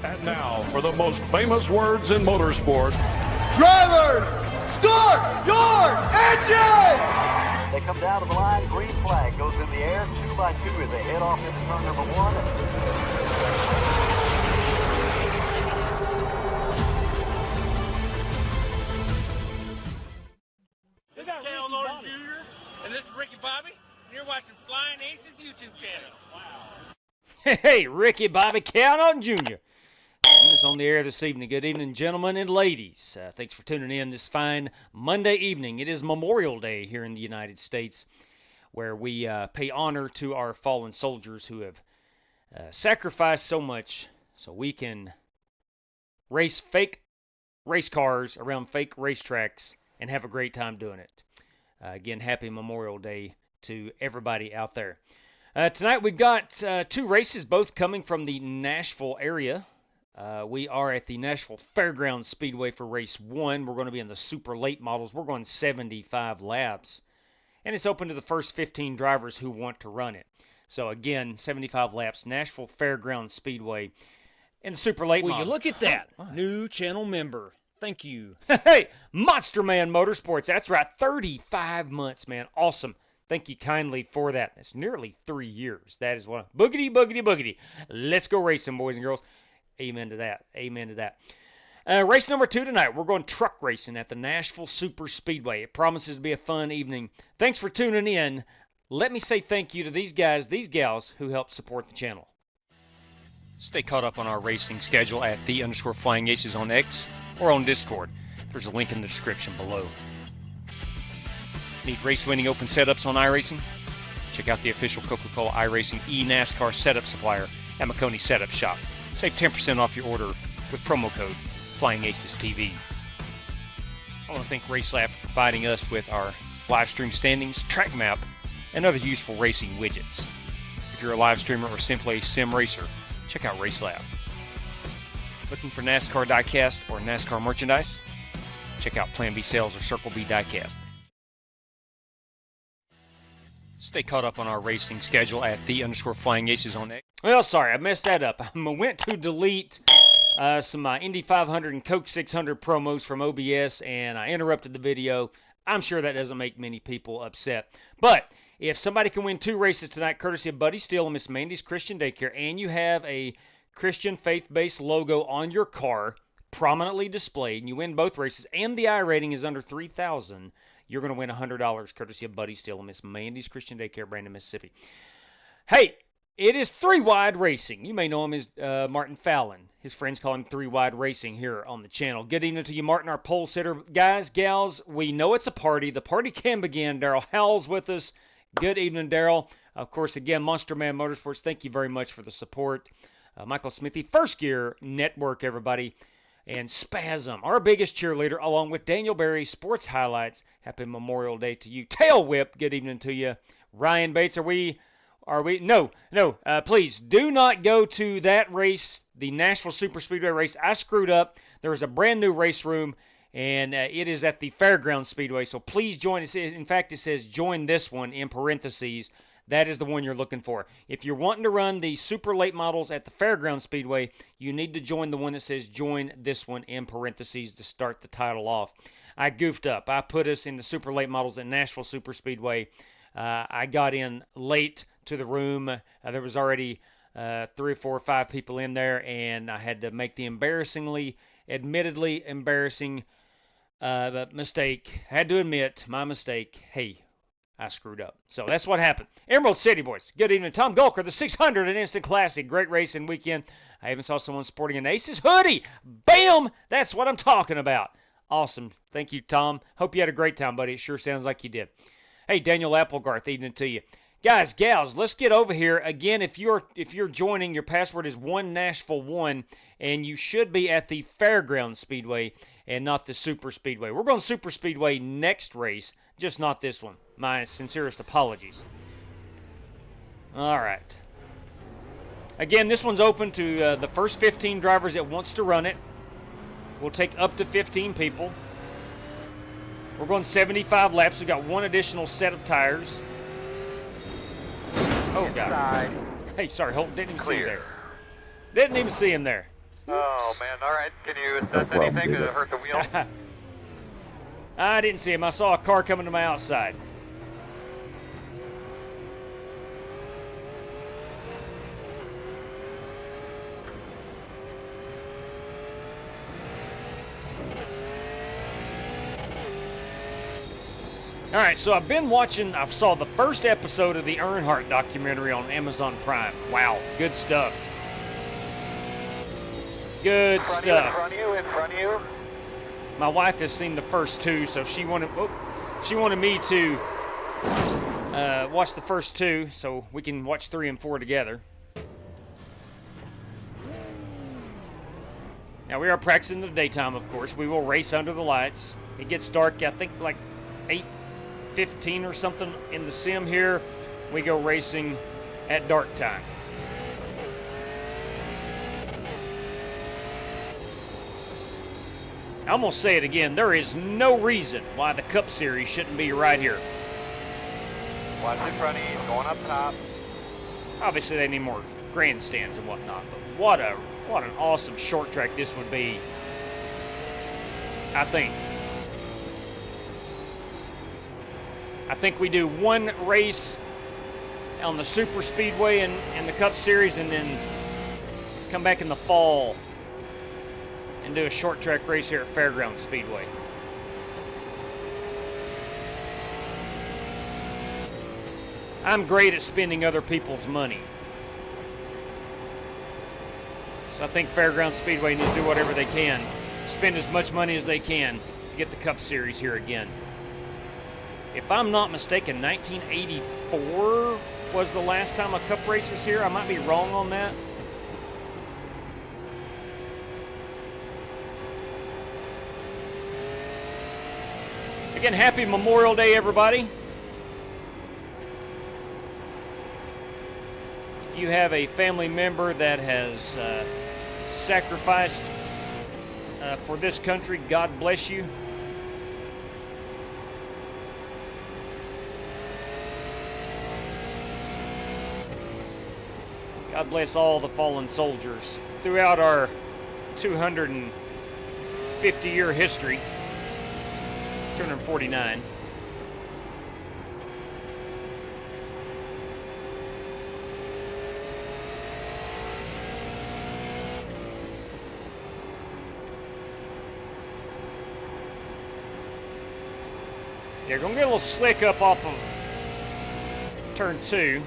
And now, for the most famous words in motorsport. Drivers, start your engines! They come down to the line, green flag goes in the air, 2 by 2 as they head off into turn number 1. This is Cal Norton Jr. and this is Ricky Bobby, and you're watching Flying Aces YouTube channel. Wow. Hey, Ricky Bobby, Cal Norton Jr. Bringing us on the air this evening. Good evening, gentlemen and ladies. Thanks for tuning in this fine Monday evening. It is Memorial Day here in the United States, where we pay honor to our fallen soldiers who have sacrificed so much so we can race fake race cars around fake racetracks and have a great time doing it. Again, happy Memorial Day to everybody out there. Tonight we've got 2 races, both coming from the Nashville area. We are at the Nashville FAIRGROUNDS Speedway for race 1. We're going to be in the super late models. We're going 75 laps. And it's open to the first 15 drivers who want to run it. So again, 75 laps, Nashville FAIRGROUNDS Speedway in the super late models. Will you look at that? New channel member. Thank you. Hey, Monster Man Motorsports. That's right, 35 months, man. Awesome. Thank you kindly for that. That's nearly 3 years. That is one. Boogity, boogity, boogity. Let's go racing, boys and girls. Amen to that. Amen to that. Race number 2 tonight. We're going truck racing at the Nashville Super Speedway. It promises to be a fun evening. Thanks for tuning in. Let me say thank you to these guys, these gals who help support the channel. Stay caught up on our racing schedule at _FlyingAces on X or on Discord. There's a link in the description below. Need race-winning open setups on iRacing? Check out the official Coca-Cola iRacing e-NASCAR setup supplier at McConey Setup Shop. Save 10% off your order with promo code FlyingAcesTV. I want to thank RaceLab for providing us with our live stream standings, track map, and other useful racing widgets. If you're a live streamer or simply a sim racer, check out RaceLab. Looking for NASCAR diecast or NASCAR merchandise? Check out Plan B Sales or Circle B Diecast. Stay caught up on our racing schedule at _FlyingAces on X. Well, sorry, I messed that up. I went to delete some Indy 500 and Coke 600 promos from OBS, and I interrupted the video. I'm sure that doesn't make many people upset. But if somebody can win 2 races tonight, courtesy of Buddy Steele and Miss Mandy's Christian Daycare, and you have a Christian faith-based logo on your car, prominently displayed, and you win both races, and the I rating is under 3,000, you're going to win $100 courtesy of Buddy Steele and Miss Mandy's Christian Daycare, Brandon, Mississippi. Hey, it is 3 Wide Racing. You may know him as Martin Fallon. His friends call him 3 Wide Racing here on the channel. Good evening to you, Martin, our pole sitter. Guys, gals, we know it's a party. The party can begin. Daryl Howell's with us. Good evening, Daryl. Of course, again, Monster Man Motorsports, thank you very much for the support. Michael Smithy, First Gear Network, everybody. And Spasm, our biggest cheerleader, along with Daniel Berry, Sports Highlights. Happy Memorial Day to you. Tail Whip, good evening to you. Ryan Bates, are we? No, please do not go to that race, the Nashville Super Speedway race. I screwed up. There is a brand new race room, and it is at the Fairgrounds Speedway. So please join us. In fact, it says join this one in parentheses. That is the one you're looking for. If you're wanting to run the super late models at the Fairgrounds Speedway, you need to join the one that says join this one in parentheses to start the title off. I goofed up. I put us in the super late models at Nashville Super Speedway. I got in late to the room. There was already 3 or 4 or 5 people in there, and I had to make the admittedly embarrassing mistake. I had to admit my mistake. Hey, I screwed up. So that's what happened. Emerald City, boys. Good evening. Tom Gulker, the 600 and Instant Classic. Great racing weekend. I even saw someone sporting an Aces hoodie. Bam! That's what I'm talking about. Awesome. Thank you, Tom. Hope you had a great time, buddy. It sure sounds like you did. Hey, Daniel Applegarth, evening to you. Guys, gals, let's get over here. Again, if you're joining, your password is 1Nashville1, and you should be at the Fairgrounds Speedway and not the Super Speedway. We're going Super Speedway next race, just not this one. My sincerest apologies. All right. Again, this one's open to the first 15 drivers that wants to run it. We'll take up to 15 people. We're going 75 laps. We've got 1 additional set of tires. Oh, God. Hey, sorry, Holt. Didn't even see him there. Didn't even see him there. Oh, man. All right. Can you assess anything to hurt the wheel? I didn't see him. I saw a car coming to my outside. All right, so I've been watching, I saw the first episode of the Earnhardt documentary on Amazon Prime. Wow, good stuff. Good stuff. In front of you. My wife has seen the first two, so she wanted me to watch the first two so we can watch 3 and 4 together. Now, we are practicing in the daytime, of course. We will race under the lights. It gets dark, I think, like 8:15 or something in the sim here. We go racing at dark time. I'm going to say it again. There is no reason why the Cup Series shouldn't be right here. Watch in front of you. Going up top. Obviously, they need more grandstands and whatnot, but what an awesome short track this would be, I think. I think we do one race on the Super Speedway and the Cup Series, and then come back in the fall and do a short track race here at Fairgrounds Speedway. I'm great at spending other people's money. So I think Fairgrounds Speedway needs to do whatever they can, spend as much money as they can to get the Cup Series here again. If I'm not mistaken, 1984 was the last time a Cup race was here. I might be wrong on that. Again, happy Memorial Day, everybody. If you have a family member that has sacrificed for this country, God bless you. God bless all the fallen soldiers throughout our 250-year history. 249. They're going to get a little slick up off of turn 2.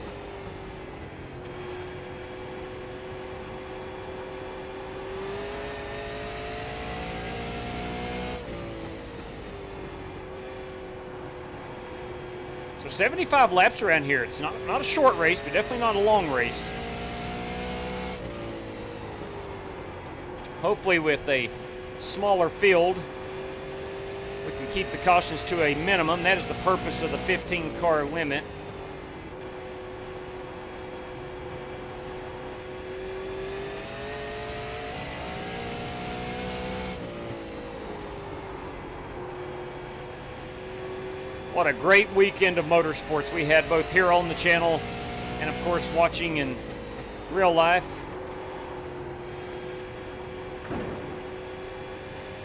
So 75 laps around here. It's not a short race, but definitely not a long race. Hopefully with a smaller field, we can keep the cautions to a minimum. That is the purpose of the 15-car limit. What a great weekend of motorsports we had, both here on the channel and, of course, watching in real life.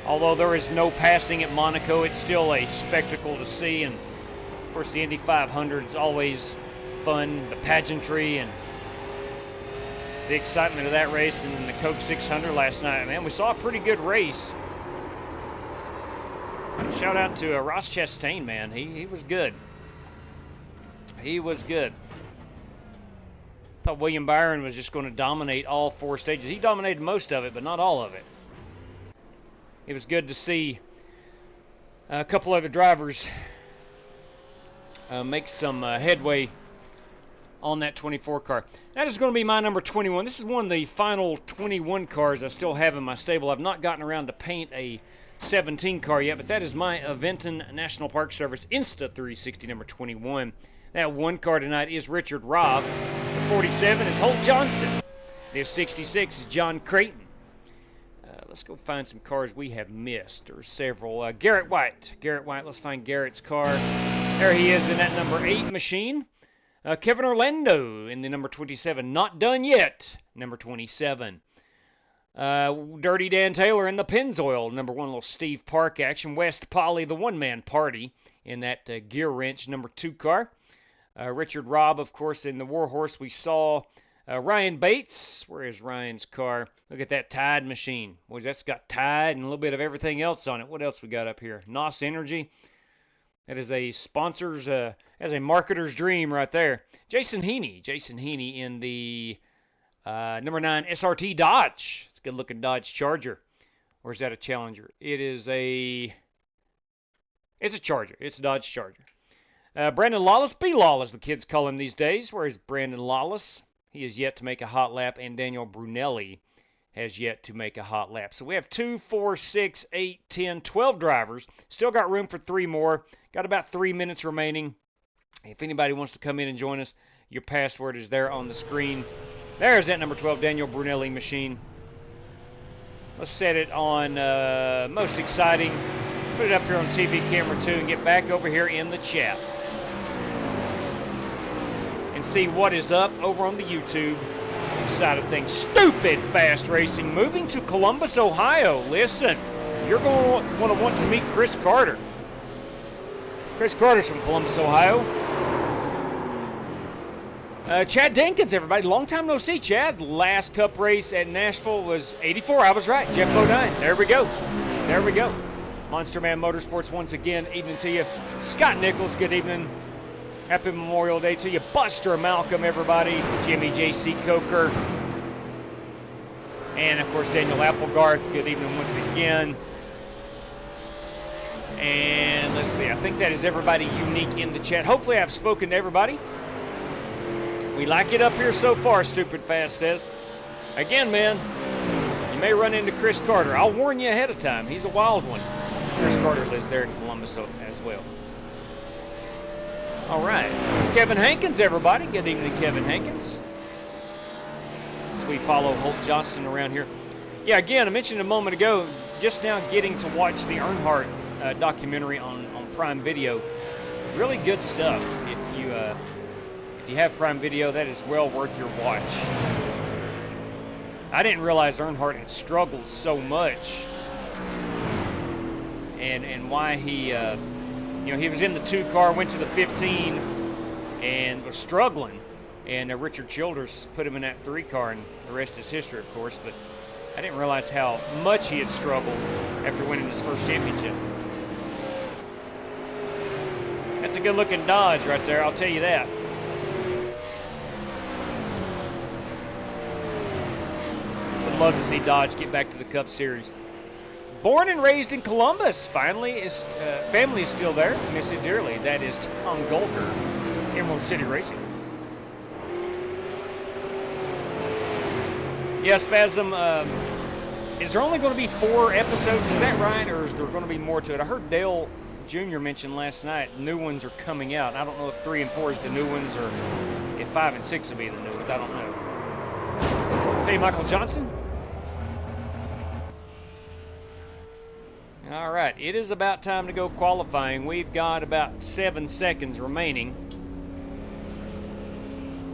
Although there is no passing at Monaco, it's still a spectacle to see. And, of course, the Indy 500 is always fun, the pageantry and the excitement of that race. And then the Coke 600 last night. Man, we saw a pretty good race. Shout out to Ross Chastain, man. He was good. He was good. Thought William Byron was just going to dominate all 4 stages. He dominated most of it, but not all of it. It was good to see a couple other drivers make some headway on that 24 car. That is going to be my number 21. This is one of the final 21 cars I still have in my stable. I've not gotten around to paint a 17 car yet, but that is my Aventon National Park Service Insta360 number 21. That one car tonight is Richard Robb. The 47 is Holt Johnston. The 66 is John Creighton. Let's go find some cars we have missed. There's several. Garrett White. Garrett White, let's find Garrett's car. There he is in that number 8 machine. Kevin Orlando in the number 27. Not done yet. Number 27. Dirty Dan Taylor in the Pennzoil, number 1 little Steve Park action. West Polly, the one-man party in that Gear Wrench number 2 car. Richard Robb, of course, in the Warhorse. We saw Ryan Bates. Where is Ryan's car? Look at that Tide machine. Boys, that's got Tide and a little bit of everything else on it. What else we got up here? NOS Energy. That is a sponsor's, as a marketer's dream right there. Jason Heaney in the number 9 SRT Dodge. It's a good-looking Dodge Charger. Or is that a Challenger? It's a Charger. It's a Dodge Charger. Brandon Lawless, B-Lawless, the kids call him these days. Where is Brandon Lawless? He is yet to make a hot lap, and Daniel Brunelli has yet to make a hot lap. So we have 2, 4, 6, 8, 10, 12 drivers. Still got room for 3 more. Got about 3 minutes remaining. If anybody wants to come in and join us, your password is there on the screen. There's that number 12 Daniel Brunelli machine. Let's set it on most exciting. Put it up here on TV camera 2 and get back over here in the chat. And see what is up over on the YouTube side of things. Stupid Fast Racing moving to Columbus, Ohio. Listen, you're going to want to meet Chris Carter. Chris Carter's from Columbus, Ohio. Chad Dinkins, everybody. Long time no see, Chad. Last Cup race at Nashville was 84. I was right. Jeff 09. There we go. There we go. Monster Man Motorsports once again. Evening to you. Scott Nichols, good evening. Happy Memorial Day to you. Buster Malcolm, everybody. Jimmy J.C. Coker. And, of course, Daniel Applegarth. Good evening once again. And let's see. I think that is everybody unique in the chat. Hopefully I've spoken to everybody. We like it up here so far, Stupid Fast says. Again, man, you may run into Chris Carter. I'll warn you ahead of time. He's a wild one. Chris Carter lives there in Columbus as well. All right. Kevin Hankins, everybody. Good evening, Kevin Hankins. As we follow Holt Johnston around here. Yeah, again, I mentioned a moment ago, just now getting to watch the Earnhardt documentary on Prime Video. Really good stuff. If you have Prime Video, that is well worth your watch. I didn't realize Earnhardt had struggled so much. And why he... he was in the 2 car, went to the 15, and was struggling. And Richard Childers put him in that 3 car, and the rest is history, of course. But I didn't realize how much he had struggled after winning his first championship. That's a good-looking Dodge right there, I'll tell you that. Would love to see Dodge get back to the Cup Series. Born and raised in Columbus. Finally, his family is still there. Miss it dearly. That is Tom Golker, Emerald City Racing. Yeah, Spasm, is there only going to be 4 episodes? Is that right? Or is there going to be more to it? I heard Dale Jr. mention last night new ones are coming out. I don't know if 3 and 4 is the new ones or if 5 and 6 will be the new ones. I don't know. Hey, Michael Johnson. All right, it is about time to go qualifying. We've got about 7 seconds remaining.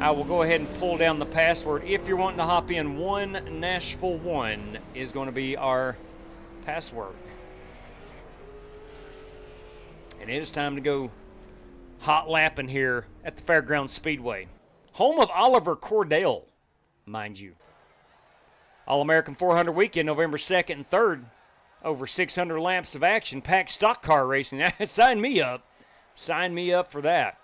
I will go ahead and pull down the password. If you're wanting to hop in, 1 Nashville 1 is going to be our password. And it is time to go hot lapping here at the Fairgrounds Speedway. Home of Oliver Cordell, mind you. All-American 400 weekend, November 2nd and 3rd. Over 600 laps of action, packed stock car racing. Sign me up. Sign me up for that.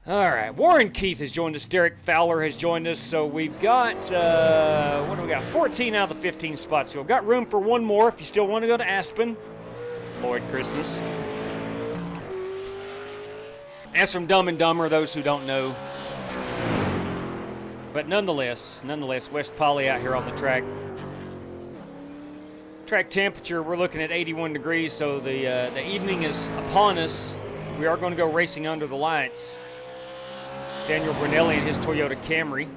All right, Warren Keith has joined us. Derek Fowler has joined us. So we've got, what do we got? 14 out of the 15 spots. So we've got room for 1 more if you still want to go to Aspen. Lloyd Christmas. That's from Dumb and Dumber, those who don't know. But nonetheless, West Polly out here on the track. Track temperature, we're looking at 81 degrees, so the evening is upon us. We are going to go racing under the lights. Daniel Brunelli and his Toyota Camry.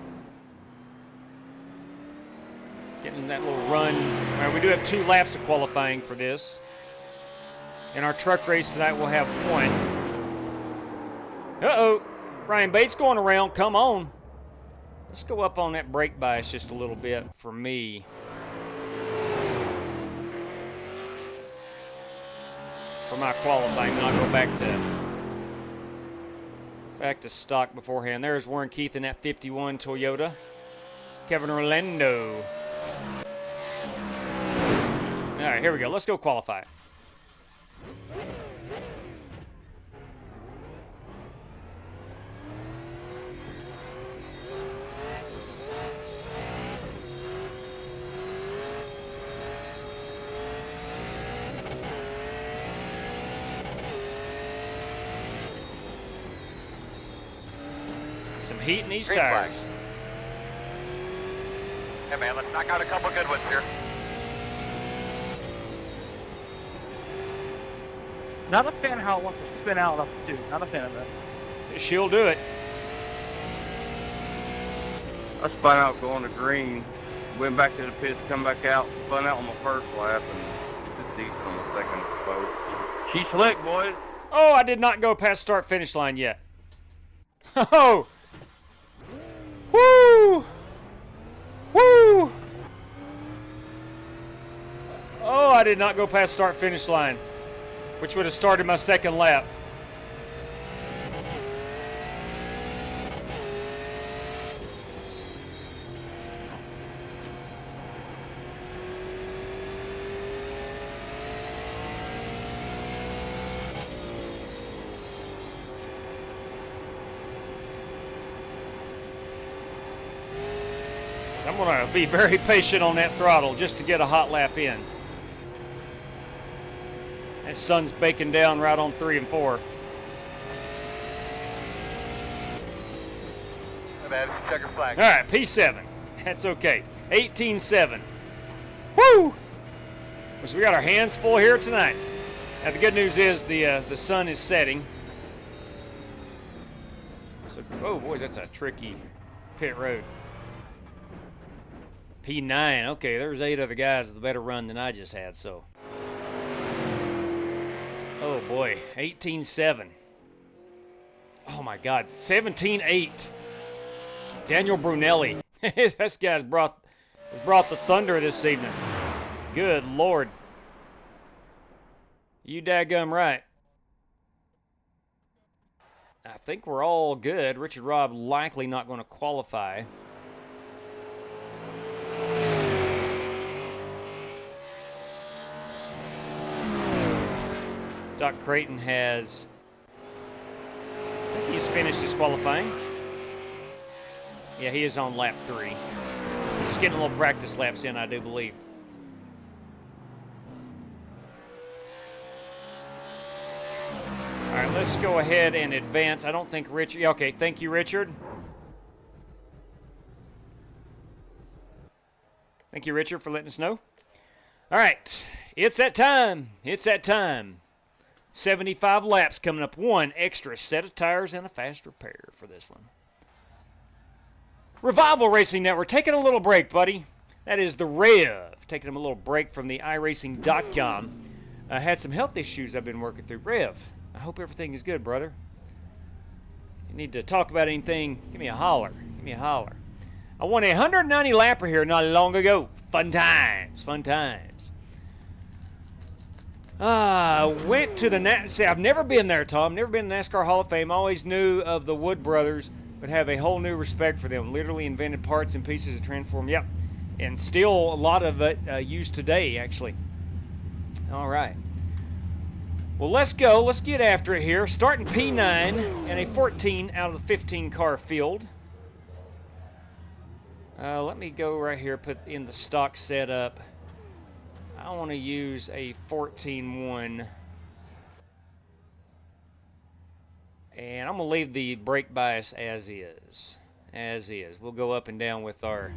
Getting that little run. All right, we do have 2 laps of qualifying for this. In our truck race tonight, we'll have 1. Uh-oh. Ryan Bates going around. Come on. Let's go up on that brake bias just a little bit for me. For my qualifying, then I'll go back to stock beforehand. There's Warren Keith in that 51 Toyota. Kevin Orlando. All right, here we go. Let's go qualify. Some heat in these tires. Hey man, let's knock out a couple good ones here. Not a fan of how it wants to spin out up to. Not a fan of that. She'll do it. I spun out going to green, went back to the pits, come back out, spun out on the first lap, and it's decent on the second boat. She's slick, boys. Oh, I did not go past start finish line yet. Oh! Woo! Woo! Oh, I did not go past start finish line, which would have started my second lap. I'm going to be very patient on that throttle just to get a hot lap in. That sun's baking down right on 3 and 4. Hey man, check your flag. All right, P7. That's okay. 18-7. Woo! So we got our hands full here tonight. Now the good news is the sun is setting. So, oh boys, that's a tricky pit road. P9. Okay, there's 8 other guys with a better run than I just had. So, oh boy, 18-7. Oh my God, 17-8. Daniel Brunelli. This guy's brought the thunder this evening. Good Lord. You daggum right. I think we're all good. Richard Robb likely not going to qualify. Doc Creighton has, I think he's finished his qualifying. Yeah, he is on lap 3. Just getting a little practice laps in, I do believe. All right, let's go ahead and advance. I don't think Richard, okay, thank you, Richard. Thank you, Richard, for letting us know. All right, it's that time. It's that time. 75 laps coming up. 1 extra set of tires and a fast repair for this one. Revival Racing Network, taking a little break, buddy. That is the Rev, taking them a little break from the iRacing.com. I had some health issues I've been working through. Rev, I hope everything is good, brother. If you need to talk about anything, give me a holler. Give me a holler. I won a 190 lapper here not long ago. Fun times, fun times. Went to the see, I've never been there, Tom. Never been to the NASCAR Hall of Fame. Always knew of the Wood brothers, but have a whole new respect for them. Literally invented parts and pieces to transform. Yep, and still a lot of it used today, actually. All right. Well, let's go. Let's get after it here. Starting P9 and a 14 out of the 15 car field. Let me go right here, put in the stock setup. I want to use a 14-1. And I'm going to leave the brake bias as is. As is. We'll go up and down with our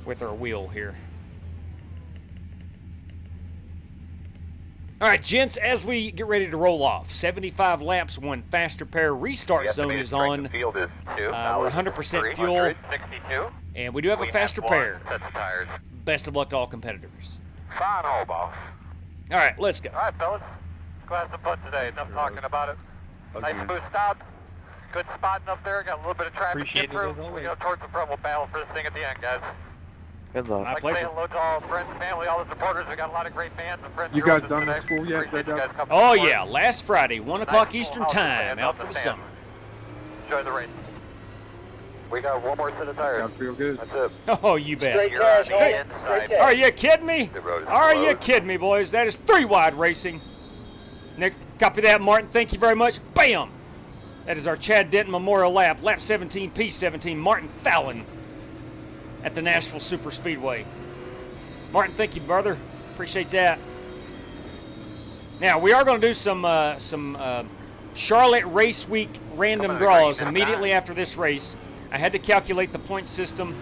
wheel here. All right, gents, as we get ready to roll off, 75 laps, 1 fast repair. Restart zone is on. Field is 2. We're 100% fuel. 62. And we do have a fast repair. Sets of tires. Best of luck to all competitors. Fine, all boss. All right, let's go. All right, fellas. Glad to put today. Enough talking about it. Nice smooth stop. Good spotting up there. Got a little bit of traffic Appreciate get through. it as always. We go towards the front. We'll battle for this thing at the end, guys. Good luck. My Like to say pleasure. hello to all friends and family, all the supporters. We got a lot of great fans and friends. You here guys with us done with today. school yet? Appreciate you guys coming Oh, support. yeah. Last Friday, 1 Nice o'clock full Eastern house of time, fans out on for the stand. summer. Enjoy the race. We got one more set of tires. Gotta feel good. That's it. Oh, you bet. You're on the inside. Are you kidding me? The road is Are you closed. kidding me, boys? That is 3 wide racing. Nick, copy that, Martin. Thank you very much. Bam! That is our Chad Denton Memorial Lap. Lap 17, P17, Martin Fallon at the Nashville Super Speedway. Martin, thank you, brother. Appreciate that. Now, we are going to do some Charlotte Race Week random Coming to the draws green, immediately after this race. I had to calculate the point system,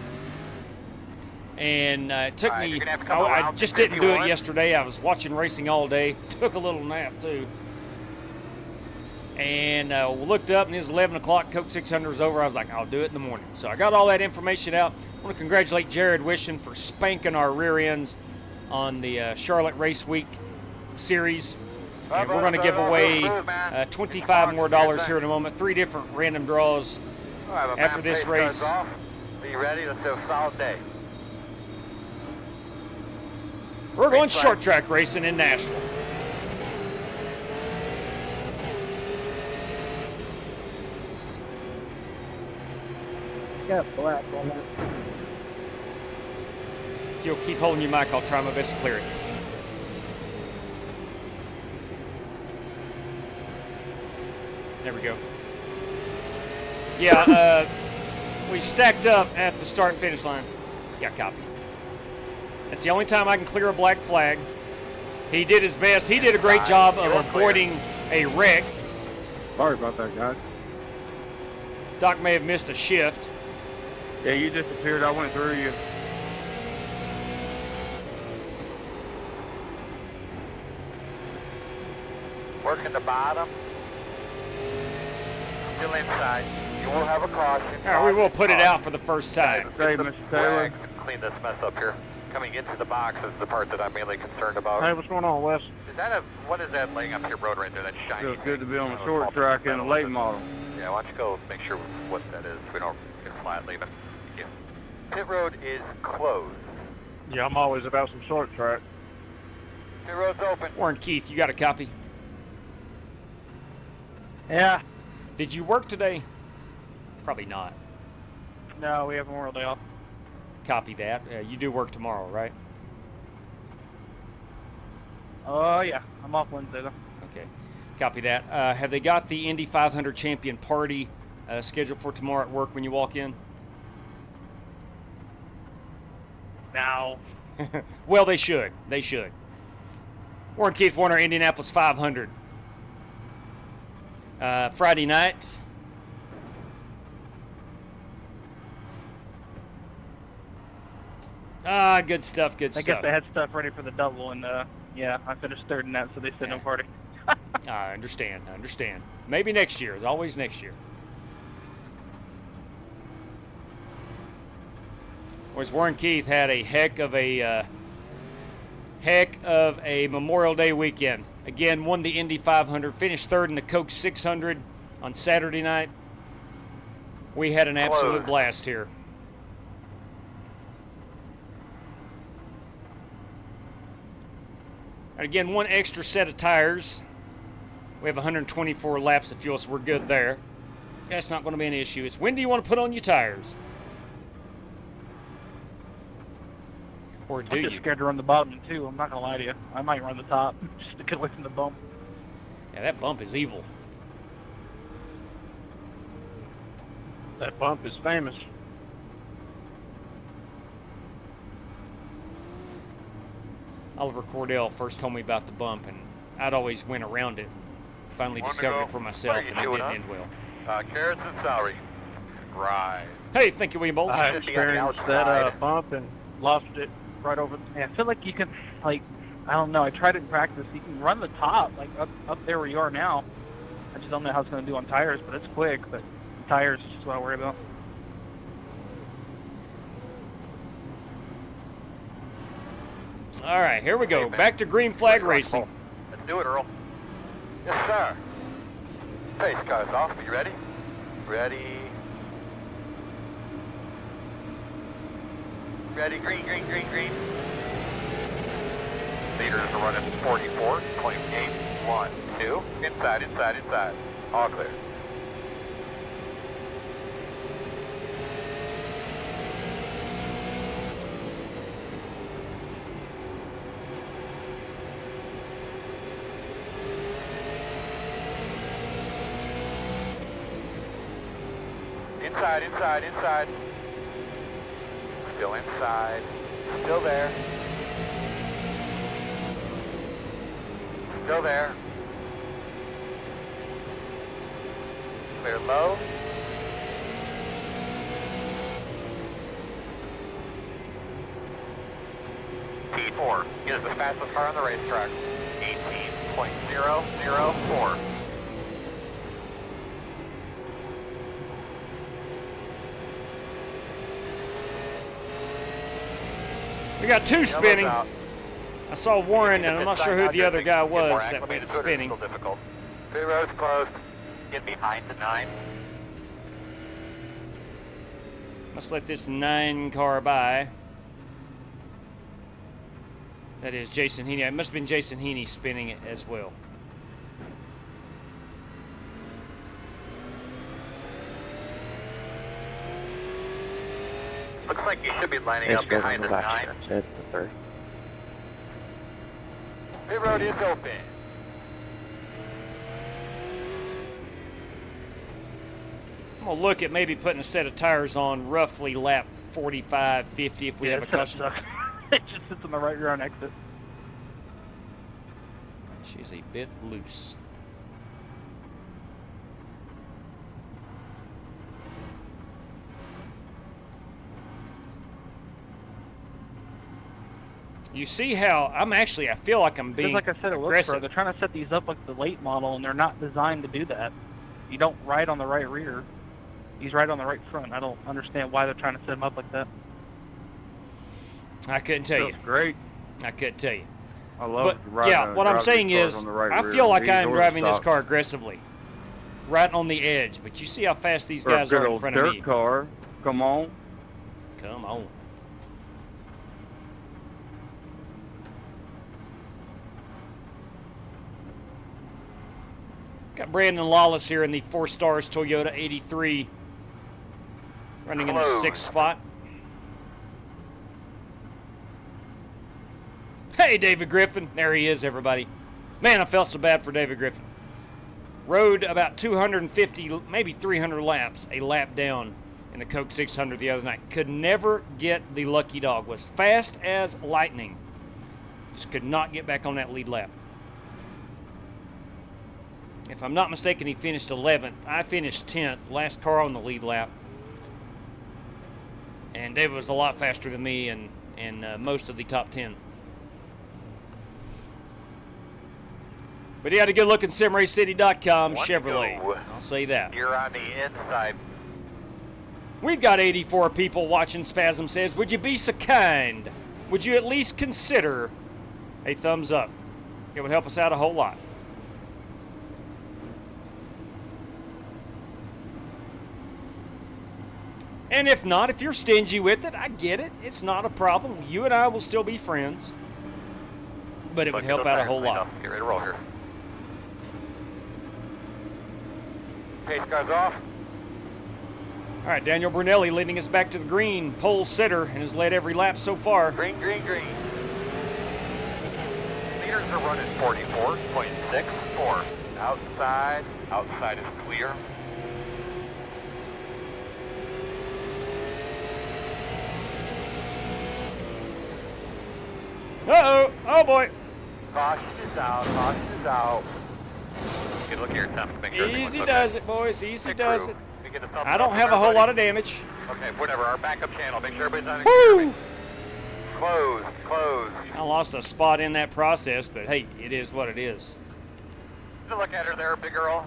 and it took All right, me. you're gonna have to come I around just to didn't do it 51. yesterday. I was watching racing all day. Took a little nap too. And we looked up, and it was 11 o'clock. Coke 600 was over. I was like, I'll do it in the morning. So I got all that information out. I want to congratulate Jared Wishing for spanking our rear ends on the Charlotte Race Week series. And we're going to give away $25 more here in a moment. 3 different random draws All right, my after map this pace race. goes off. Be ready. Let's have a solid day. We're going flag. short track racing in Nashville. Got black on that. If you'll keep holding your mic, I'll try my best to clear it. There we go. Yeah, we stacked up at the start and finish line. Yeah, copy. That's the only time I can clear a black flag. He did his best. He did a great job of avoiding a wreck. Sorry about that, guys. Doc may have missed a shift. Yeah, you disappeared. I went through you. Working the bottom. Still inside. You will have a caution. All right, we will put it out for the first time. Hey, Mr. Taylor. Flag. Clean this mess up here. Coming into the box is the part that I'm mainly concerned about. Hey, what's going on, Wes? Is that what is that laying up your road right there? That shiny Feels good to be on the thing? short track in a late model. Yeah, why don't you go make sure what that is so we don't get flat leaving. Yeah. Pit road is closed. Yeah, I'm always about some short track. Pit road's open. Warren Keith, you got a copy? Yeah. Did you work today? Probably not. No, we have Memorial Day off. Copy that. You do work tomorrow, right? Oh, yeah. I'm off Wednesday, though. Okay. Copy that. Have they got the Indy 500 champion party scheduled for tomorrow at work when you walk in? No. Well, they should. They should. Warren Keith won our Indianapolis 500. Friday night. Good stuff, good I stuff. guess they had stuff ready for the double, and yeah, I finished third in that, so they said no party. I understand, I understand. Maybe next year. It's always next year. Boys, Warren Keith had a heck of a Memorial Day weekend. Again, won the Indy 500, finished third in the Coke 600 on Saturday night. We had an absolute blast here. And again, 1 extra set of tires. We have 124 laps of fuel, so we're good there. That's not going to be an issue. It's when do you want to put on your tires? Or do I'm just you? scared to run the bottom, too. I'm not going to lie to you. I might run the top, just to get away from the bump. Yeah, that bump is evil. That bump is famous. Oliver Cordell first told me about the bump, and I'd always went around it. Finally Want to discovered go? it for myself, What are you and it chewing didn't on? end well. Carrots and celery. Right. Hey, thank you, William Bolts. I should be on the experienced outside. that bump and lost it right over. Yeah, I feel like you can, like, I don't know. I tried it in practice. You can run the top, like, up there where you are now. I just don't know how it's going to do on tires, but it's quick. But tires is just what I worry about. All right, here we go. Hey, man. Back to green flag Ready to rock racing. and roll. Let's do it, Earl. Yes, sir. Pace cars off. Are you ready? Ready. Ready, green, green, green, green. Leaders are running 44, 28, 1, 2. Inside, inside, inside. All clear. Inside, inside, inside. Still inside. Still there. Still there. Clear low. P4 is the fastest car on the racetrack. 18.004. We got two spinning. I saw Warren, and I'm not sure who the other guy was that went spinning. Pit road's closed. Get behind the 9. Let's let this 9 car by. That is Jason Heaney. It must have been Jason Heaney spinning it as well. Looks like you should be lining up behind the 9. That's the third. Pit road is open. I'm going to look at maybe putting a set of tires on roughly lap 45, 50 if we have a caution. It just sits on the right rear on exit. She's a bit loose. You see how I feel like I'm being Just like I said, it looks aggressive. for. They're trying to set these up like the late model, and they're not designed to do that. You don't ride on the right rear. He's right on the right front. I don't understand why they're trying to set them up like that. I couldn't tell you. Feels great. I couldn't tell you. I love But yeah, what I'm saying is, I feel like I'm driving this car aggressively, right on the edge. But you see how fast these guys are in front of me. Dirt car. Come on. Come on. Got Brandon Lawless here in the 4 Stars Toyota 83, running in the 6th spot. Hey, David Griffin. There he is, everybody. Man, I felt so bad for David Griffin. Rode about 250, maybe 300 laps, a lap down in the Coke 600 the other night. Could never get the lucky dog. Was fast as lightning. Just could not get back on that lead lap. If I'm not mistaken, he finished 11th. I finished 10th, last car on the lead lap. And David was a lot faster than me in most of the top 10. But he had a good look at SimRaceCity.com Chevrolet. I'll say that. You're on the inside. We've got 84 people watching. Spasm says, would you be so kind? Would you at least consider a thumbs up? It would help us out a whole lot. And if not, if you're stingy with it, I get it. It's not a problem. You and I will still be friends. But it would help out a whole lot. Get ready to roll here. Pace car's off. All right, Daniel Brunelli leading us back to the green, pole sitter, and has led every lap so far. Green, green, green. Leaders are running 44.64. Outside. Outside is clear. Uh-oh. Oh, boy. Caution is out. Caution is out. Get a look at your temps. Make sure Easy does it, boys. Easy does it. Get a thumbs I don't up have from a whole lot everybody. of damage. Okay, whatever. Our backup channel. Make sure everybody's on Woo! Close. Close. I lost a spot in that process, but hey, it is what it is. Just look at her there, big girl.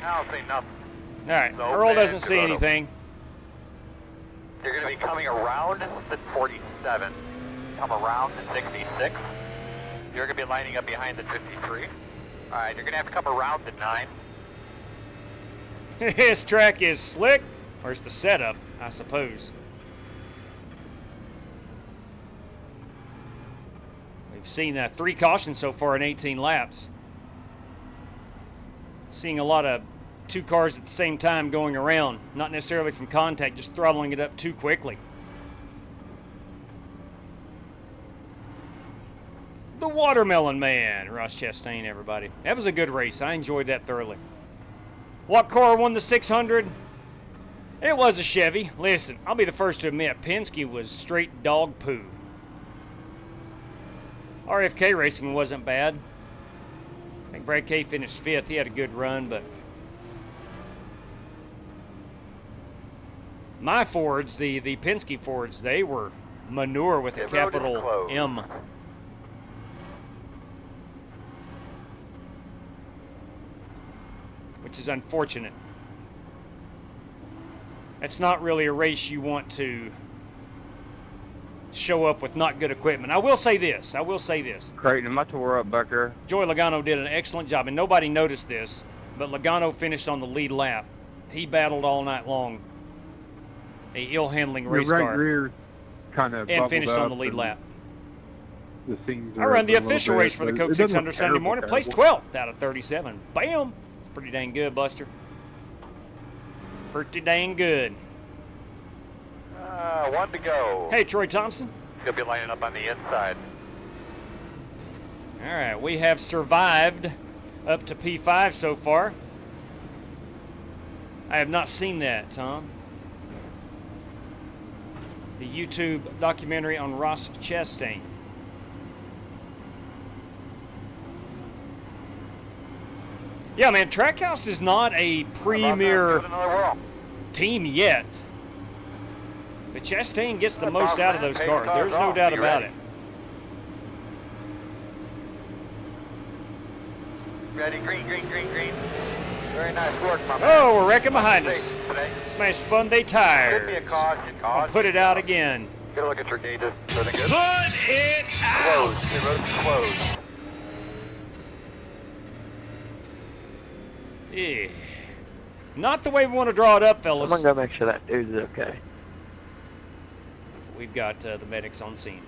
I don't see nothing. All right, So Earl bad, doesn't see Kuroto. anything. You're going to be coming around the 47. Come around the 66. You're going to be lining up behind the 53. All right, you're going to have to come around the 9. This track is slick, or it's the setup, I suppose. We've seen 3 cautions so far in 18 laps. Seeing a lot of 2 cars at the same time going around, not necessarily from contact, just throttling it up too quickly. The Watermelon Man, Ross Chastain, everybody. That was a good race. I enjoyed that thoroughly. What car won the 600? It was a Chevy. Listen, I'll be the first to admit, Penske was straight dog poo. RFK Racing wasn't bad. I think Brad K finished 5th. He had a good run, but my Fords, the Penske Fords, they were manure with a capital M. Which is unfortunate. That's not really a race you want to show up with not good equipment. I will say this. Creighton, my tour up back there. Joey Logano did an excellent job, and nobody noticed this, but Logano finished on the lead lap. He battled all night long. A ill-handling race right car. Rear kind of and finished on the lead lap. The seams I ran the official race for the Coke 600 Sunday morning. Placed 12th out of 37. Bam! Pretty dang good, Buster. Pretty dang good. 1 to go. Hey, Troy Thompson. He'll be lining up on the inside. All right, we have survived up to P5 so far. I have not seen that, Tom. The YouTube documentary on Ross Chastain. Yeah, man, Trackhouse is not a premier team yet. But Chastain gets the most out of those cars. There's no doubt about it. Ready, green. Very nice work, my man. Oh, we're wrecking behind us. Smash spun they tires. Should be a caution. I'll put it out again. Get a look at your gauges. Everything good? Put it out! Closed. The road's closed. Yeah. Not the way we want to draw it up, fellas. Someone go make sure that dude's okay. We've got the medics on scene.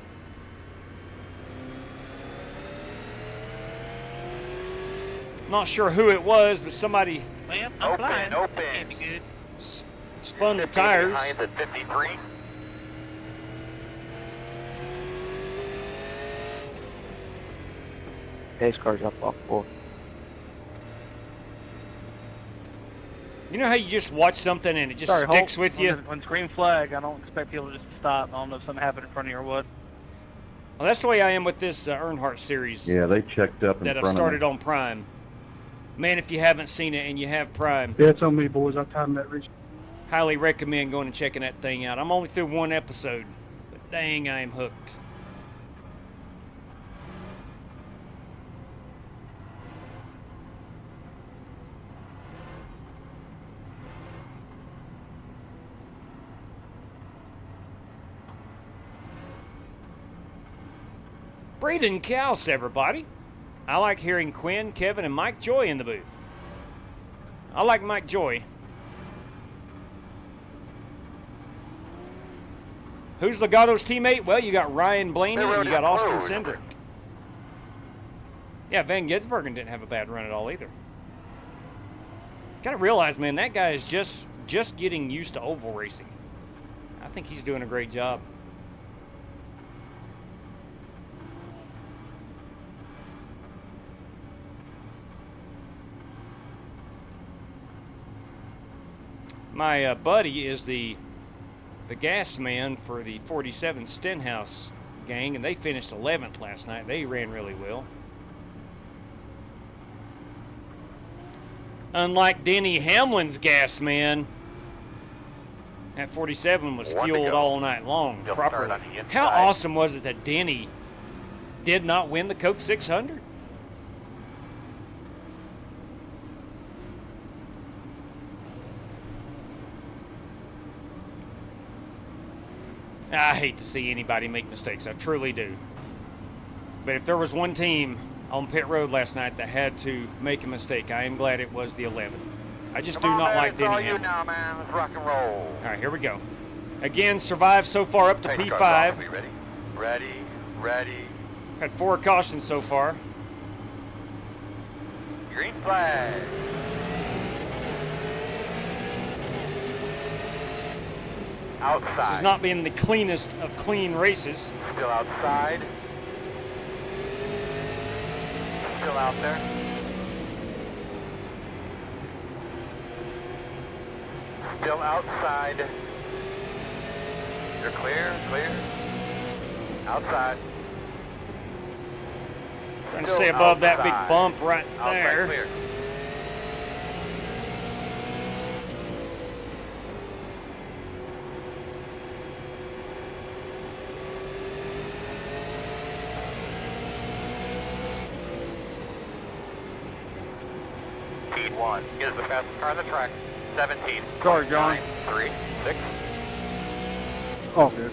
Not sure who it was, but somebody Well, I'm flying. Open. Can't be good. spun the tires. Behind at 53. Pace car's up off 4. You know how you just watch something and it just Sorry, sticks Holt, with you? When green flag, I don't expect people just to stop. I don't know if something happened in front of you or what. Well, that's the way I am with this Earnhardt series Yeah, they checked up in that I've front started of me. on Prime. Man, if you haven't seen it and you have Prime, Yeah, it's on me, boys. I timed that race. highly recommend going and checking that thing out. I'm only through 1 episode, but dang, I am hooked. Braden Kous, everybody. I like hearing Quinn, Kevin, and Mike Joy in the booth. I like Mike Joy. Who's Legato's teammate? Well, you got Ryan Blaney and you got Austin Cindric. Yeah, Van Gisbergen didn't have a bad run at all either. Gotta realize, man, that guy is just getting used to oval racing. I think he's doing a great job. My buddy is the gas man for the 47 Stenhouse gang, and they finished 11th last night. They ran really well. Unlike Denny Hamlin's gas man, that 47 was fueled all night long properly. How awesome was it that Denny did not win the Coke 600? I hate to see anybody make mistakes. I truly do. But if there was one team on pit road last night that had to make a mistake, I am glad it was the 11. I just Come do on, not man, like it's all Denny you Hamlin. now, man. Let's rock and roll. All right, here we go. Again, survived so far up to Pace cars, P5. Be ready. Ready. Ready. Had 4 cautions so far. Green flag. Outside. This has not been the cleanest of clean races. Still outside. Still out there. Still outside. You're clear, clear. Outside. Trying to Still stay above that big outside. bump right Outside there. clear. P1 is the fastest car on the track. 17. Sorry, John. 9, 3, 6. Oh, good.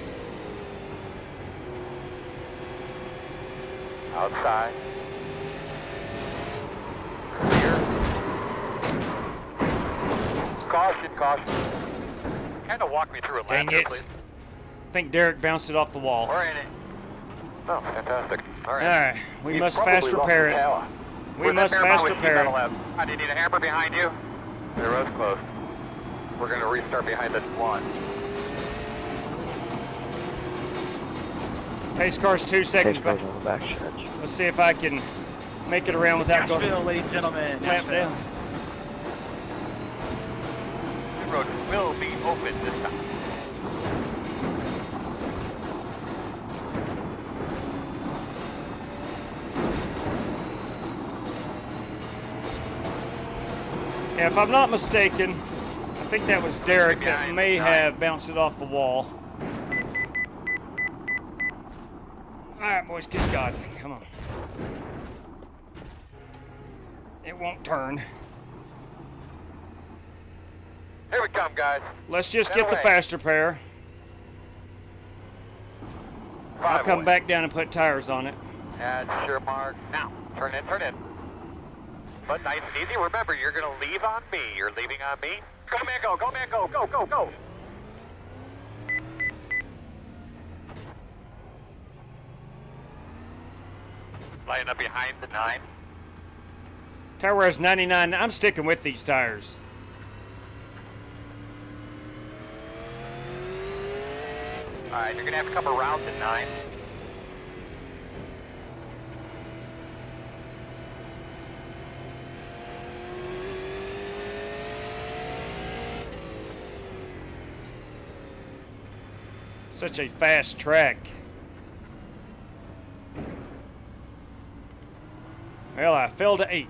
Outside. Clear. Caution, caution. Kind of walk me through a lap Dang here, it. please. I think Derek bounced it off the wall. We're in it. Oh, fantastic. All All right. right, we You must probably fast lost repair the it. tower. We Where's that must Paramount fast with repair Metal it. Lab? Do you need a hamper behind you? The road's closed. We're going to restart behind this one. Pace car's 2 seconds Pace back. cars on the back stretch. Let's see if I can make it around without going Nashville, ladies and gentlemen. lap Nashville. down. The road will be open this time. Yeah, if I'm not mistaken, I think that was Derek that Behind, may 9. have bounced it off the wall. Alright, boys, good God. Come on. It won't turn. Here we come, guys. Let's just Get get the away. fast repair. I'll 5 come away. back down and put tires on it. Add your mark. Now, turn in, turn in. But nice and easy. Remember, you're going to leave on me. You're leaving on me. Go, man, go. Go, man, go. Go, go, go. Line up behind the 9. Tire wear is 99. I'm sticking with these tires. All right, you're going to have to come around the 9. Such a fast track. Well, I fell to 8th.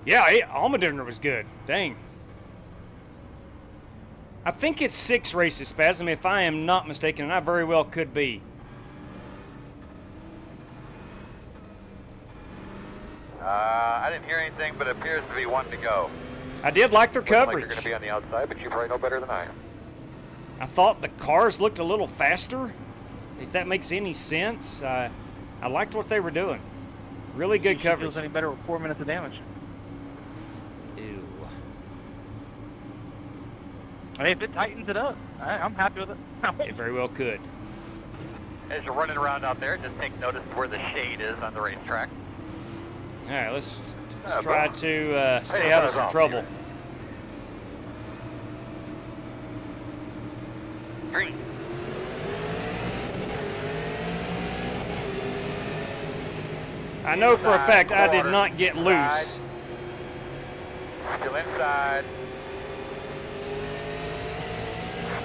Yeah, Almaden was good. Dang. I think it's 6 races, Spasm, if I am not mistaken, and I very well could be. I didn't hear anything, but it appears to be 1 to go. I did like their Looks like coverage. you're going to be on the outside, but you probably know better than I am. I thought the cars looked a little faster, if that makes any sense. I liked what they were doing. Really good If it coverage. feels any better with 4 minutes of damage. Ew. Hey, if it tightens it up, I'm happy with it. It very well could. As you're running around out there, just take notice of where the shade is on the racetrack. All right, let's Yeah, try but- to stay Hey, out of cars some off trouble. here. Green. I know for a Inside, fact I did quarter, not get inside. loose. Still inside.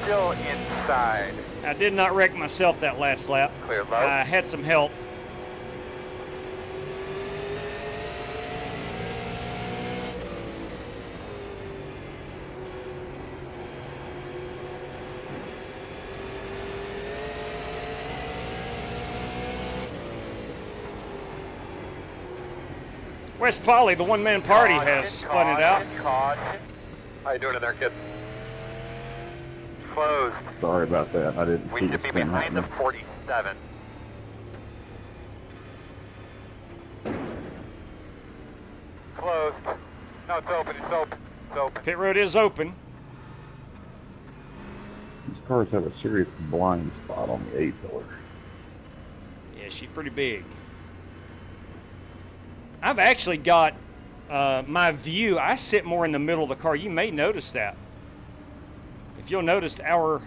Still inside. I did not wreck myself that last lap. Clear low. I had some help. West Poly, the one-man party, has spun it out. Caution. How you doing in there, kid? Closed. Sorry about that. I didn't We see should the be spin behind the happening. 7. Closed. No, it's open. It's open. It's open. Pit road is open. These cars have a serious blind spot on the A-pillar. Yeah, she's pretty big. I've actually got my view. I sit more in the middle of the car. You may notice that. If you'll notice, our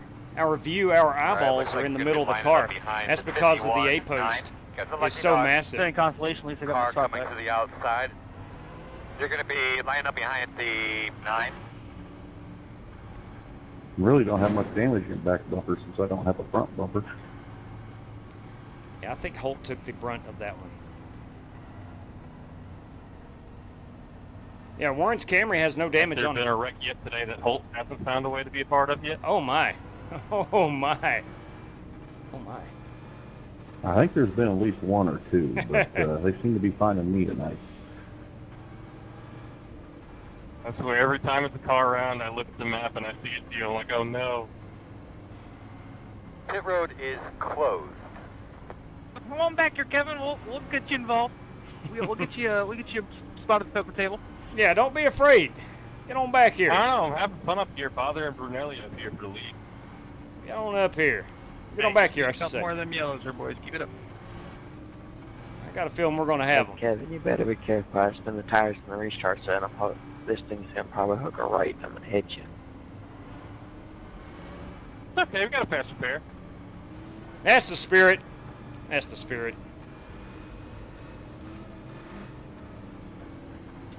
view, our eyeballs are in the middle of the car. That's because of the A-post. It's so massive. Saying Constellation, at least I got Car my spot coming back. to the outside. You're going to be lining up behind the 9. Really don't have much damage in back bumper since I don't have a front bumper. Yeah, I think Holt took the brunt of that one. Yeah, Warren's Camry has no damage on it. Has there been a wreck yet today that Holt hasn't found a way to be a part of yet? Oh my. Oh my. Oh my. I think there's been at least one or two, but they seem to be finding me tonight. I swear, every time it's a car around, I look at the map and I see it, I'm like, oh no. Pit road is closed. Come on back here, Kevin. We'll get you involved. We'll get you a spot at the poker table. Yeah, don't be afraid. Get on back here. I don't know, I'm having fun up here, bothering Brunelli up here for the lead. Get on up here. Get on back here, I A should couple say. more of them yellows here, boys. Keep it up. I got a feeling we're going to have them. Kevin, you better be careful. I spin the tires in the restart zone. This thing's gonna probably hook a right. I'm gonna hit you. It's okay, we got a fast repair. That's the spirit. That's the spirit.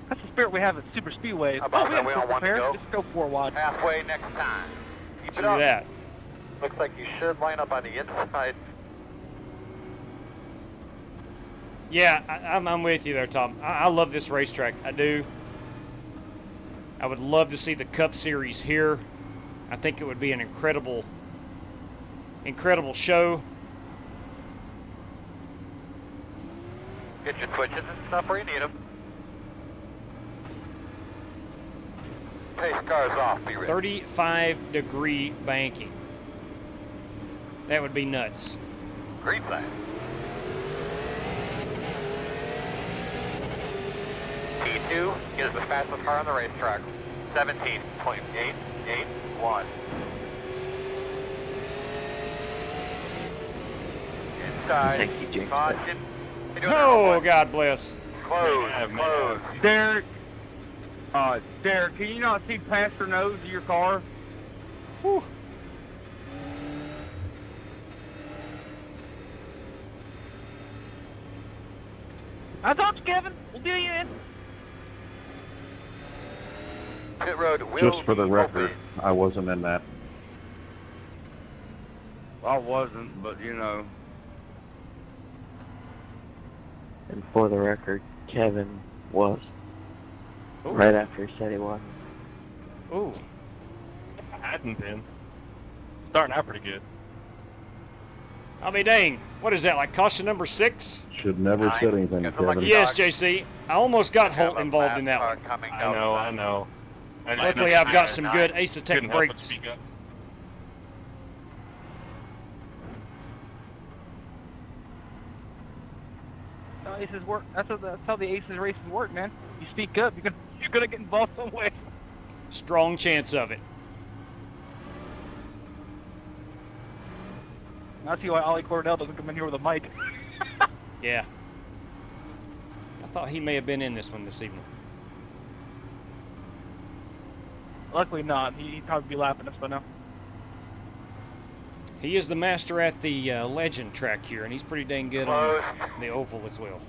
That's the spirit we have at Super Speedway. About we that have we a don't want to repair. go. Just go 4 wide. Halfway next time. Keep it Do up. that. Looks like you should line up on the inside. Yeah, I'm with you there, Tom. I love this racetrack. I do. I would love to see the Cup Series here. I think it would be an incredible show. Get your twitches and stuff where you need them. Pace cars off, be ready. 35-degree banking. That would be nuts. Green flag. T2 is the fastest car on the racetrack. 17.881. Inside. Thank you, James. Caution. You doing there, Oh, homeboy? God bless. Close, close. Derek, Derek, can you not see past the nose of your car? Whew. I talked to Kevin. We'll do you in. Pit road will Just for the be record, open. I wasn't in that. I wasn't, but you know. And for the record, Kevin was. Ooh. Right after he said he was. Ooh. I hadn't been. Starting out pretty good. I'll be dang. What is that, like caution number 6? Should never Nine. said anything, Got the lucky Kevin. Yes, dog. JC. I almost got Have Holt a involved lap in that car one. coming I down know, the I line. know. I just Luckily, didn't I've got know. some nine. good Ace Attack Couldn't help but brakes. speak up. Aces work. That's how the Aces races work, man. You speak up, you're gonna get involved some way. Strong chance of it. I see why Ollie Cordell doesn't come in here with a mic. Yeah. I thought he may have been in this one this evening. Luckily not. He'd probably be laughing at us by now. He is the master at the Legend track here, and he's pretty dang good on the Oval as well.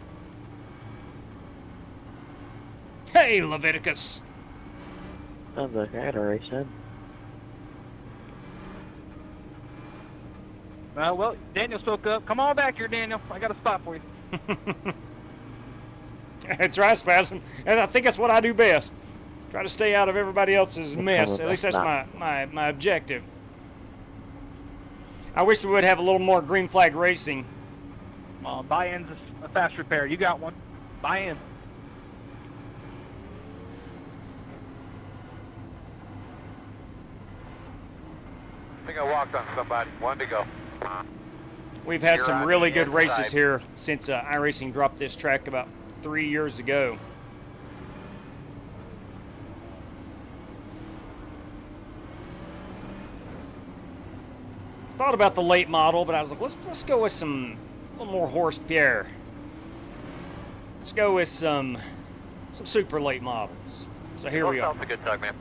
Hey, Leviticus! Sounds like I had a race in. Well, Daniel spoke up. Come on back here, Daniel. I got a spot for you. That's right, Spasm. And I think that's what I do best. Try to stay out of everybody else's mess. At least that's my objective. I wish we would have a little more green flag racing. Buy-in's a fast repair. You got one. Buy in. I think I walked on somebody. One to go. We've had You're some on really the good races inside. here since iRacing dropped this track about 3 years ago. Thought about the late model, but I was like, let's go with a little more horsepower. Let's go with some super late models. So here we are. That's a good tug, man.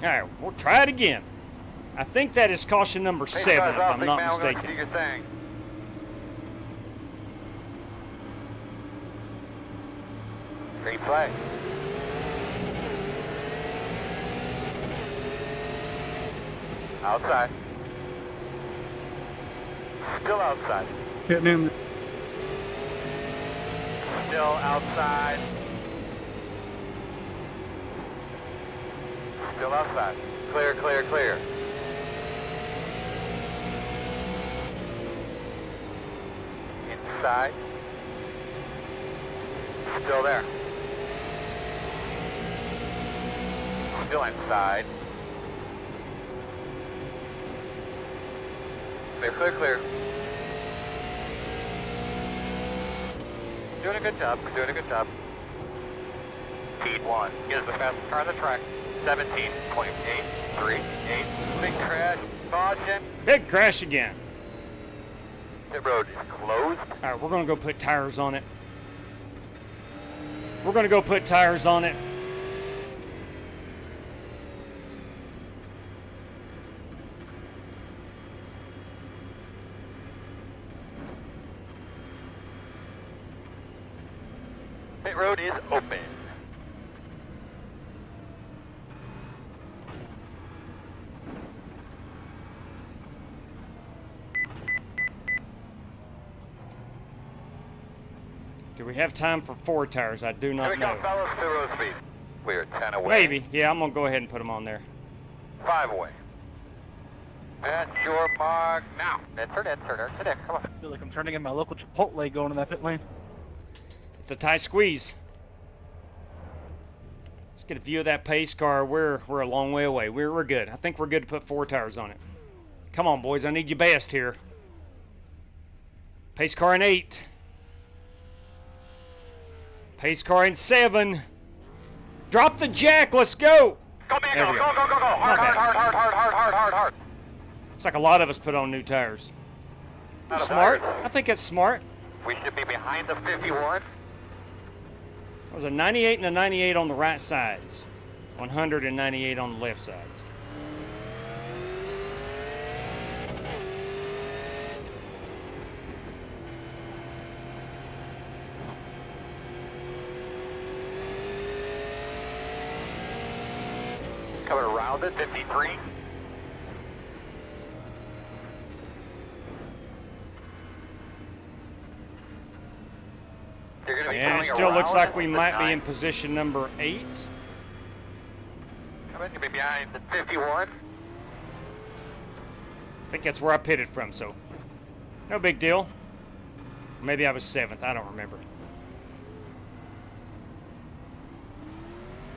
All right, we'll try it again. I think that is caution number 7, if I'm not mistaken. Do your thing. Green flag. Outside. Still outside. Hitting him. Still outside. Still outside. Clear, clear, clear. Inside. Still there. Still inside. Clear, clear, clear. Doing a good job. We're doing a good job. Speed 1. Get us the fastest car on the track. 17.838. Big crash. Caution. Big crash again. Pit road is closed. All right, we're going to go put tires on it. We're going to go put tires on it. Pit road is open. Do we have time for 4 tires? I do Here not we go, know. fellas. Pit road speed. We're 10 away. Maybe. Yeah, I'm going to go ahead and put them on there. 5 away. At your mark now. Turn in. Come on. I feel like I'm turning in my local Chipotle going in that pit lane. It's a tight squeeze. Let's get a view of that pace car. We're a long way away. We're good. I think we're good to put 4 tires on it. Come on, boys. I need your best here. Pace car in 8. Pace car in 7. Drop the jack. Let's go. Go, man, There go, we go, go. go, go, go. Hard, Not hard, bad. hard. Looks like a lot of us put on new tires. Out of Smart. tires. I think that's smart. We should be behind the 51. There's a 98 and a 98 on the right sides. 198 on the left sides. Coming around it, 53. You're going to be And it coming still looks around like we the might be 9. in position number 8. Coming to be behind the 51. I think that's where I pitted from, so no big deal. Maybe I was 7th. I don't remember.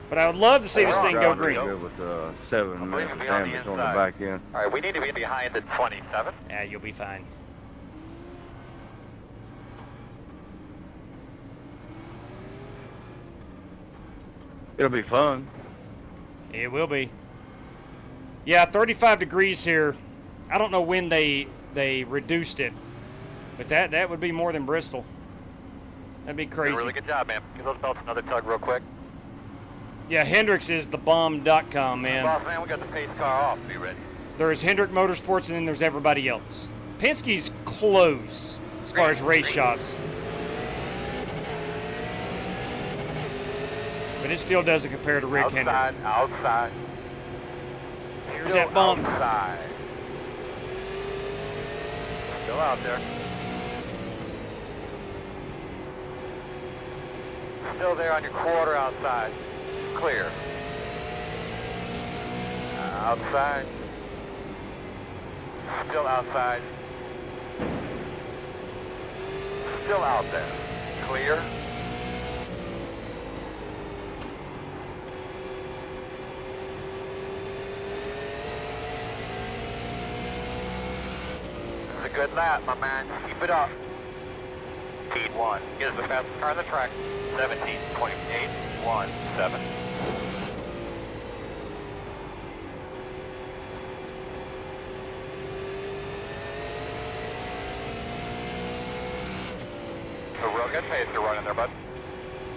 But I would love to see this thing go green. Good with 7 I believe minutes it'll of be on the damage on the inside. back end. All right, we need to be behind the 27. Yeah, you'll be fine. It'll be fun. It will be. Yeah, 35 degrees here. I don't know when they reduced it, but that would be more than Bristol. That'd be Did a crazy. really good job, man. Give those belts another tug real quick. Yeah, Hendricks is the bomb.com, man. Boss man, we got the pace car off. Be ready. There's Hendrick Motorsports, and then there's everybody else. Penske's close as far as race shops. But it still doesn't compare to Rick Hendrick. Outside. Here's that bump. Outside. Still out there. Still there on your quarter outside. Clear. Outside. Still outside. Still out there. Clear. good lap, my man. Keep it up. P1 is the fastest car on the track. 17.817. A real good pace you're running there, bud.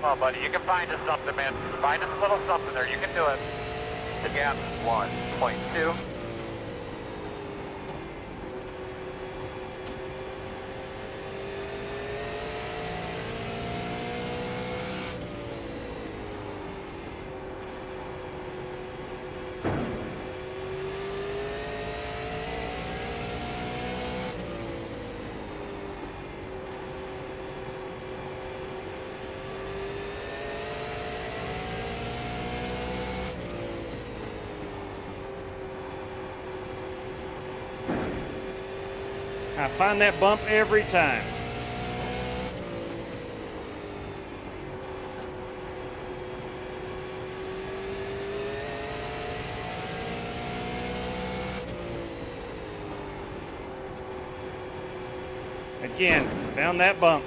Come on, buddy. You can find us something, man. Find us a little something there. You can do it. The gap's 1.2. I find that bump every time. Again, found that bump.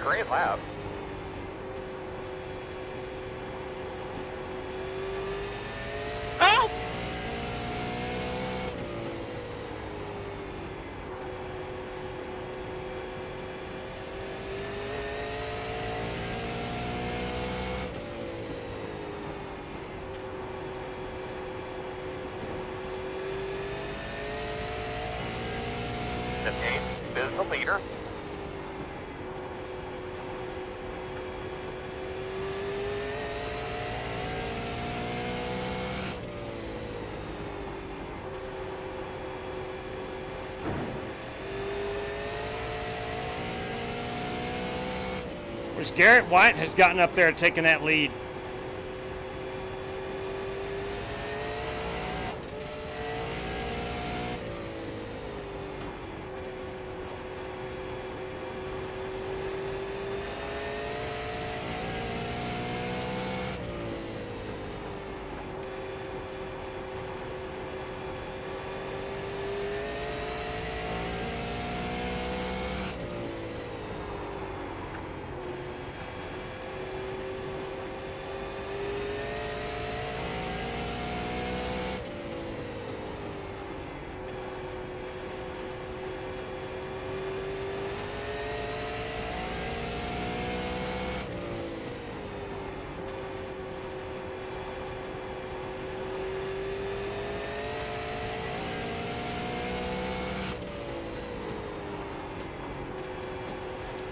Great lap. Ow! The pace is the leader. Which Garrett White has gotten up there taking that lead.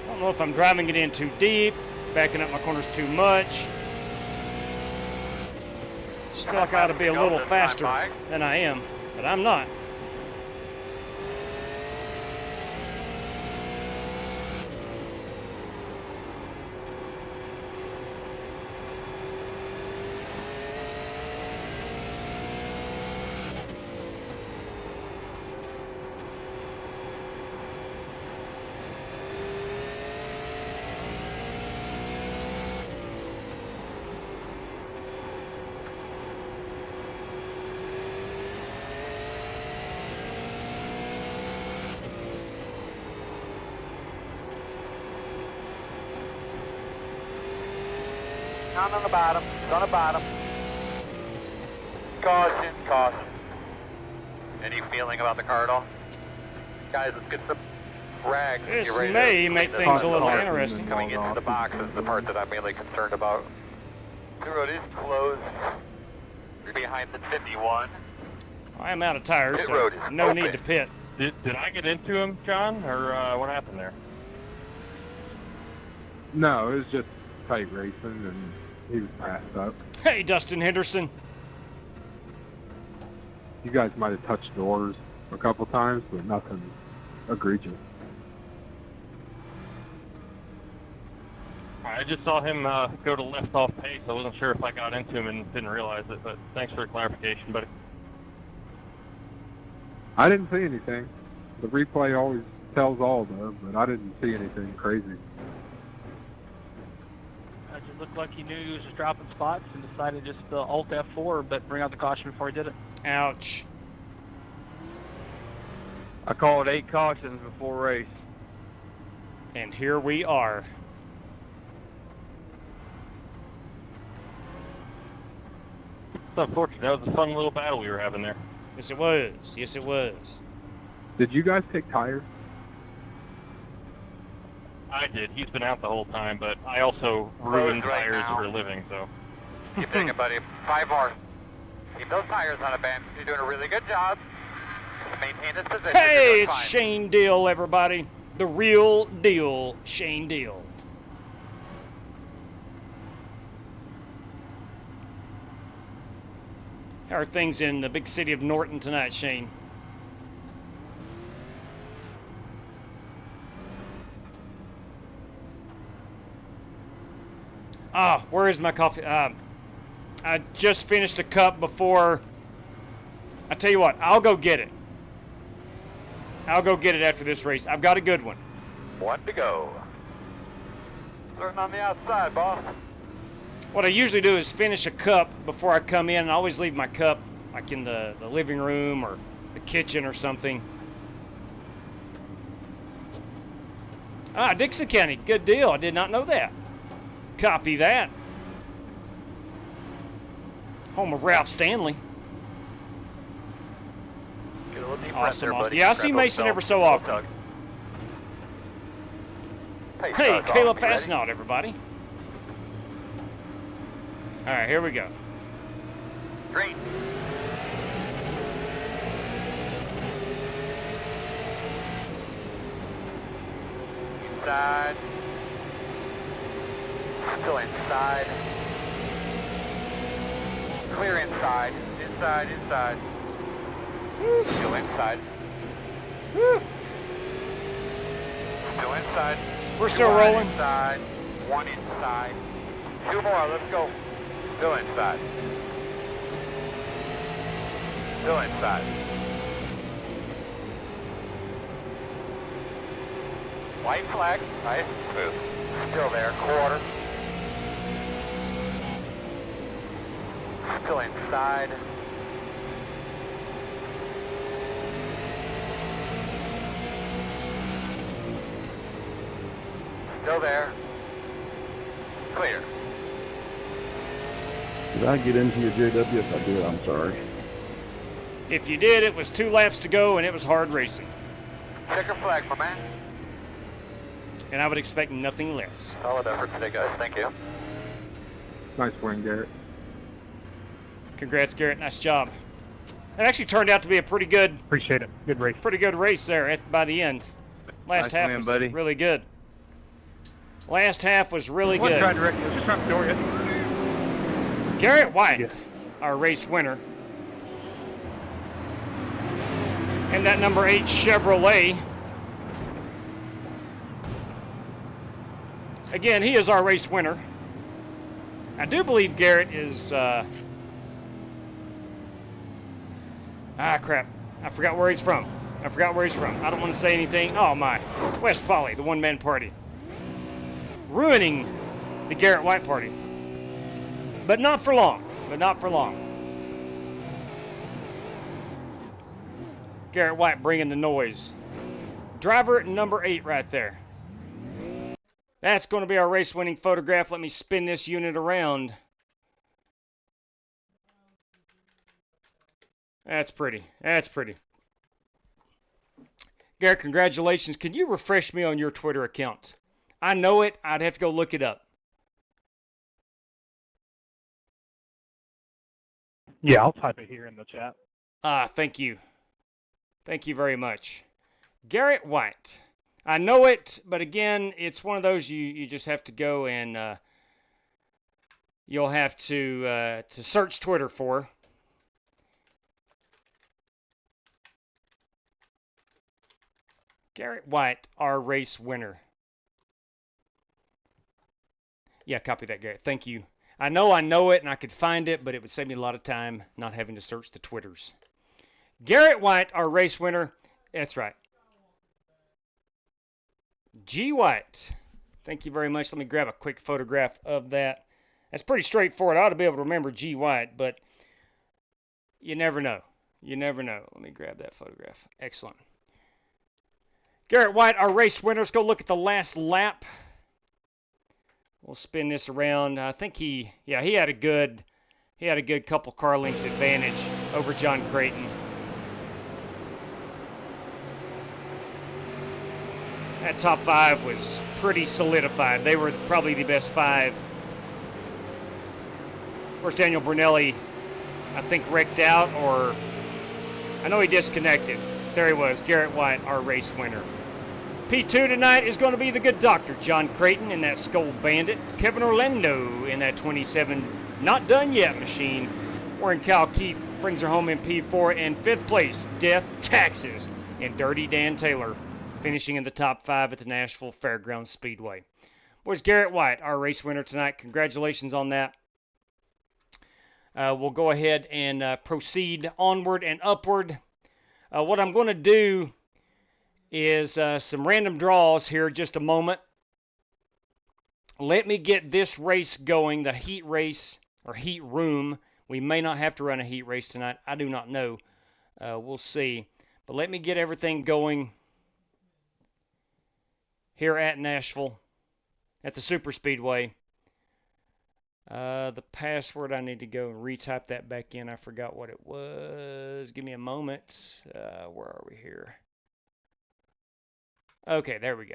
I don't know if I'm driving it in too deep, backing up my corners too much. Just feel like I ought to be a little faster than I am, but I'm not. Down on the bottom. It's on the bottom. Caution, caution. Any feeling about the car at all? Guys, let's get some rags. This may make things a little interesting. Coming into the box is the part that I'm mainly concerned about. The road is closed. You're behind the 51. I am out of tires, Pit so road is no open. need to pit. Did I get into him, John, or what happened there? No, it was just tight racing, and he was passed up. Hey, Dustin Henderson. You guys might have touched doors a couple times, but nothing egregious. I just saw him go to left off pace. I wasn't sure if I got into him and didn't realize it, but thanks for the clarification, buddy. I didn't see anything. The replay always tells all, though, but I didn't see anything crazy. It just looked like he knew he was just dropping spots and decided just to Alt F4, but bring out the caution before he did it. Ouch. I called 8 cautions before race. And here we are. It's unfortunate. That was a fun little battle we were having there. Yes, it was. Yes, it was. Did you guys pick tires? I did. He's been out the whole time, but I also ruin right tires now. for a living, so. Keep digging, buddy. 5 more. Keep those tires on a bend. You're doing a really good job. Just maintain this position. You're Hey, doing it's fine. Shane Deal, everybody. The real deal, Shane Deal. How are things in the big city of Norton tonight, Shane? Ah, where is my coffee? I just finished a cup before. I tell you what, I'll go get it. I'll go get it after this race. I've got a good one. 1 to go. Starting on the outside, boss. What I usually do is finish a cup before I come in, and I always leave my cup like in the living room or the kitchen or something. Ah, Dixon County, good deal. I did not know that. Copy that. Home of Ralph Stanley. Get a little deep breath Awesome, there, awesome. buddy. Yeah, I see Grab those Mason belts. ever so Little often. tug. Hey, Tug's on. Caleb You ready? Fastenal, everybody. All right, here we go. Green. Inside. Still inside. Clear inside. Inside, inside. Still inside. Still inside. We're 2 still wide rolling. Inside. 1 inside. 2 more. Let's go. Still inside. Still inside. White flag. Nice. Smooth. Still there. Quarter. Still inside. Still there. Clear. Did I get into your JW? If I did, I'm sorry. If you did, it was 2 laps to go, and it was hard racing. Checker flag, my man. And I would expect nothing less. Solid effort today, guys. Thank you. Nice win, Garrett. Congrats, Garrett. Nice job. It actually turned out to be a pretty good Appreciate it. Good race. race there by the end. Last Nice half win, was buddy. really good. Last half was really One good. trying to wreck you. Just trying to door you. Garrett White, Yeah. our race winner. And that number 8 Chevrolet. Again, he is our race winner. I do believe Garrett is... crap. I forgot where he's from. I don't want to say anything. Oh, my. West Folly, the one-man party. Ruining the Garrett White party. But not for long. Garrett White bringing the noise. Driver number 8 right there. That's going to be our race-winning photograph. Let me spin this unit around. That's pretty. Garrett, congratulations. Can you refresh me on your Twitter account? I know it. I'd have to go look it up. Yeah, I'll type it here in the chat. Thank you. Thank you very much. Garrett White. I know it, but again, it's one of those you just have to go and you'll have to search Twitter for. Garrett White, our race winner. Yeah, copy that, Garrett. Thank you. I know it, and I could find it, but it would save me a lot of time not having to search the Twitters. Garrett White, our race winner. That's right. G. White. Thank you very much. Let me grab a quick photograph of that. That's pretty straightforward. I ought to be able to remember G. White, but you never know. You never know. Let me grab that photograph. Excellent. Garrett White, our race winner. Let's go look at the last lap. We'll spin this around. I think he had a good couple car lengths advantage over John Creighton. That top 5 was pretty solidified. They were probably the best 5. Of course, Daniel Brunelli, I think, wrecked out, or I know he disconnected. There he was, Garrett White, our race winner. P2 tonight is going to be the good doctor, John Creighton in that Skull Bandit, Kevin Orlando in that 27 Not Done Yet machine. Warren Cal Keith brings her home in P4, and 5th place, Death Taxes, and Dirty Dan Taylor finishing in the top 5 at the Nashville Fairgrounds Speedway. Boys, Garrett White, our race winner tonight. Congratulations on that. We'll go ahead and proceed onward and upward. What I'm going to do is some random draws here in just a moment. Let me get this race going, the heat race or heat room. We may not have to run a heat race tonight. I do not know. We'll see. But let me get everything going here at Nashville at the Super Speedway. The password, I need to go and retype that back in. I forgot what it was. Give me a moment. Where are we here? Okay, there we go.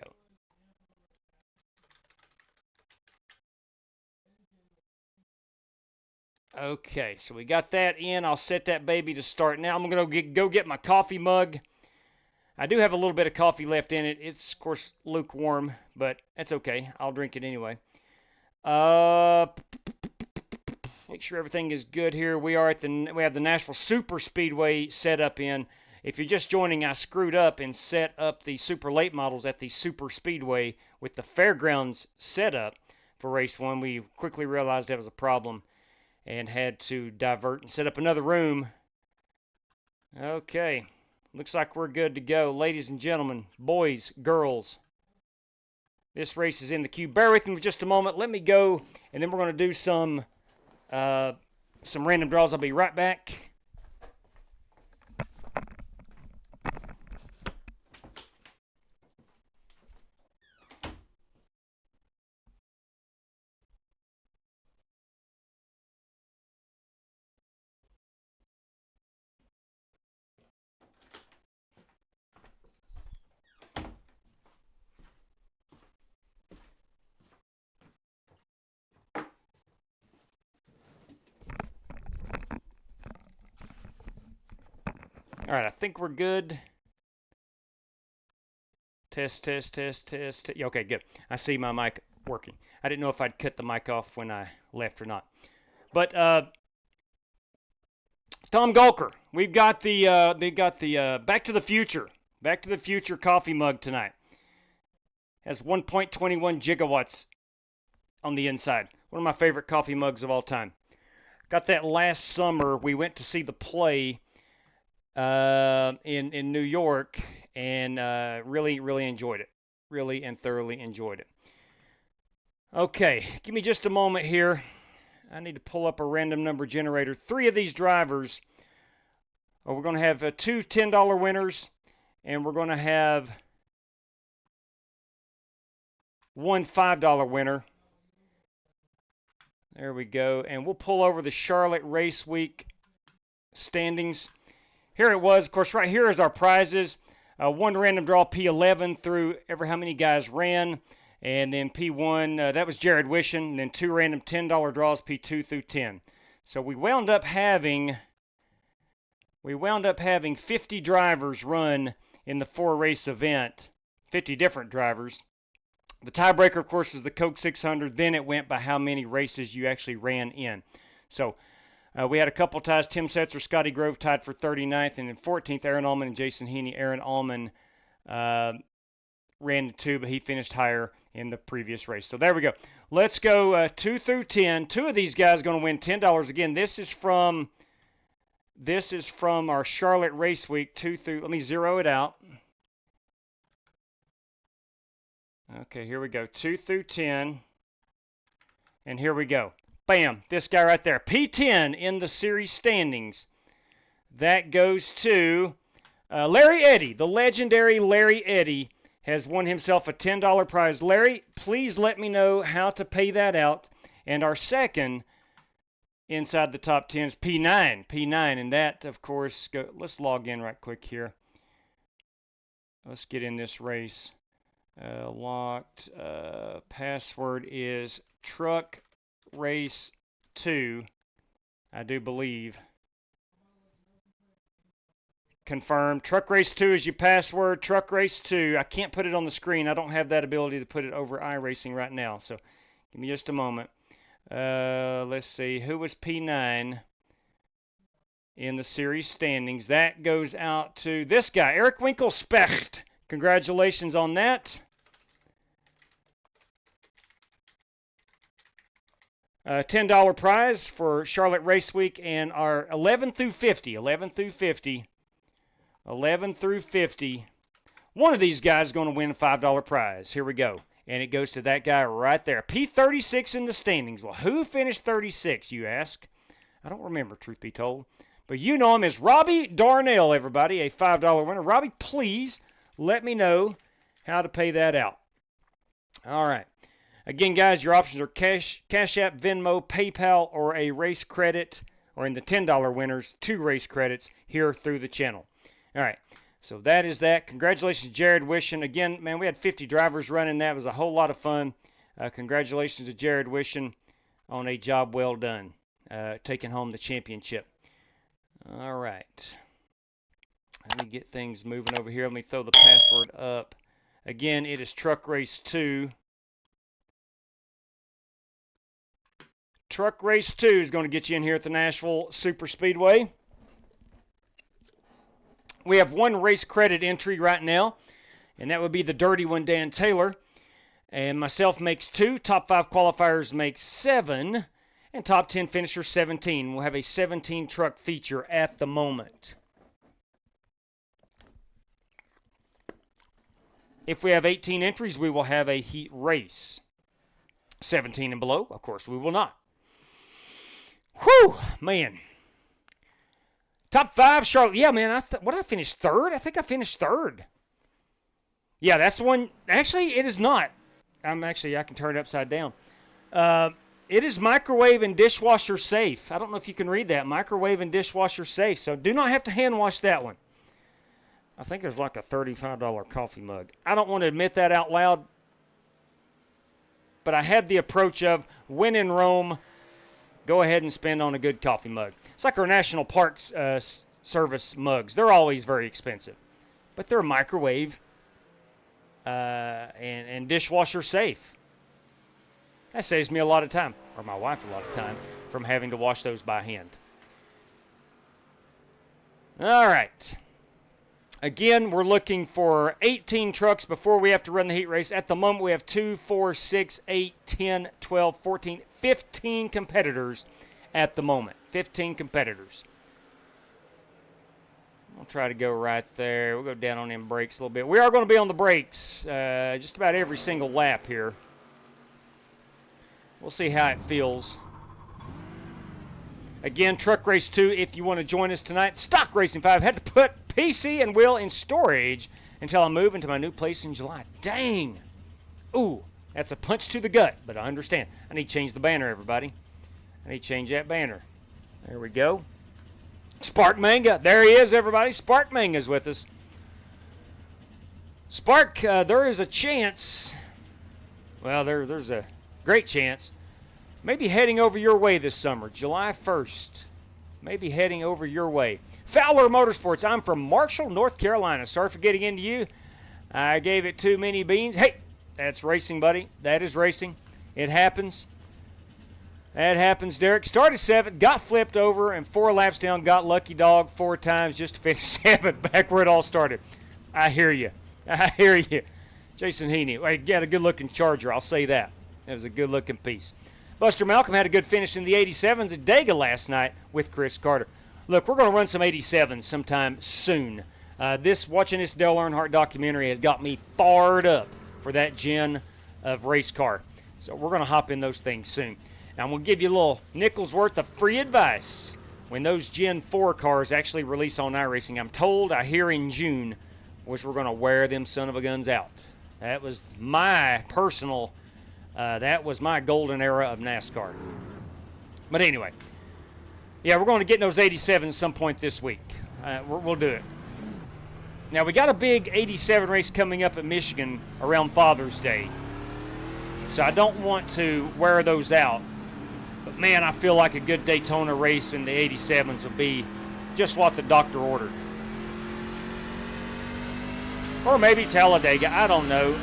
Okay, so we got that in. I'll set that baby to start now. I'm going to go get my coffee mug. I do have a little bit of coffee left in it. It's, of course, lukewarm, but that's okay. I'll drink it anyway. Make sure everything is good here. We have the Nashville Super Speedway set up in. If you're just joining, I screwed up and set up the super late models at the Super Speedway with the Fairgrounds setup for race 1. We quickly realized that was a problem and had to divert and set up another room. Okay, looks like we're good to go. Ladies and gentlemen, boys, girls, this race is in the queue. Bear with me for just a moment. Let me go, and then we're going to do some random draws. I'll be right back. All right, I think we're good. Test. Okay, good. I see my mic working. I didn't know if I'd cut the mic off when I left or not. But Tom Gulker, we've got the Back to the Future coffee mug tonight. Has 1.21 gigawatts on the inside. One of my favorite coffee mugs of all time. Got that last summer. We went to see the play in New York, and really enjoyed it. Really and thoroughly enjoyed it. Okay, give me just a moment here. I need to pull up a random number generator. 3 of these drivers, we're going to have 2 $10 winners, and we're going to have 1 $5 winner. There we go. And we'll pull over the Charlotte Race Week standings. Here it was. Of course, right here is our prizes. 1 random draw P11 through ever how many guys ran. And then P1, that was Jared Wishon. And then 2 random $10 draws P2 through 10. So we wound up having 50 drivers run in the 4-race event. 50 different drivers. The tiebreaker, of course, was the Coke 600. Then it went by how many races you actually ran in. So we had a couple ties. Tim Setzer, Scotty Grove tied for 39th. And in 14th, Aaron Allman and Jason Heaney. Aaron Allman ran the 2, but he finished higher in the previous race. So there we go. Let's go 2 through 10. 2 of these guys are going to win $10. Again, this is from our Charlotte Race Week 2 through. Let me zero it out. Okay, here we go. 2 through 10. And here we go. Bam, this guy right there. P10 in the series standings. That goes to Larry Eddy. The legendary Larry Eddy has won himself a $10 prize. Larry, please let me know how to pay that out. And our second inside the top 10 is P9. P9, and that, of course, let's log in right quick here. Let's get in this race. Locked. Password is Truck Race 2, I do believe. Confirmed. Truck Race 2 is your password. Truck Race 2. I can't put it on the screen. I don't have that ability to put it over iRacing right now. So give me just a moment. Let's see. Who was P9 in the series standings? That goes out to this guy, Eric Winkelspecht. Congratulations on that. $10 prize for Charlotte Race Week, and our 11 through 50. One of these guys is going to win a $5 prize. Here we go. And it goes to that guy right there. P36 in the standings. Well, who finished 36, you ask? I don't remember, truth be told. But you know him as Robbie Darnell, everybody, a $5 winner. Robbie, please let me know how to pay that out. All right. Again, guys, your options are CashApp, Venmo, PayPal, or a race credit, or in the $10 winners, 2 race credits here through the channel. All right, so that is that. Congratulations, Jared Wishon. Again, man, we had 50 drivers running. That was a whole lot of fun. Congratulations to Jared Wishon on a job well done, taking home the championship. All right. Let me get things moving over here. Let me throw the password up. Again, it is Truck Race 2. Truck Race 2 is going to get you in here at the Nashville Super Speedway. We have 1 race credit entry right now, and that would be the dirty one, Dan Taylor. And myself makes 2. Top 5 qualifiers make 7. And top 10 finisher 17. We'll have a 17 truck feature at the moment. If we have 18 entries, we will have a heat race. 17 and below, of course, we will not. Whew, man. Top 5, Charlotte. Yeah, man, what did I finish? 3rd? I think I finished 3rd. Yeah, that's the one. Actually, it is not. I can turn it upside down. It is microwave and dishwasher safe. I don't know if you can read that. Microwave and dishwasher safe. So do not have to hand wash that one. I think there's like a $35 coffee mug. I don't want to admit that out loud, but I had the approach of, when in Rome, go ahead and spend on a good coffee mug. It's like our National Parks Service mugs. They're always very expensive, but they're microwave and dishwasher safe. That saves me a lot of time, or my wife a lot of time, from having to wash those by hand. All right. Again, we're looking for 18 trucks before we have to run the heat race. At the moment, we have 2, 4, 6, 8, 10, 12, 14, 15 competitors at the moment. 15 competitors. I'll try to go right there. We'll go down on them brakes a little bit. We are going to be on the brakes just about every single lap here. We'll see how it feels. Again, Truck Race 2, if you want to join us tonight. Stock Racing 5, had to put PC and wheel in storage until I move into my new place in July. Dang. Ooh, that's a punch to the gut, but I understand. I need to change the banner, everybody. I need to change that banner. There we go. Spark Manga. There he is, everybody. Spark Manga's with us. Spark, there is a chance. Well, there's a great chance. Maybe heading over your way this summer, July 1st. Maybe heading over your way. Fowler Motorsports, I'm from Marshall, North Carolina. Sorry for getting into you. I gave it too many beans. Hey, that's racing, buddy. That is racing. It happens. That happens, Derek. Started 7th, got flipped over, and 4 laps down, got lucky dog 4 times just to finish 7th, back where it all started. I hear you. I hear you. Jason Heaney. Well, he got a good-looking Charger, I'll say that. It was a good-looking piece. Buster Malcolm had a good finish in the 87s at Dega last night with Chris Carter. Look, we're going to run some 87s sometime soon. Watching this Dale Earnhardt documentary has got me fired up for that gen of race car. So we're going to hop in those things soon. Now, I'm going to give you a little nickel's worth of free advice. When those Gen 4 cars actually release on iRacing, I'm told, I hear in June, which we're going to wear them son of a guns out. That was my personal, that was my golden era of NASCAR. But anyway, yeah, we're going to get in those 87s some point this week. We'll do it. Now, we got a big 87 race coming up at Michigan around Father's Day. So I don't want to wear those out. But, man, I feel like a good Daytona race in the 87s would be just what the doctor ordered. Or maybe Talladega, I don't know.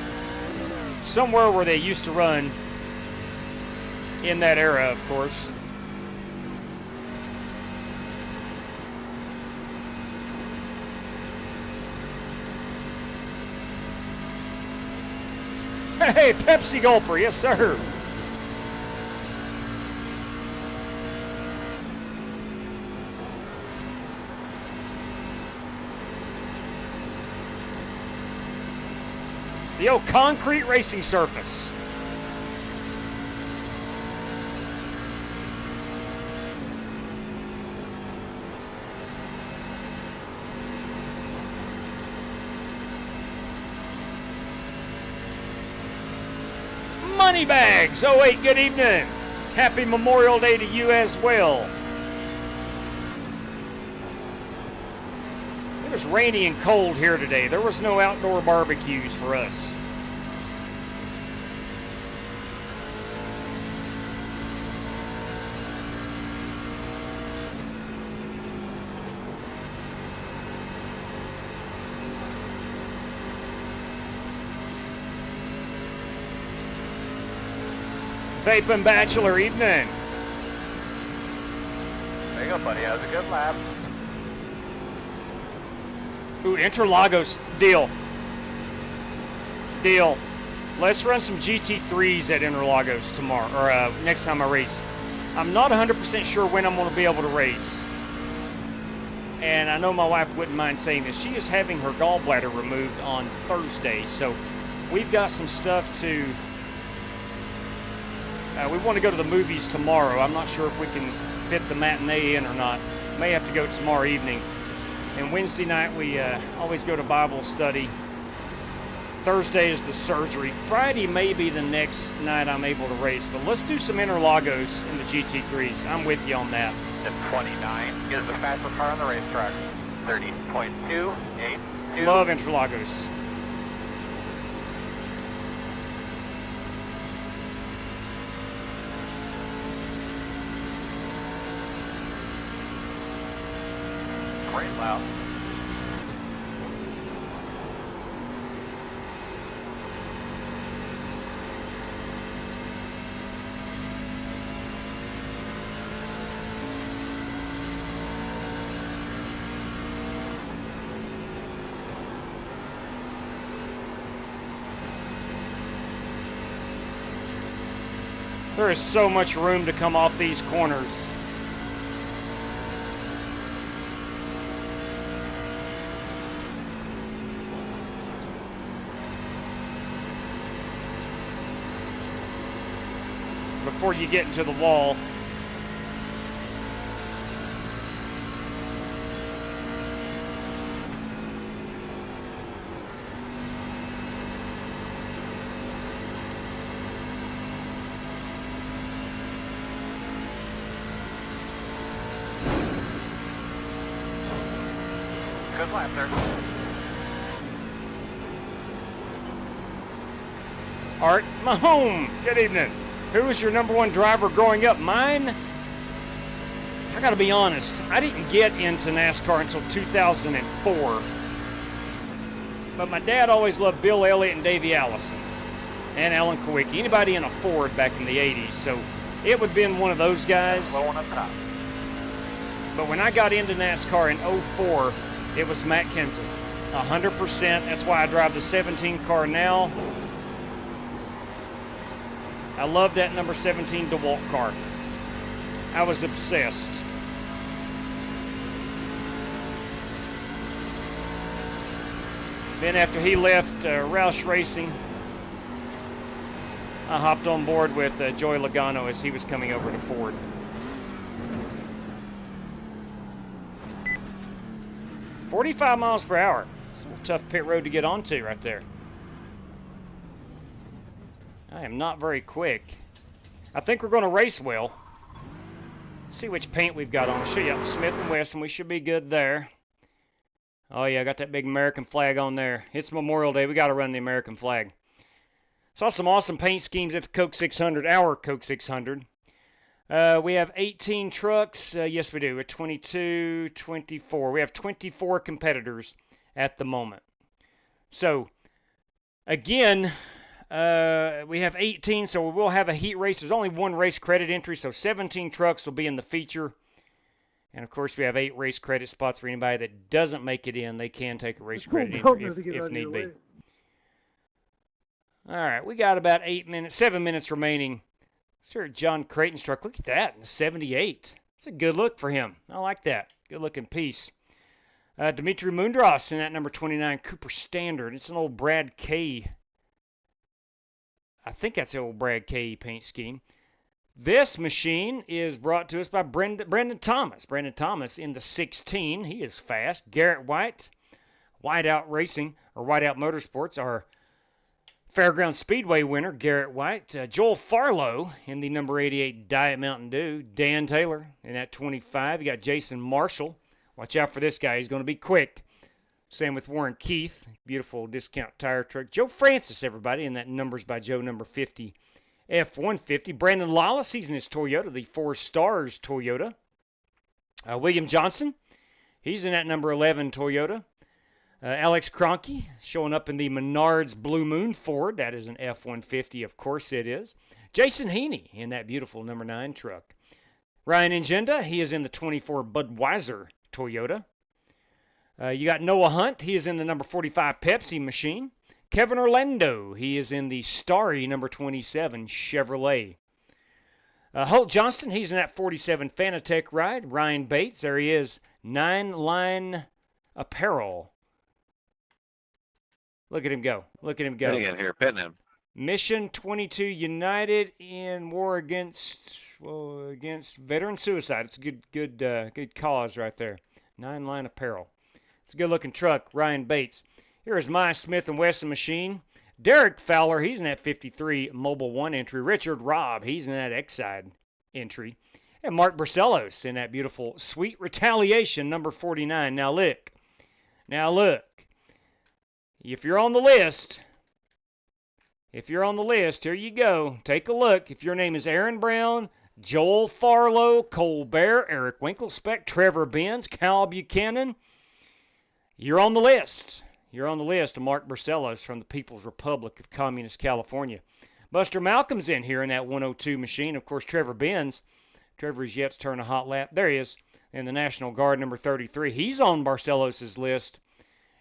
Somewhere where they used to run in that era, of course. Hey, Pepsi Gulper, yes sir. The old concrete racing surface. Moneybags. Oh wait, good evening. Happy Memorial Day to you as well. It was rainy and cold here today. There was no outdoor barbecues for us. Vaping Bachelor, evening. There you go, buddy. That was a good lap. Ooh, Interlagos, deal. Deal. Let's run some GT3s at Interlagos tomorrow, or next time I race. I'm not 100% sure when I'm going to be able to race. And I know my wife wouldn't mind saying this. She is having her gallbladder removed on Thursday, so we've got some stuff to... we want to go to the movies tomorrow. I'm not sure if we can fit the matinee in or not. May have to go tomorrow evening. And Wednesday night we always go to Bible study. Thursday is the surgery. Friday may be the next night I'm able to race. But let's do some Interlagos in the GT3s. I'm with you on that. The 29 is the fastest car on the racetrack. 30.282. Love Interlagos. Great loud. There is so much room to come off these corners. Before you get into the wall. Good lap there. Art Mahone, good evening. Who was your number one driver growing up? Mine? I gotta be honest, I didn't get into NASCAR until 2004. But my dad always loved Bill Elliott and Davey Allison. And Alan Kowicki. Anybody in a Ford back in the 80s. So it would have been one of those guys. Low one up top. But when I got into NASCAR in 04, it was Matt Kenseth. 100%. That's why I drive the 17 car now. I love that number 17 DeWalt car. I was obsessed. Then after he left Roush Racing, I hopped on board with Joey Logano as he was coming over to Ford. "45 miles per hour. It's a tough pit road to get onto right there. I am not very quick. I think we're going to race well. See which paint we've got on. I'll show you out Smith & Wesson. We should be good there. Oh yeah, I got that big American flag on there. It's Memorial Day. We got to run the American flag. Saw some awesome paint schemes at the Coke 600, our Coke 600. We have 18 trucks. Yes, we do. We're 22, 24. We have 24 competitors at the moment. So, again, we have 18, so we will have a heat race. There's only one race credit entry, so 17 trucks will be in the feature. And, of course, we have 8 race credit spots for anybody that doesn't make it in. They can take a race credit entry if need be. All right, we got about 7 minutes remaining. Sir John Creighton's truck. Look at that, 78. It's a good look for him. I like that. Good looking piece. Dimitri Mundros in that number 29 Cooper Standard. It's an old Brad K. I think that's the old Brad K paint scheme. This machine is brought to us by Brendan Thomas. Brendan Thomas in the 16. He is fast. Garrett White, Whiteout Racing, or Whiteout Motorsports, our Fairgrounds Speedway winner, Garrett White. Joel Farlow in the number 88 Diet Mountain Dew. Dan Taylor in that 25. You got Jason Marshall. Watch out for this guy. He's going to be quick. Same with Warren Keith. Beautiful discount tire truck. Joe Francis, everybody, in that Numbers by Joe number 50 F-150. Brandon Lawless, he's in his Toyota, the 4 Stars Toyota. William Johnson, he's in that number 11 Toyota. Alex Cronky showing up in the Menards Blue Moon Ford. That is an F-150, of course it is. Jason Heaney in that beautiful number 9 truck. Ryan Ingenda, he is in the 24 Budweiser Toyota. You got Noah Hunt, he is in the number 45 Pepsi machine. Kevin Orlando, he is in the starry number 27 Chevrolet. Holt Johnston, he's in that 47 Fanatec ride. Ryan Bates, there he is, 9 Line Apparel. Look at him go. Look at him go. Getting in here, pitting him. Mission 22 United in war against veteran suicide. It's a good cause right there. 9 Line Apparel. It's a good-looking truck. Ryan Bates. Here is my Smith & Wesson machine. Derek Fowler, he's in that 53 Mobile 1 entry. Richard Robb, he's in that X-Side entry. And Mark Barcelos in that beautiful Sweet Retaliation number 49. Now look. If you're on the list, here you go. Take a look. If your name is Aaron Brown, Joel Farlow, Colbert, Eric Winklespect, Trevor Benz, Cal Buchanan, you're on the list. You're on the list of Mark Barcelos from the People's Republic of Communist California. Buster Malcolm's in here in that 102 machine. Of course, Trevor Benz. Trevor is yet to turn a hot lap. There he is in the National Guard number 33. He's on Barcelos' list.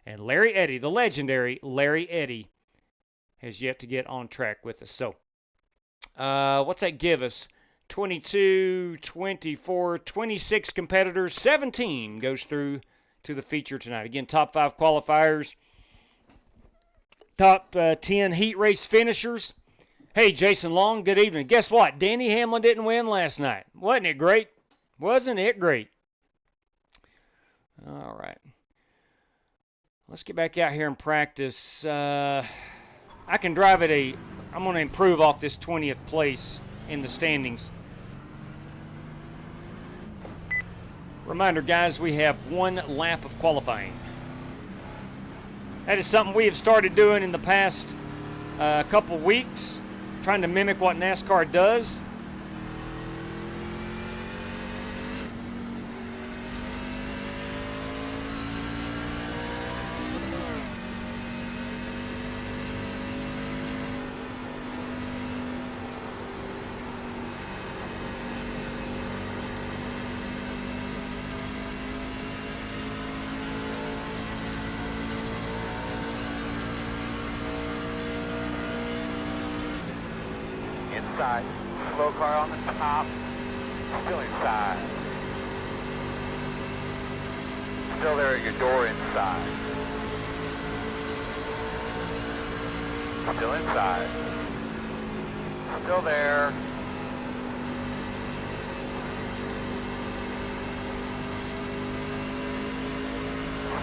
And Larry Eddy, the legendary Larry Eddy, has yet to get on track with us. So, what's that give us? 22, 24, 26 competitors. 17 goes through to the feature tonight. Again, top 5 qualifiers. Top 10 heat race finishers. Hey, Jason Long, good evening. Guess what? Danny Hamlin didn't win last night. Wasn't it great? Wasn't it great? All right. Let's get back out here and practice. I can drive at I'm going to improve off this 20th place in the standings. Reminder, guys, we have 1 lap of qualifying. That is something we have started doing in the past couple weeks, trying to mimic what NASCAR does. inside. Slow car on the top. Still inside. Still there at your door inside. Still inside. Still there.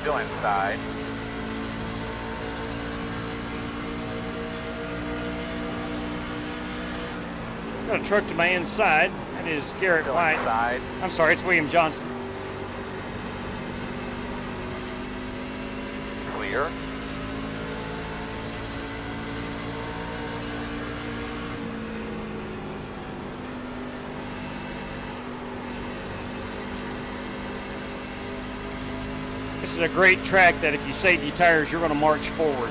Still inside. Got a truck to my inside. That is Garrett Still White. inside. I'm sorry, it's William Johnson. Clear. This is a great track that if you save your tires, you're going to march forward.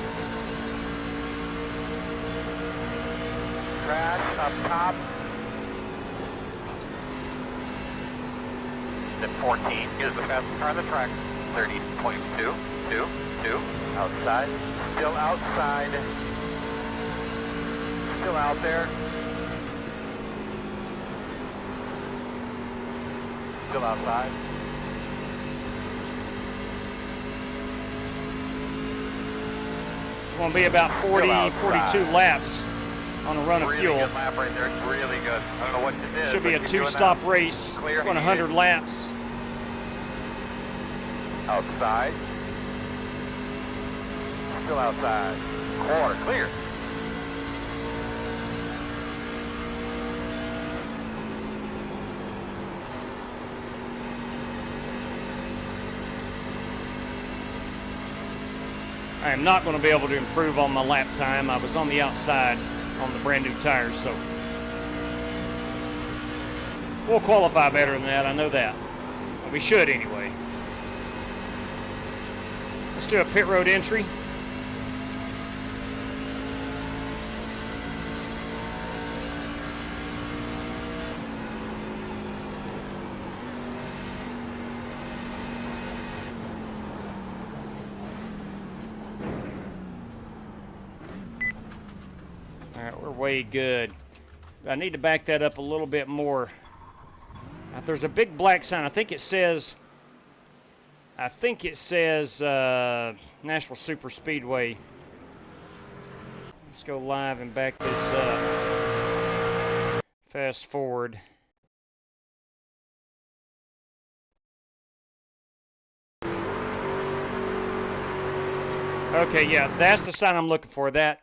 Crash up top. At 14 is the fastest car on the track. 30.2, 2, 2. Outside. Still outside. Still out there. Still outside. It's going to be about 40, 42 laps on a run of really fuel. Good lap right there. It's really good. I don't know what you did. Should be but a you're doing two-stop that. race, Clear going 100 laps. Outside. Still outside. Quarter clear. I am not going to be able to improve on my lap time. I was on the outside on the brand new tires, so we'll qualify better than that. I know that. Well, we should anyway. Let's do a pit road entry. We're way good. I need to back that up a little bit more. Now, there's a big black sign. I think it says Nashville Super Speedway. Let's go live and back this up. Fast forward. Okay, yeah, that's the sign I'm looking for. That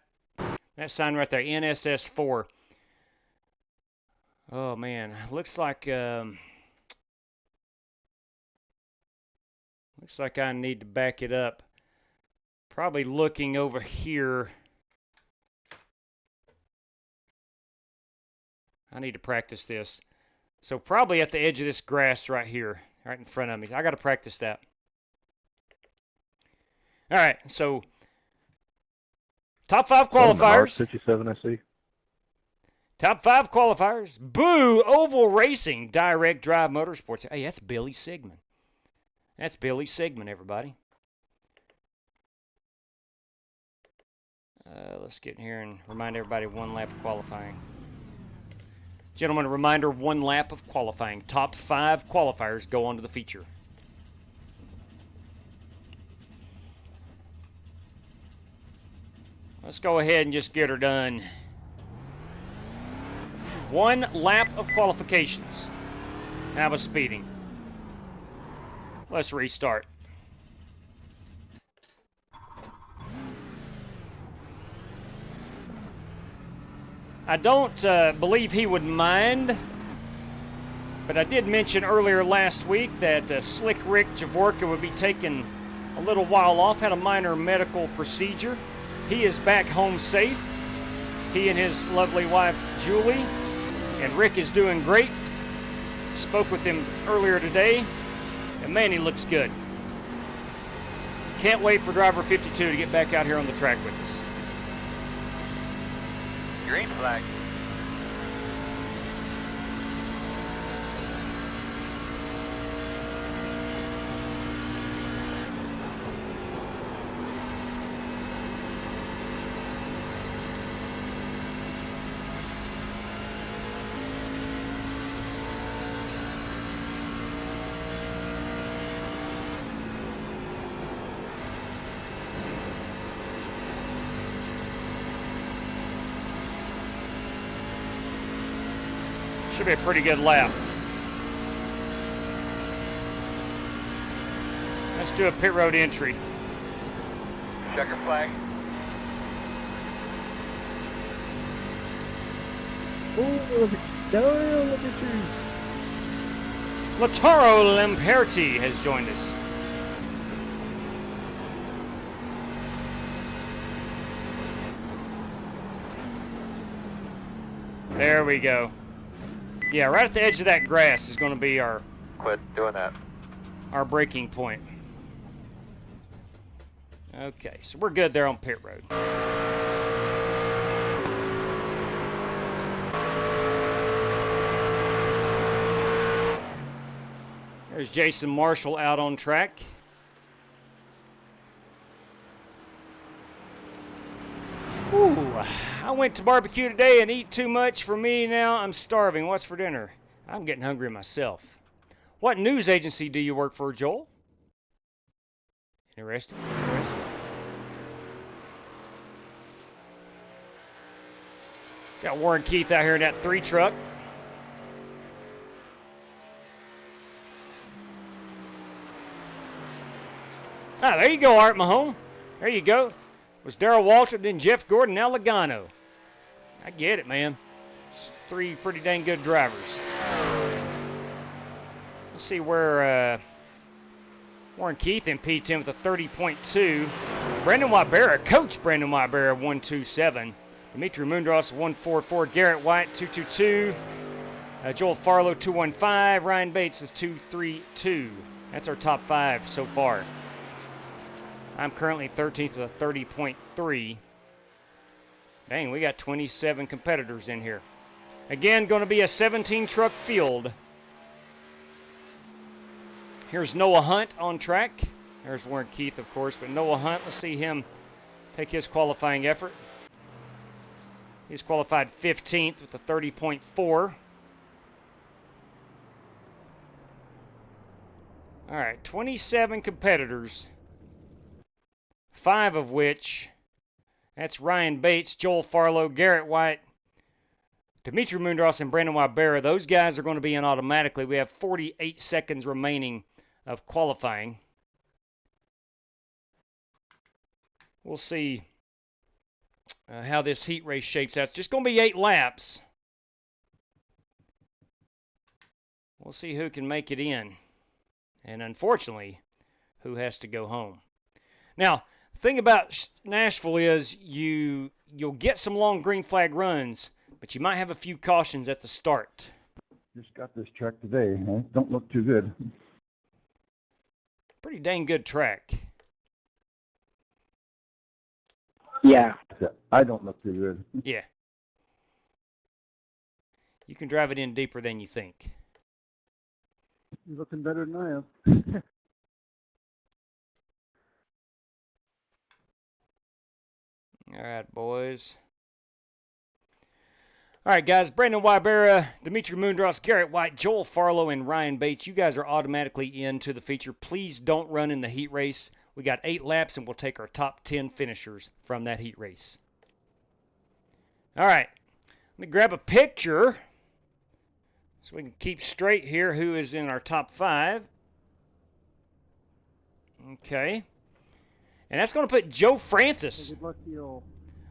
sign right there, NSS4. Oh man, looks like I need to back it up. Probably looking over here. I need to practice this. So probably at the edge of this grass right here, right in front of me. I got to practice that. All right, so top 5 qualifiers. 57 SE. Top 5 qualifiers. Boo! Oval Racing. Direct Drive Motorsports. Hey, that's Billy Sigmund. That's Billy Sigmund, everybody. Let's get in here and remind everybody 1 lap of qualifying. Gentlemen, a reminder, 1 lap of qualifying. Top 5 qualifiers go on to the feature. Let's go ahead and just get her done. 1 lap of qualifications. I was speeding. Let's restart. I don't believe he would mind, but I did mention earlier last week that Slick Rick Javorka would be taking a little while off, had a minor medical procedure. He is back home safe. He and his lovely wife, Julie, and Rick is doing great. Spoke with him earlier today, and man, he looks good. Can't wait for driver 52 to get back out here on the track with us. Green flag. Should be a pretty good lap. Let's do a pit road entry. Checker flag. Look at you. Lautaro Lamperti has joined us. There we go. Yeah, right at the edge of that grass is going to be our Quit doing that. our braking point. Okay, so we're good there on pit road. There's Jason Marshall out on track. Ooh, I went to barbecue today and eat too much for me now. I'm starving. What's for dinner? I'm getting hungry myself. What news agency do you work for, Joel? Interesting. Interesting. Got Warren Keith out here in that 3 truck. Ah, there you go, Art Mahone. There you go. It was Darrell Walter, then Jeff Gordon, now Logano. I get it, man. It's 3 pretty dang good drivers. Let's see where Warren Keith in P10 with a 30.2. Brandon Wybera, Coach Brandon Wybera, 127. Dimitri Mundros, 144. Garrett White, 222. Joel Farlow, 215. Ryan Bates is 232. That's our top 5 so far. I'm currently 13th with a 30.3. Dang, we got 27 competitors in here. Again, going to be a 17 truck field. Here's Noah Hunt on track. There's Warren Keith, of course, but Noah Hunt, let's see him take his qualifying effort. He's qualified 15th with a 30.4. All right, 27 competitors. 5 of which, that's Ryan Bates, Joel Farlow, Garrett White, Dimitri Mundros, and Brandon Wybera. Those guys are going to be in automatically. We have 48 seconds remaining of qualifying. We'll see how this heat race shapes out. It's just going to be 8 laps. We'll see who can make it in. And unfortunately, who has to go home. Now, the thing about Nashville is you'll get some long green flag runs, but you might have a few cautions at the start. Just got this track today. Huh? Don't look too good. Pretty dang good track. Yeah. I don't look too good. Yeah. You can drive it in deeper than you think. You're looking better than I am. All right, boys. All right, guys. Brandon Wybera, Dimitri Mundros, Garrett White, Joel Farlow, and Ryan Bates. You guys are automatically into the feature. Please don't run in the heat race. We got 8 laps, and we'll take our top 10 finishers from that heat race. All right. Let me grab a picture so we can keep straight here who is in our top 5. Okay. And that's going to put Joe Francis Good luck to you all.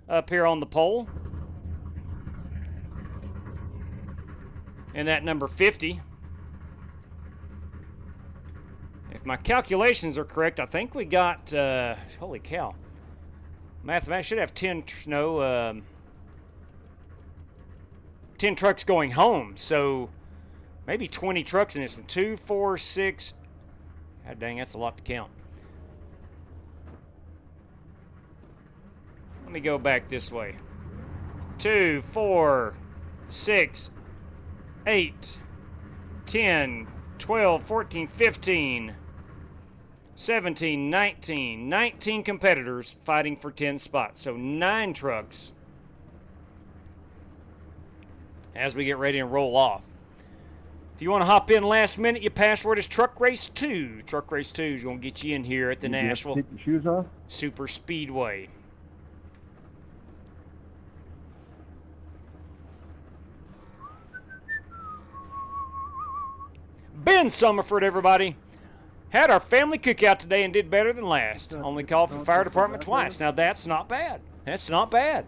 up here on the pole. And that number 50. If my calculations are correct, I think we got, holy cow. Mathematics should have 10 trucks going home. So maybe 20 trucks in this one. 2, 4, 6. God dang, that's a lot to count. Let me go back this way. 2, 4, 6, 8, 10, 12, 14, 15, 17, 19. 19 competitors fighting for 10 spots. So 9 trucks as we get ready to roll off. If you want to hop in last minute, your password is Truck Race 2. Truck Race 2 is going to get you in here at the Nashville Take your shoes off? Super Speedway. Ben Summerford, everybody. Had our family cookout today and did better than last. Only called for fire department twice. Now that's not bad. That's not bad.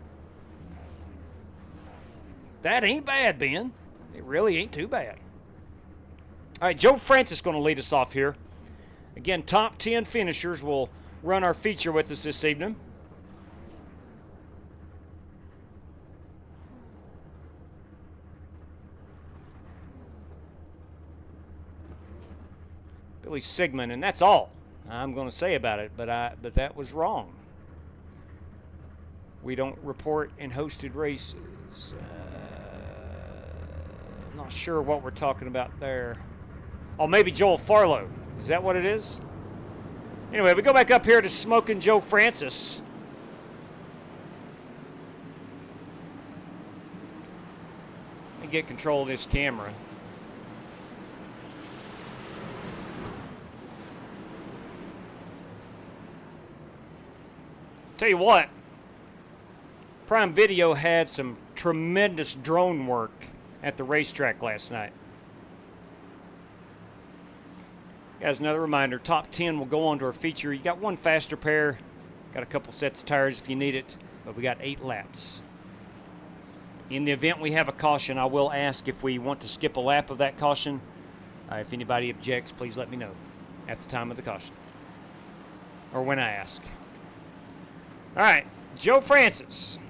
That ain't bad, Ben. It really ain't too bad. All right, Joe Francis going to lead us off here. Again, top 10 finishers will run our feature with us this evening. Billy Sigmund, and that's all I'm going to say about it, but that was wrong. We don't report in hosted races. Not sure what we're talking about there. Oh, maybe Joel Farlow. Is that what it is? Anyway, we go back up here to Smoking Joe Francis. Let me get control of this camera. Tell you what, Prime Video had some tremendous drone work at the racetrack last night. Guys, another reminder, top 10 will go on to our feature. You got one faster pair, got a couple sets of tires if you need it, but we got 8 laps. In the event we have a caution, I will ask if we want to skip a lap of that caution. If anybody objects, please let me know at the time of the caution, or when I ask. All right, Joe Francis.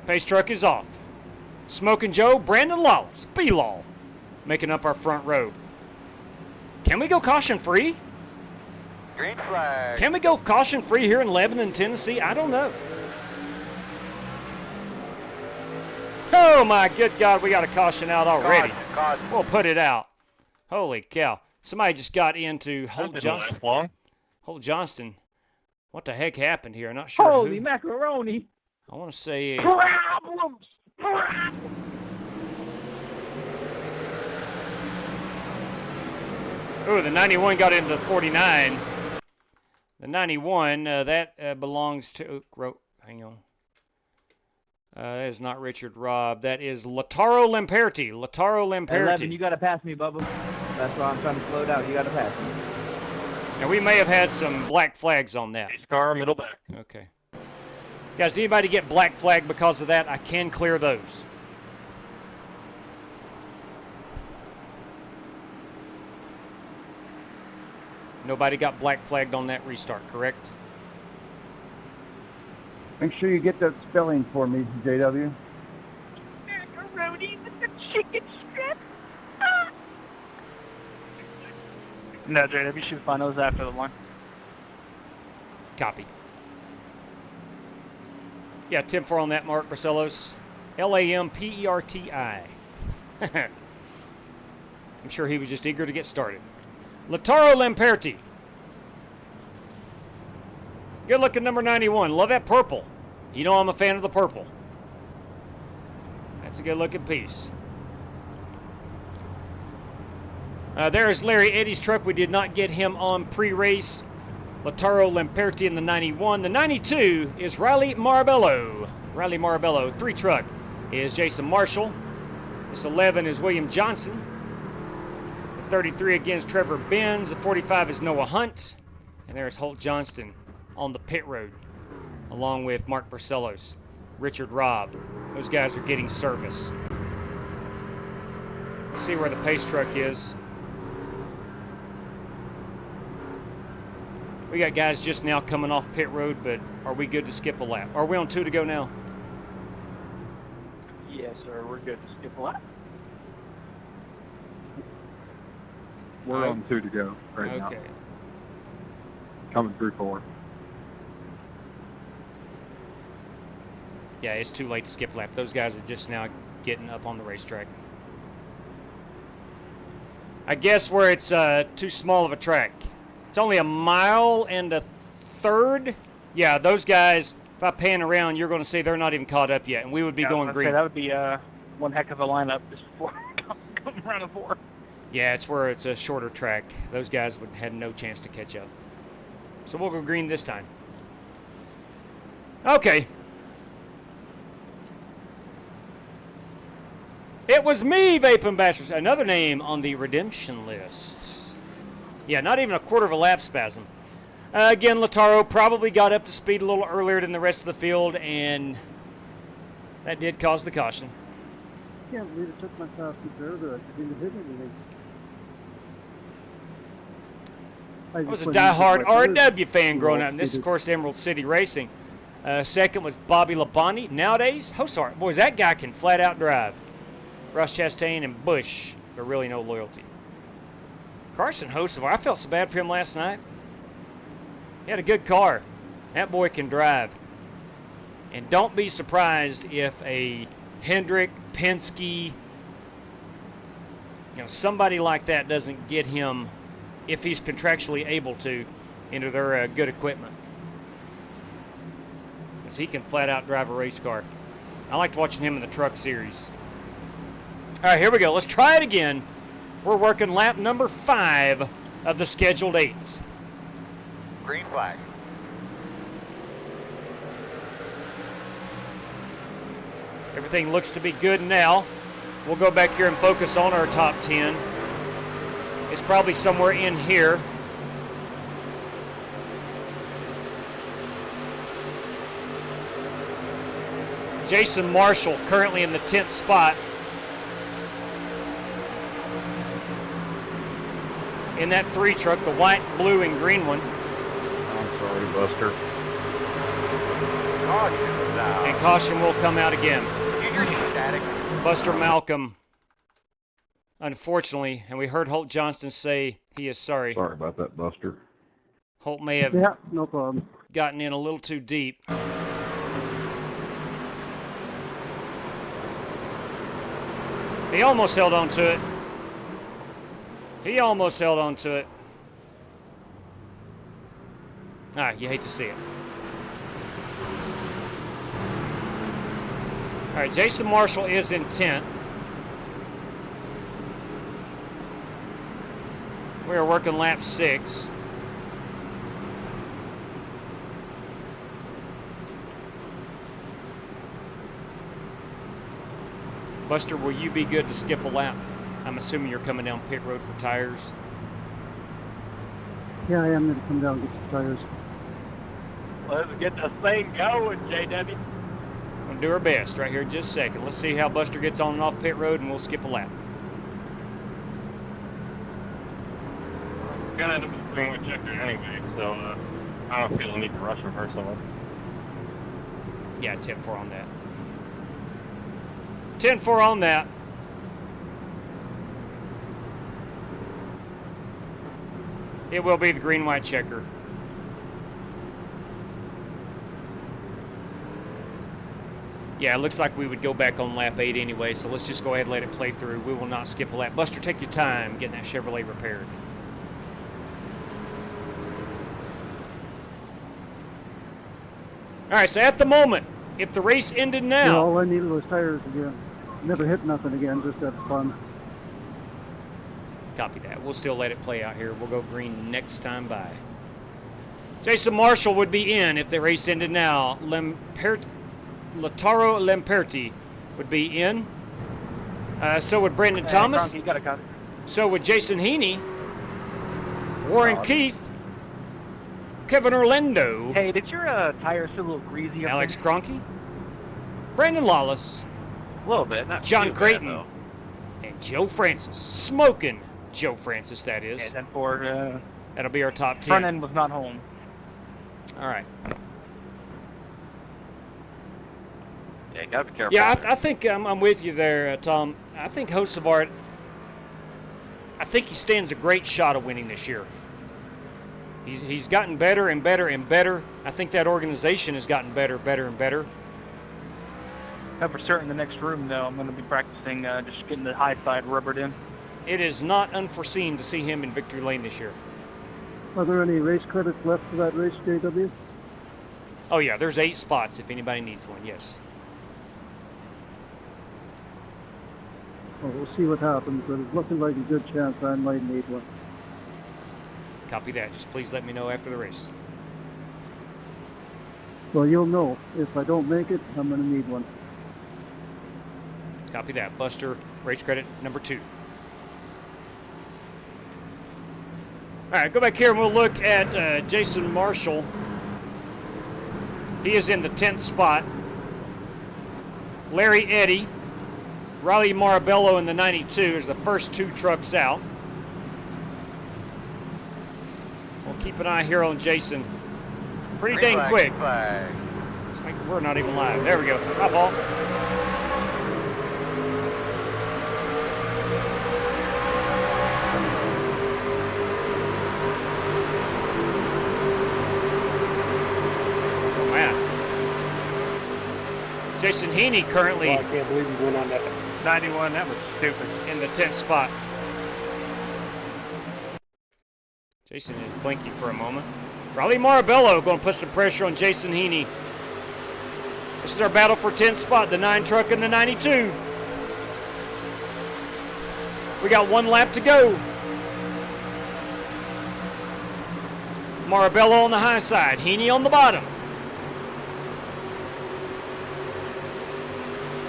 Pace truck is off. Smoking Joe, Brandon Lawless, B-Law, making up our front row. Can we go caution free? Green flag. Can we go caution free here in Lebanon, Tennessee? I don't know. Oh my good God, we got a caution out already. Caution. We'll put it out. Holy cow. Somebody just got into Holt Johnston. Holt Johnston. What the heck happened here? I'm not sure. Holy macaroni. I want to say... Problems. Oh, the 91 got into the 49. The 91, that belongs to... Oh, hang on. That is not Richard Robb. That is Lautaro Lamperti. Lautaro Lamperti. 11, you got to pass me, Bubba. That's why I'm trying to slow down. You got to pass me. Now, we may have had some black flags on that. Car, middle back. Okay. Guys, did anybody get black flag because of that? I can clear those. Nobody got black flagged on that restart, correct? Make sure you get that spelling for me, JW. Macaroni with the chicken strip. No, JW, you should find those after the one. Copy. Yeah, 10-4 on that, Mark Barcelos. Lamperti. I'm sure he was just eager to get started. Lautaro Lamperti. Good looking number 91. Love that purple. You know I'm a fan of the purple. That's a good looking piece. There's Larry Eddy's truck. We did not get him on pre-race. Lautaro Lamperti in the 91. The 92 is Riley Marabello. Riley Marabello. 3 truck is Jason Marshall. This 11 is William Johnson. The 33 against Trevor Benz. The 45 is Noah Hunt. And there's Holt Johnston on the pit road, along with Mark Barcelos, Richard Robb. Those guys are getting service. Let's see where the pace truck is. We got guys just now coming off pit road, but are we good to skip a lap? Are we on 2 to go now? Yes, sir. We're good to skip a lap. We're on 2 to go right now. Okay. Coming through 4. Yeah, it's too late to skip a lap. Those guys are just now getting up on the racetrack. I guess where it's too small of a track. It's only 1.33 miles. Yeah, those guys, if I pan around, you're going to see they're not even caught up yet, and we would be going green. That would be one heck of a lineup just before coming around the 4. Yeah, it's where it's a shorter track. Those guys would have no chance to catch up. So we'll go green this time. It was me, Vaping Bastards. Another name on the redemption list. Yeah, not even a quarter of a lap spasm. Again, Lautaro probably got up to speed a little earlier than the rest of the field, and that did cause the caution. I can't believe it took my fastest further. I didn't hit anything. I was a diehard RW fan growing up, and this is, of course, Emerald City Racing. Second was Bobby Labonte. Nowadays, Hosart. Boys, that guy can flat out drive. Ross Chastain and Busch, but really no loyalty. Carson Hocevar, I felt so bad for him last night. He had a good car. That boy can drive. And don't be surprised if a Hendrick, Penske, somebody like that doesn't get him, if he's contractually able to, into their good equipment. Because he can flat out drive a race car. I liked watching him in the truck series. All right, here we go. Let's try it again. We're working lap number 5 of the scheduled 8. Green flag. Everything looks to be good now. We'll go back here and focus on our top 10. It's probably somewhere in here. Jason Marshall currently in the 10th spot. In that 3 truck, the white, blue, and green one. I'm sorry, Buster. Caution now. And caution will come out again. Junior static. Buster Malcolm, unfortunately, and we heard Holt Johnston say he is sorry. Sorry about that, Buster. Holt may have no problem. Gotten in a little too deep. He almost held on to it. He almost held on to it. You hate to see it. All right, Jason Marshall is in 10th. We are working lap 6. Buster, will you be good to skip a lap? I'm assuming you're coming down pit road for tires. Yeah, I am going to come down and get some tires. Let's get this thing going, JW. We'll do our best right here in just a second. Let's see how Buster gets on and off pit road, and we'll skip a lap. Gonna end up doing with checker anyway, so I don't feel the need to rush him personally. Yeah, 10-4 on that. 10-4 on that. It will be the green-white checker. Yeah, it looks like we would go back on lap 8 anyway, so let's just go ahead and let it play through. We will not skip a lap. Buster, take your time getting that Chevrolet repaired. All right, so at the moment, if the race ended now... Yeah, all I needed was tires again. Never hit nothing again, just had fun. Copy that. We'll still let it play out here. We'll go green next time by. Jason Marshall would be in if the race ended now. Lautaro Lamperti would be in. So would Brendan Thomas. You got it, So would Jason Heaney. Warren Keith. Kevin Orlando. Hey, did your tires feel a little greasy? Alex Cronky. Brandon Lawless. A little bit. Not John Creighton. And Joe Francis. Smoking Joe Francis, that is. Yeah, 10-4. That'll be our top 10. Front end was not home. All right. Yeah, you gotta be careful. Yeah, I think I'm with you there, Tom. I think Hocevar, I think he stands a great shot of winning this year. He's gotten better and better and better. I think that organization has gotten better, and better. For certain, the next room, though, I'm going to be practicing just getting the high side rubbered in. It is not unforeseen to see him in victory lane this year. Are there any race credits left for that race, JW? Oh, yeah, there's 8 spots if anybody needs one, yes. Well, we'll see what happens, but it's looking like a good chance I might need one. Copy that. Just please let me know after the race. Well, you'll know. If I don't make it, I'm going to need one. Copy that. Buster, race credit number 2. All right, go back here and we'll look at Jason Marshall. He is in the 10th spot. Larry Eddy, Riley Marabello in the 92 is the first 2 trucks out. We'll keep an eye here on Jason. Pretty dang quick. It's like we're not even live. There we go. Hi, Paul. Oh, man. Jason Heaney currently... Oh, I can't believe he went on that 91. That was stupid. In the 10th spot. Jason is blinking for a moment. Riley Marabello going to put some pressure on Jason Heaney. This is our battle for 10th spot, the 9 truck and the 92. We got 1 lap to go. Marabello on the high side, Heaney on the bottom.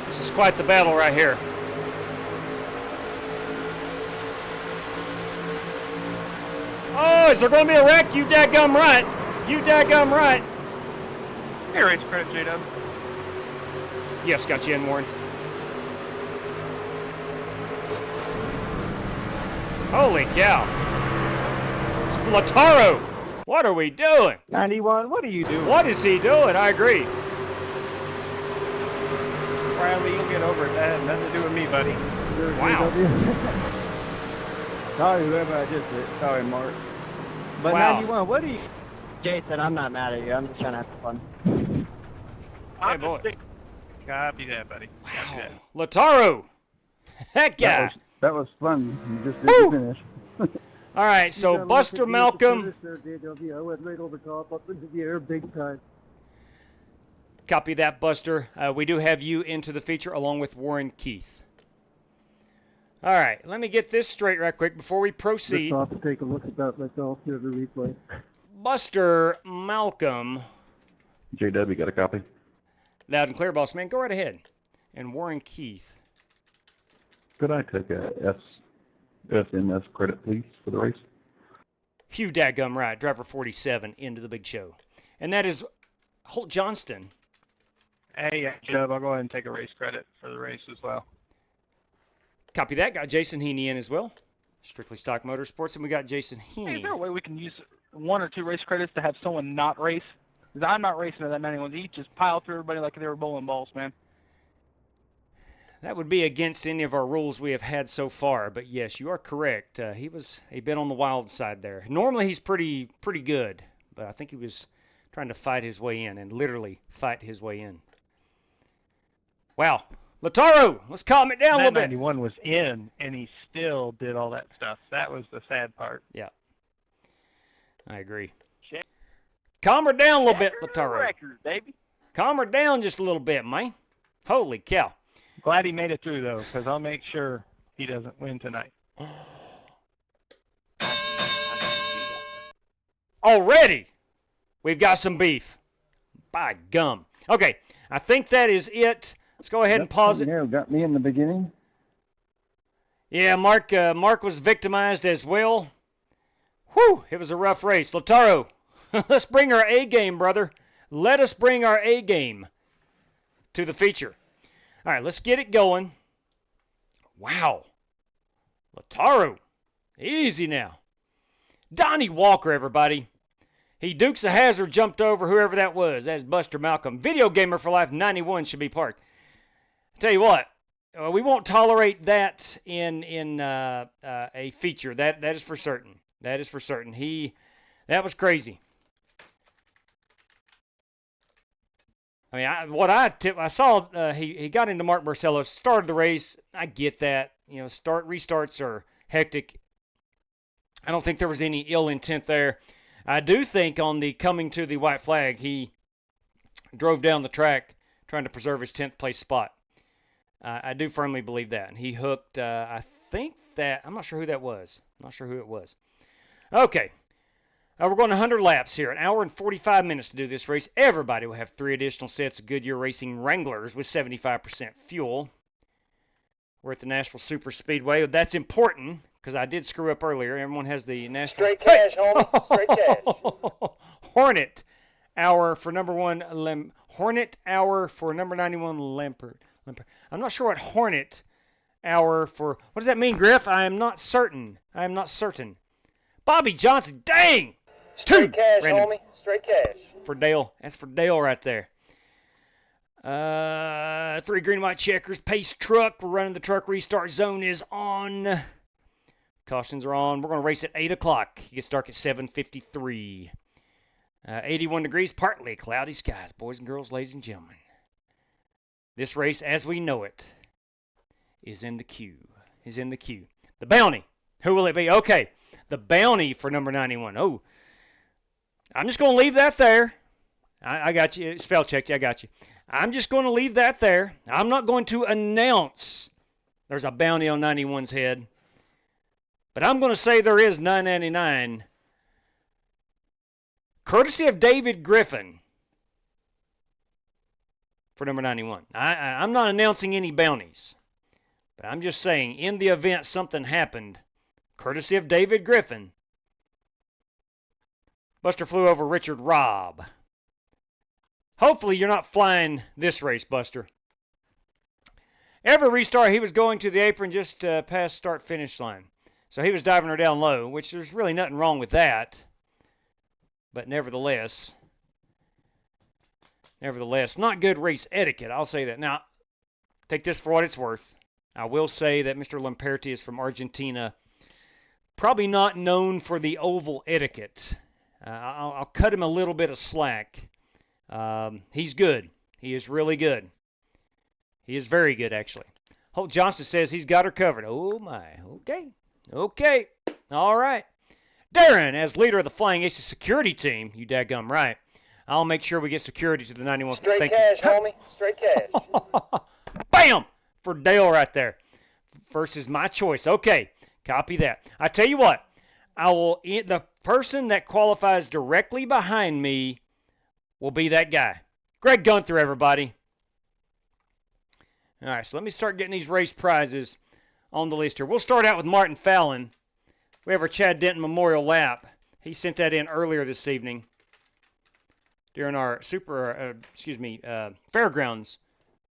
This is quite the battle right here. Oh, is there going to be a wreck? You dadgum right. You dadgum right. Hey, race credit, J-Dub. Yes, got you in, Warren. Holy cow. Lataro, what are we doing? 91, what are you doing? What is he doing? I agree. Riley, you'll get over it. That had nothing to do with me, buddy. Wow. Sorry, whoever I just hit. Sorry, Mark. But Wow. 91, what are you... Jason, I'm not mad at you. I'm just trying to have fun. Hey, boy. Copy that, buddy. Copy that. Lataro. That guy. That was fun. You just didn't finish. All right, so Buster Malcolm. I went right over top, up into the air, big time. Copy that, Buster. We do have you into the feature along with Warren Keith. All right, let me get this straight right quick before we proceed. Just off to take a look at that myself here, the replay. Buster Malcolm. JW, got a copy? Loud and clear, boss man. Go right ahead. And Warren Keith. Could I take a SMS credit, please, for the race? Hugh dadgum right, driver 47 into the big show. And that is Holt Johnston. Hey, Chubb, I'll go ahead and take a race credit for the race as well. Copy that. Got Jason Heaney in as well. Strictly Stock Motorsports. And we got Jason Heaney. Hey, is there a way we can use 1 or 2 race credits to have someone not race? Because I'm not racing at that 91. They just pile through everybody like they were bowling balls, man. That would be against any of our rules we have had so far. But yes, you are correct. He was a bit on the wild side there. Normally he's pretty good. But I think he was trying to fight his way in. And literally fight his way in. Wow. Lataro, let's calm it down a little bit. 91 was in, and he still did all that stuff. That was the sad part. Yeah. I agree. Calm her down a little bit, Lataro. Record, baby. Calm her down just a little bit, man. Holy cow. Glad he made it through, though, because I'll make sure he doesn't win tonight. Already, we've got some beef. By gum. Okay, I think that is it. Let's go ahead and pause it. Yeah, got me in the beginning. Yeah, Mark was victimized as well. Whew, it was a rough race. Lataro, let's bring our A game, brother. Let us bring our A game to the feature. All right, let's get it going. Wow. Lataro, easy now. Donnie Walker, everybody. He Dukes a Hazard jumped over whoever that was. That is Buster Malcolm. Video Gamer for Life 91 should be parked. Tell you what, we won't tolerate that in a feature. That is for certain. That is for certain. That was crazy. I mean, I saw he got into Mark Barcelo, started the race. I get that. You know, restarts are hectic. I don't think there was any ill intent there. I do think on the coming to the white flag, he drove down the track trying to preserve his 10th place spot. I do firmly believe that. And he hooked, I think that, I'm not sure who that was. I'm not sure who it was. Okay. We're going 100 laps here. An hour and 45 minutes to do this race. Everybody will have 3 additional sets of Goodyear Racing Wranglers with 75% fuel. We're at the Nashville Super Speedway. That's important because I did screw up earlier. Everyone has the Nashville. Straight cash, homie. Straight cash. Hornet hour for number 1. Hornet hour for number 91 Lampert. I'm not sure what Hornet hour for. What does that mean, Griff? I am not certain. Bobby Johnson. Dang. Straight 2 cash, random homie. Straight cash. for Dale. That's for Dale right there. 3 green and white checkers. Pace truck. We're running the truck. Restart zone is on. Cautions are on. We're going to race at 8 o'clock. It gets dark at 7:53. 81 degrees. Partly cloudy skies. Boys and girls, ladies and gentlemen. This race, as we know it, is in the queue. The bounty. Who will it be? Okay. The bounty for number 91. Oh. I'm just going to leave that there. I got you. Spell checked you. I got you. I'm just going to leave that there. I'm not going to announce there's a bounty on 91's head. But I'm going to say there is 999. Courtesy of David Griffin for number 91. I'm not announcing any bounties. But I'm just saying, in the event something happened, courtesy of David Griffin, Buster flew over Richard Robb. Hopefully you're not flying this race, Buster. Every restart, he was going to the apron just past start-finish line. So he was diving her down low, which there's really nothing wrong with that. But nevertheless, not good race etiquette, I'll say that. Now, take this for what it's worth. I will say that Mr. Lamperti is from Argentina. Probably not known for the oval etiquette. I'll cut him a little bit of slack. He's good. He is really good. He is very good, actually. Holt Johnson says he's got her covered. Oh, my. Okay. All right. Darren, as leader of the Flying Aces security team, you daggum right. I'll make sure we get security to the 91. Straight cash, homie. Straight cash. Bam! For Dale right there. Versus my choice. Okay. Copy that. I tell you what. The person that qualifies directly behind me will be that guy. Greg Gunther, everybody. All right, so let me start getting these race prizes on the list here. We'll start out with Martin Fallon. We have our Chad Denton Memorial Lap. He sent that in earlier this evening during our Fairgrounds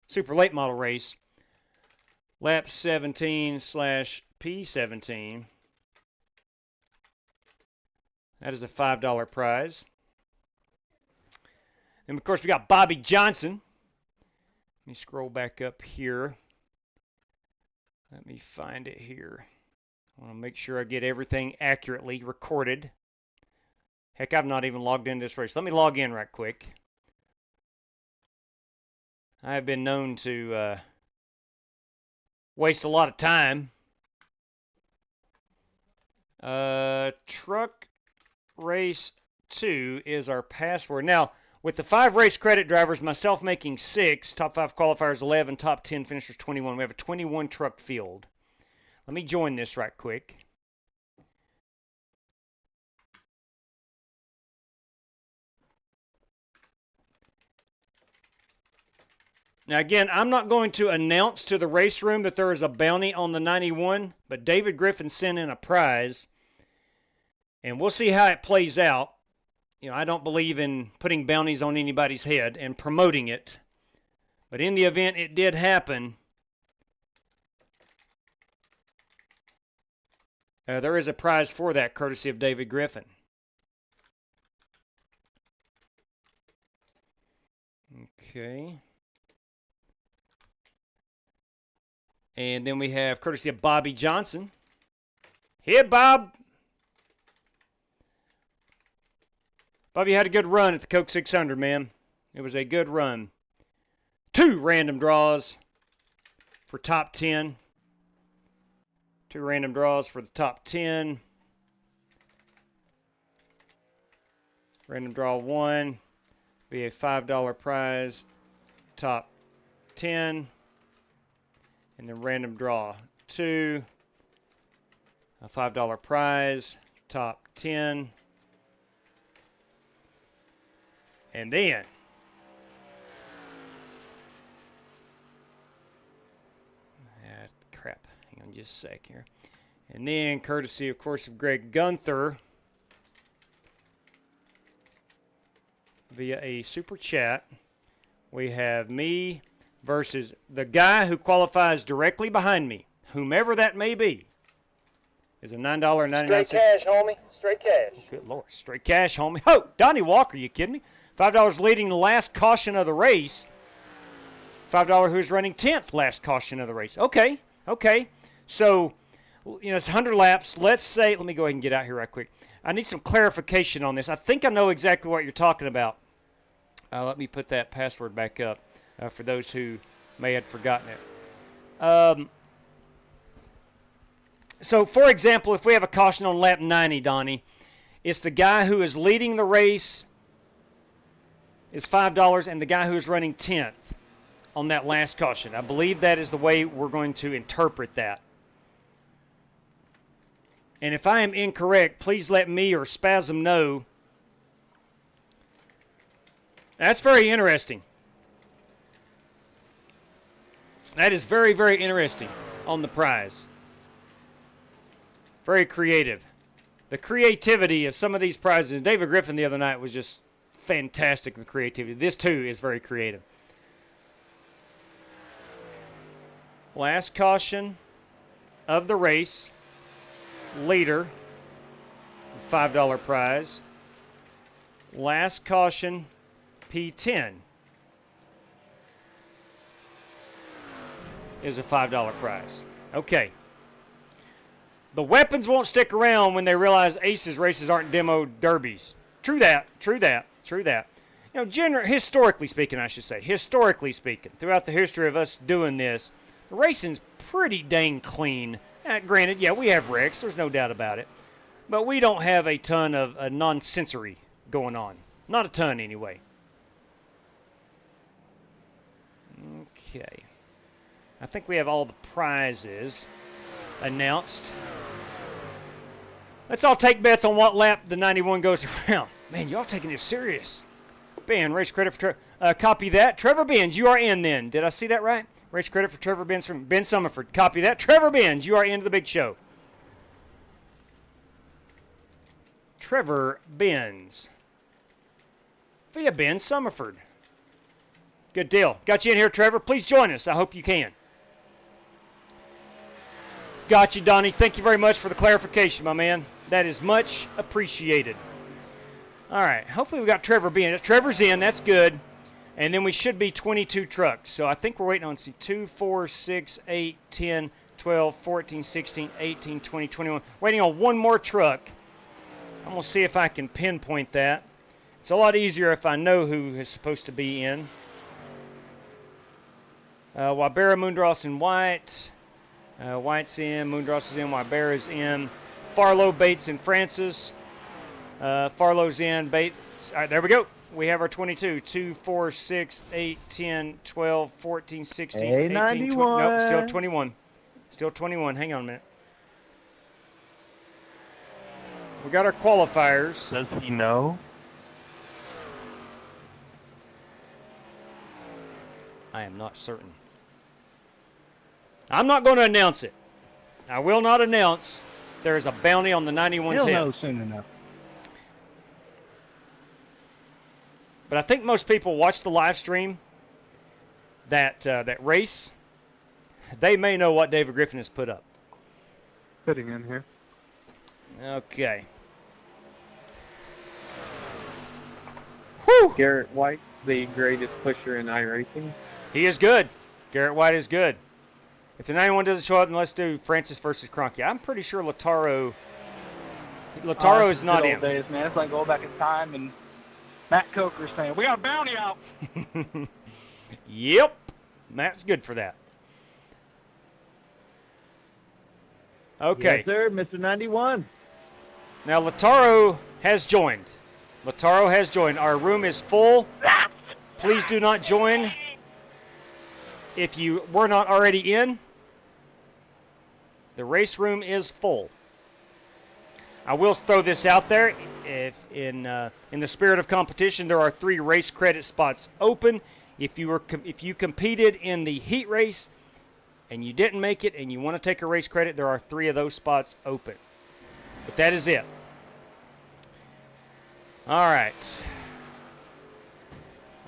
Super Late Model race. Lap 17/P17. That is a $5 prize. And, of course, we got Bobby Johnson. Let me scroll back up here. Let me find it here. I want to make sure I get everything accurately recorded. Heck, I've not even logged into this race. Let me log in right quick. I have been known to waste a lot of time. Truck Race 2 is our password. Now, with the 5 race credit drivers, myself making 6, top 5 qualifiers 11, top 10 finishers 21. We have a 21 truck field. Let me join this right quick. Now again, I'm not going to announce to the race room that there is a bounty on the 91, but David Griffin sent in a prize, and we'll see how it plays out. You know, I don't believe in putting bounties on anybody's head and promoting it, but in the event it did happen, there is a prize for that, courtesy of David Griffin. Okay. And then we have courtesy of Bobby Johnson. Here, Bob. Bob, you had a good run at the Coke 600, man. It was a good run. 2 random draws for top 10. 2 random draws for the top 10. Random draw 1. Be a $5 prize. Top 10. And then random draw 2. A $5 prize. Top 10. And then Hang on just a sec here. And then, courtesy, of course, of Greg Gunther, via a super chat, we have me versus the guy who qualifies directly behind me, whomever that may be, is a $9.99. Straight cash, homie. Straight cash. Good Lord. Straight cash, homie. Oh, Donnie Walker, you kidding me? $5 leading the last caution of the race. $5 who's running 10th last caution of the race. Okay. So, you know, it's 100 laps. Let's say, let me go ahead and get out here right quick. I need some clarification on this. I think I know exactly what you're talking about. Let me put that password back up for those who may have forgotten it. So, for example, if we have a caution on lap 90, Donnie, it's the guy who is leading the race is $5, and the guy who is running 10th on that last caution. I believe that is the way we're going to interpret that. And if I am incorrect, please let me or Spasm know. That's very interesting. That is very, very interesting on the prize. Very creative. The creativity of some of these prizes. David Griffin the other night was just fantastic, the creativity. This, too, is very creative. Last caution of the race. Leader. $5 prize. Last caution. P10. Is a $5 prize. Okay. The weapons won't stick around when they realize Aces races aren't demo derbies. True that. You know, historically speaking, I should say, throughout the history of us doing this, the racing's pretty dang clean. Granted, yeah, we have wrecks, there's no doubt about it. But we don't have a ton of nonsensory going on. Not a ton, anyway. Okay. I think we have all the prizes announced. Let's all take bets on what lap the 91 goes around. Man, y'all taking this serious. Ben, race credit for copy that. Trevor Benz, you are in then. Did I see that right? Race credit for Trevor Benz from Ben Summerford. Copy that. Trevor Benz, you are into the big show. Trevor Benz. Via Ben Summerford. Good deal. Got you in here, Trevor. Please join us. I hope you can. Got you, Donnie. Thank you very much for the clarification, my man. That is much appreciated. All right. Hopefully we got Trevor being. Trevor's in. That's good. And then we should be 22 trucks. So I think we're waiting on 2, 4, 6, 8, 10, 12, 14, 16, 18, 20, 21. Waiting on one more truck. I'm going to see if I can pinpoint that. It's a lot easier if I know who is supposed to be in. Wybera, Moondross, and White. White's in, Moondross is in, Wybera's in. Farlow, Bates, and Francis. Farlow's in, Bates. All right, there we go. We have our 22. 2, 4, 6, 8, 10, 12, 14, 16, 18, 20. Nope, still 21. Still 21. Hang on a minute. We got our qualifiers. Does he know? I am not certain. I'm not going to announce it. I will not announce there is a bounty on the 91's head. He'll know soon enough. But I think most people watch the live stream that race. They may know what David Griffin has put up. Sitting in here. Okay. Whew. Garrett White, the greatest pusher in iRacing. He is good. Garrett White is good. If the 91 doesn't show up, then let's do Francis versus Cronky. I'm pretty sure Lataro is not in. Days, man. It's like going back in time and Matt Coker's saying, we got a bounty out. Yep. Matt's good for that. Okay. Yes, sir, Mr. 91. Now, Lataro has joined. Our room is full. Please do not join if you were not already in. The race room is full. I will throw this out there. If in the spirit of competition, there are 3 race credit spots open. If you competed in the heat race, and you didn't make it and you want to take a race credit, there are 3 of those spots open. But that is it. All right.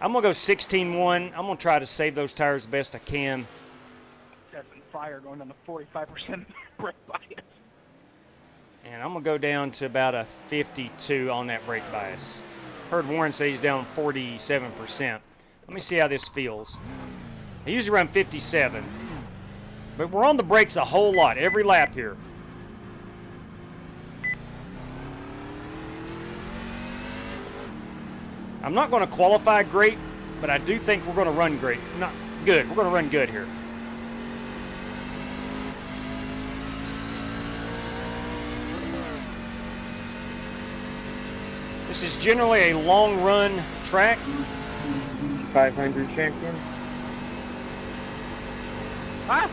I'm going to go 16-1. I'm going to try to save those tires the best I can. That's been fire going down to 45% brake bias. And I'm going to go down to about a 52 on that brake bias. Heard Warren say he's down 47%. Let me see how this feels. I usually run 57. But we're on the brakes a whole lot, every lap here. I'm not going to qualify great, but I do think we're going to run great. Not good. We're going to run good here. This is generally a long run track. 500 champion. Huh?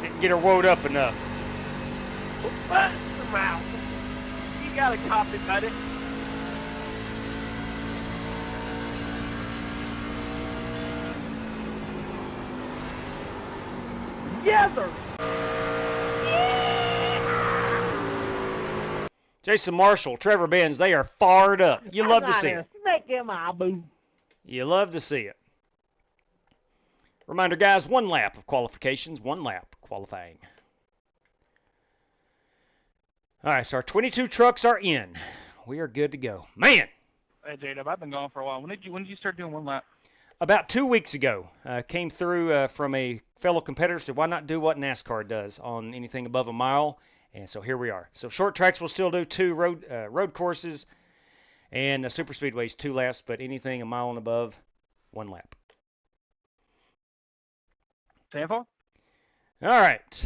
Didn't get her woed up enough. What? Come out. You got a copy, buddy. Together. Jason Marshall, Trevor Benz, they are fired up. You love to see it. Make him a boo. You love to see it. Reminder, guys, 1 lap of qualifications, 1 lap qualifying. All right, so our 22 trucks are in. We are good to go. Man! Hey, J-Dub, I've been gone for a while. When did you start doing 1 lap? About 2 weeks ago, came through from a fellow competitor, said why not do what NASCAR does on anything above a mile? And so here we are. So short tracks will still do 2 road courses, and super speedways 2 laps, but anything a mile and above, 1 lap. Sample? All right.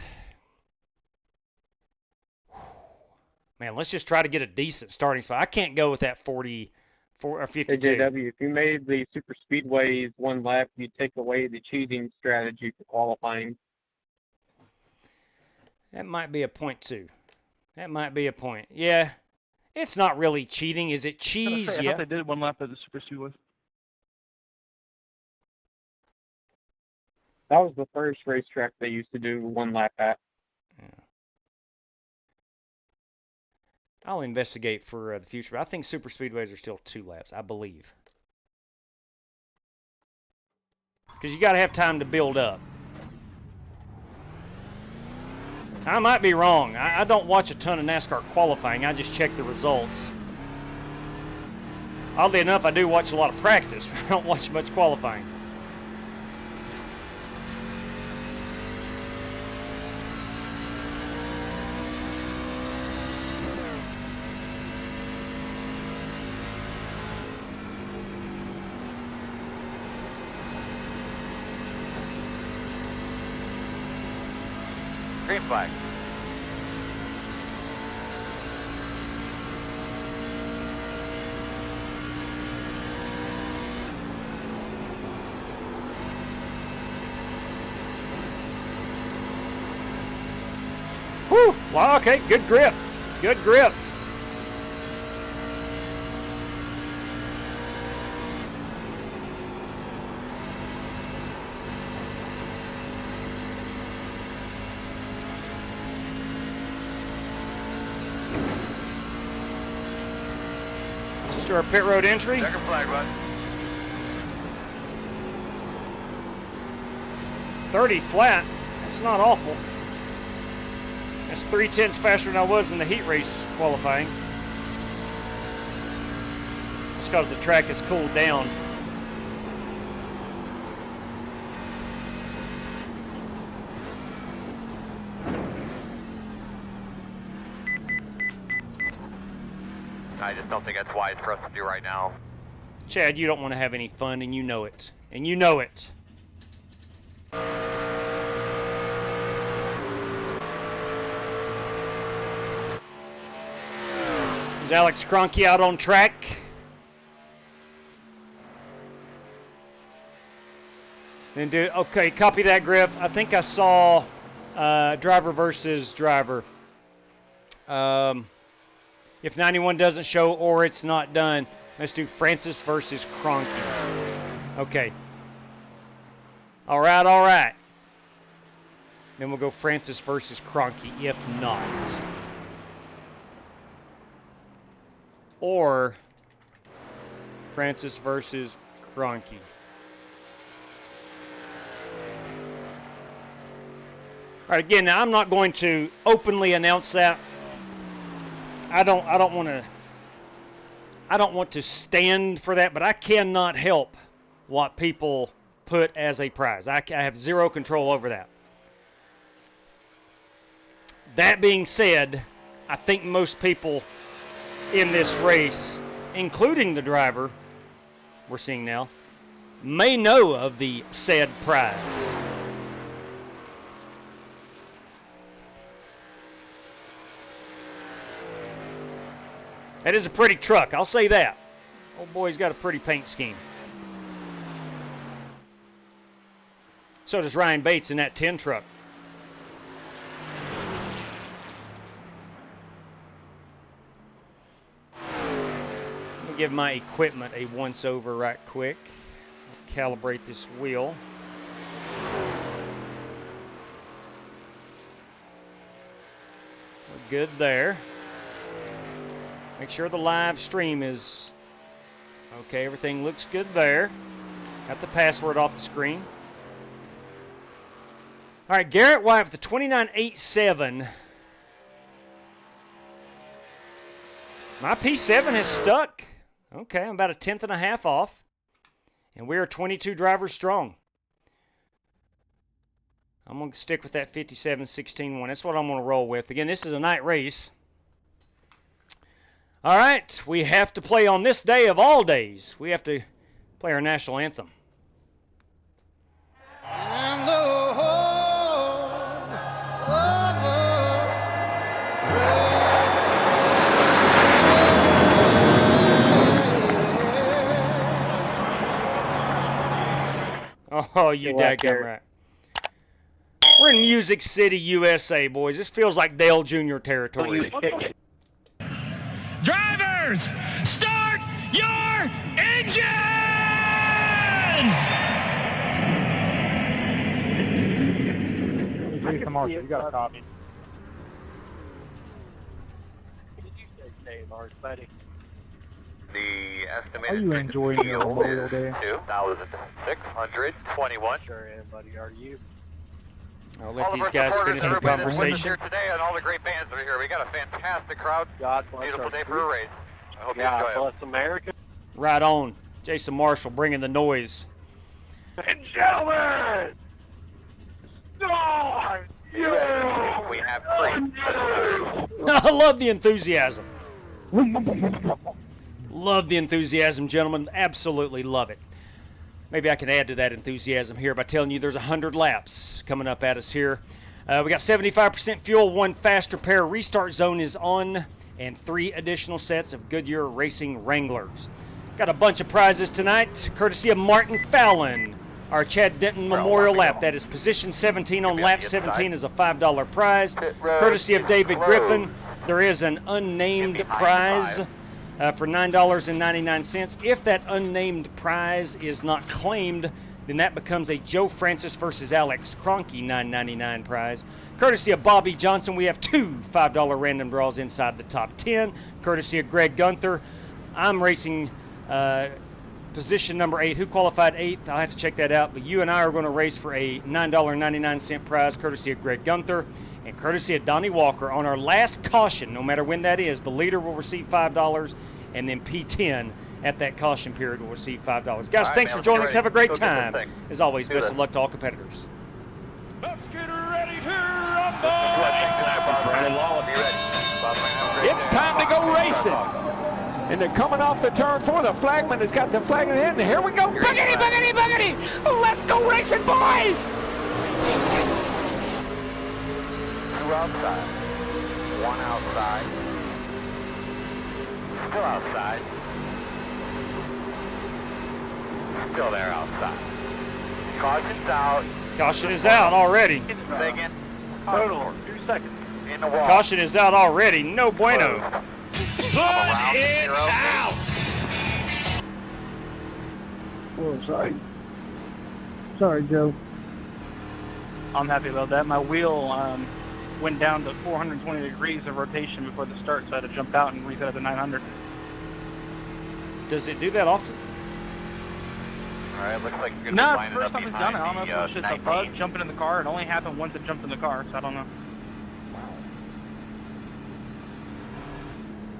Man, let's just try to get a decent starting spot. I can't go with that 44 or 52. Hey, JW, if you made the super speedways 1 lap, you'd take away the cheating strategy for qualifying. That might be a point, too. That might be a point. Yeah. It's not really cheating. Is it cheese? I Yeah. thought they did 1 lap of the super speedway. That was the first racetrack they used to do 1 lap at. Yeah. I'll investigate for the future. But I think super speedways are still 2 laps, I believe. Because you got to have time to build up. I might be wrong. I don't watch a ton of NASCAR qualifying. I just check the results. Oddly enough, I do watch a lot of practice. I don't watch much qualifying. Green flag. Whew! Wow, okay, good grip. Good grip. Just our pit road entry. Second flag, bud. 30 flat. That's not awful. That's 3/10 faster than I was in the heat race qualifying. That's because the track has cooled down. I just don't think that's wise for us to do right now. Chad, you don't want to have any fun, and you know it. And you know it. Is Alex Cronky out on track? Okay, copy that, Griff. I think I saw Driver versus driver. If 91 doesn't show or it's not done, let's do Francis versus Cronky. Okay. All right. Then we'll go Francis versus Cronky if not. Or Francis versus Cronky. All right, again, now I'm not going to openly announce that. I don't want to stand for that, but I cannot help what people put as a prize. I have zero control over that. That being said, I think most people in this race, including the driver we're seeing now, may know of the said prize. That is a pretty truck, I'll say that. Old boy's got a pretty paint scheme. So does Ryan Bates in that 10 truck. Let me give my equipment a once-over right quick. I'll calibrate this wheel. We're good there. Make sure the live stream is okay. Everything looks good there. Got the password off the screen. All right, Garrett White with the 29.87. My P7 has stuck. Okay, I'm about a 1/10 and a half off. And we are 22 drivers strong. I'm going to stick with that 57.16.1. That's what I'm going to roll with. Again, this is a night race. All right, we have to play on this day of all days. We have to play our national anthem. And the whole Oh, you dadgum right. We're in Music City, USA, boys. This feels like Dale Jr. territory. Drivers, start your engines! Jason Marshall, you got a copy. What did you say today, Mark, buddy? The Are estimated you enjoying your field Memorial is Day? 2,621. Sure am, buddy. Are you? I'll let these guys finish the conversation. Here today and all the great bands that are here. We got a fantastic crowd. God bless Beautiful our day for a race. I hope you God enjoy it. bless America. Right on. Jason Marshall bringing the noise. And gentlemen, start your We have three. I love the enthusiasm. Love the enthusiasm, gentlemen. Absolutely love it. Maybe I can add to that enthusiasm here by telling you there's 100 laps coming up at us here. We got 75% fuel, one faster pair restart zone is on, and 3 additional sets of Goodyear Racing Wranglers. Got a bunch of prizes tonight, courtesy of Martin Fallon. Our Chad Denton Memorial Lap. That is position 17 on lap 17 is a $5 prize. Courtesy of David Griffin, there is an unnamed prize for $9.99. If that unnamed prize is not claimed, then that becomes a Joe Francis versus Alex Cronky $9.99 prize. Courtesy of Bobby Johnson, we have 2 $5 random draws inside the top 10. Courtesy of Greg Gunther, I'm racing position number 8. Who qualified 8th? I'll have to check that out. But you and I are going to race for a $9.99 prize, courtesy of Greg Gunther. And courtesy of Donnie Walker, on our last caution, no matter when that is, the leader will receive $5, and then P10 at that caution period will receive $5. Guys, thanks for joining us. Have a great time. As always, best of luck to all competitors. Let's get ready to rumble! It's time to go racing. And they're coming off the turn 4. The flagman has got the flag in the hand. And here we go. Boogity, boogity, boogity. Let's go racing, boys. 2 outside. 1 outside. Still outside. Still there outside. Caution's out. Caution is out already. Say again. Total, 2 seconds. In the wall. Caution is out already. No bueno. Put it out! Whoa, sorry. Sorry, Joe. I'm happy about that. My wheel went down to 420 degrees of rotation before the start, so I had to jump out and reset it to 900. Does it do that often? Alright, looks like you're going to No, be lining first up time it's done behind it. I don't know if the it's just a 19. bug jumping in the car. It only happened once it jumped in the car, so I don't know.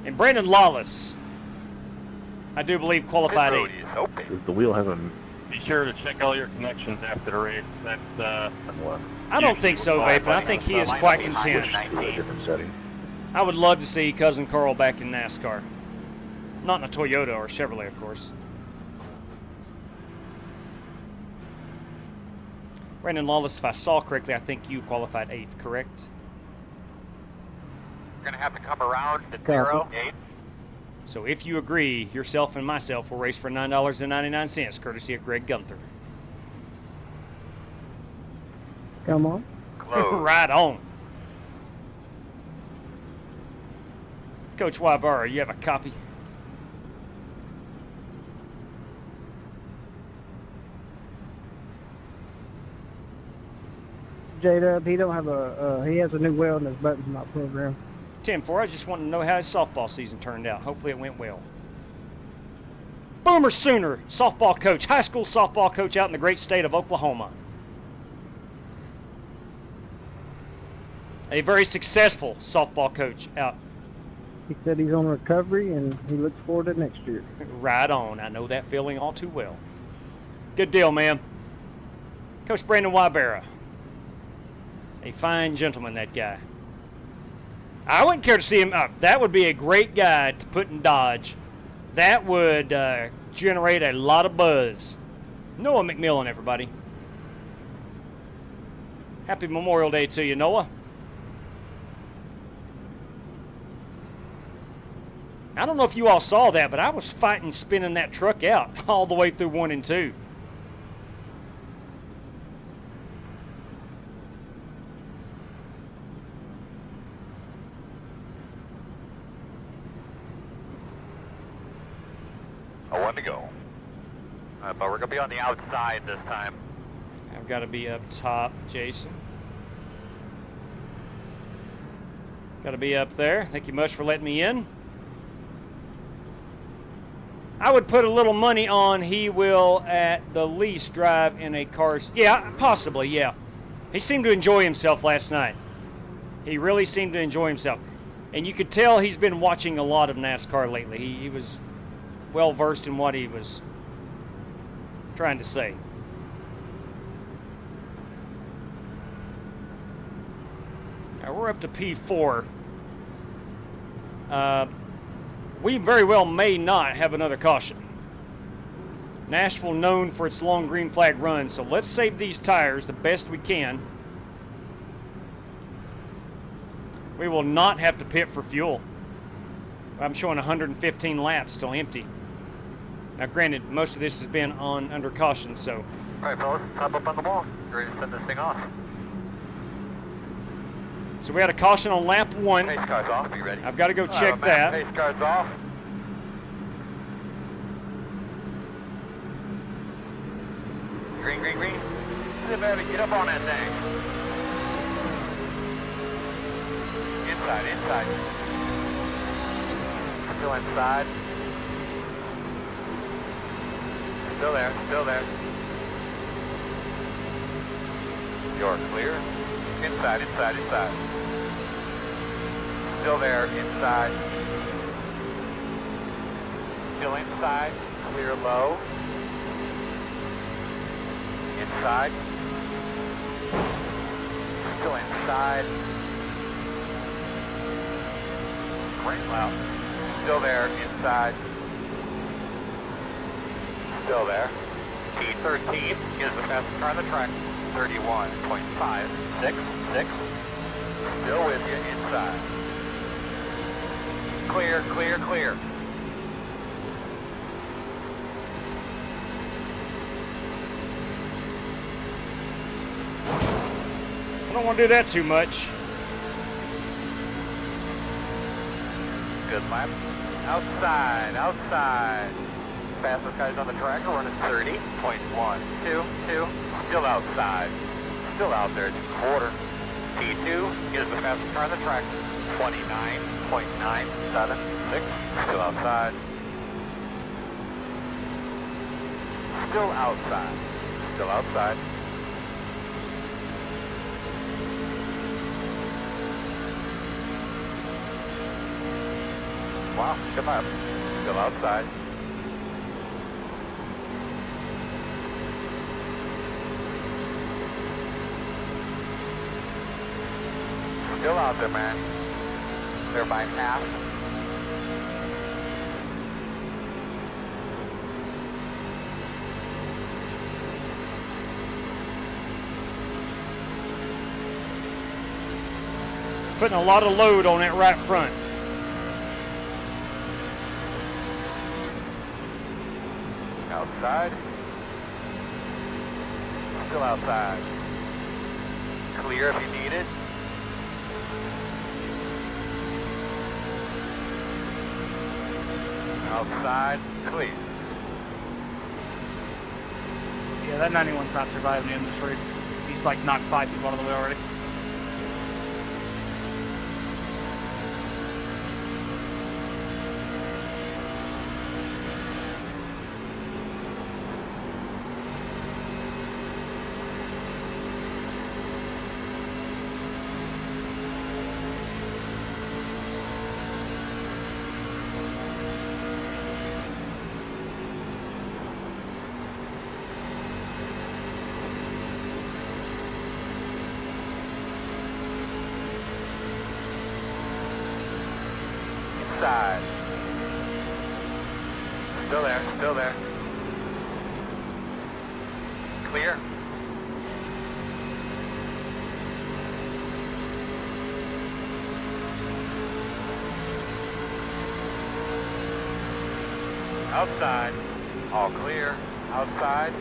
And Brandon Lawless, I do believe, qualified 8th. Does the wheel have a... Be sure to check all your connections after the race. That's I don't think so, Vape, but I think he is quite content. different setting. I would love to see Cousin Carl back in NASCAR. Not in a Toyota or Chevrolet, of course. Brandon Lawless, if I saw correctly, I think you qualified 8th, correct? You're going to have to come around to 0, 8. So if you agree, yourself and myself will race for $9.99, courtesy of Greg Gunther. Come on. Right on. Coach Wybara, you have a copy? J-Dub, he don't have a, he has a new wheel and his button's not programmed. 10-4, I just wanted to know how his softball season turned out. Hopefully it went well. Boomer Sooner, softball coach, high school softball coach out in the great state of Oklahoma. A very successful softball coach out. He said he's on recovery and he looks forward to next year. Right on. I know that feeling all too well. Good deal, man. Coach Brandon Wybara. A fine gentleman, that guy. I wouldn't care to see him. That would be a great guy to put in Dodge. That would generate a lot of buzz. Noah McMillan, everybody. Happy Memorial Day to you, Noah. I don't know if you all saw that, but I was fighting spinning that truck out all the way through 1 and 2. One to go. But we're going to be on the outside this time. I've got to be up top, Jason. Got to be up there. Thank you much for letting me in. I would put a little money on he will at the least drive in a car. Yeah, possibly, yeah. He seemed to enjoy himself last night. He really seemed to enjoy himself. And you could tell he's been watching a lot of NASCAR lately. He was well versed in what he was trying to say. Now we're up to P4. We very well may not have another caution. Nashville known for its long green flag run, so let's save these tires the best we can. We will not have to pit for fuel. I'm showing 115 laps still empty. Now granted, most of this has been on under caution, so. All right, fellas, hop up on the wall. You're ready to send this thing off. So we had a caution on lap 1. Pace car's off, be ready. I've got to go check that. Pace car's off. Green, green, green. Get up on that thing. Inside, inside. Still inside. Still there, still there. You're clear. Inside, inside, inside. Still there, inside. Still inside, clear low. Inside. Still inside. Great, wow. Still there, inside. Still there. T13 is the fastest car on the track. 31.566. Still with you, inside. Clear, clear, clear. I don't don't want to do that too much. Good lap. Outside, outside. Fastest guys on the track are running 30.122. Still outside. Still out there, just a quarter. T2 is the fastest car on the track. 29.976. Still outside. Still outside. Still outside. Wow, come up. Still outside. Still out there, man. They're by half. Putting a lot of load on that right front. Outside. Still outside. Clear if you need it. Outside, clear. Yeah, that 91's not surviving the industry. He's like knocked 5 people out of the way already. Inside. Still there, still there. Clear. Outside. All clear. Outside.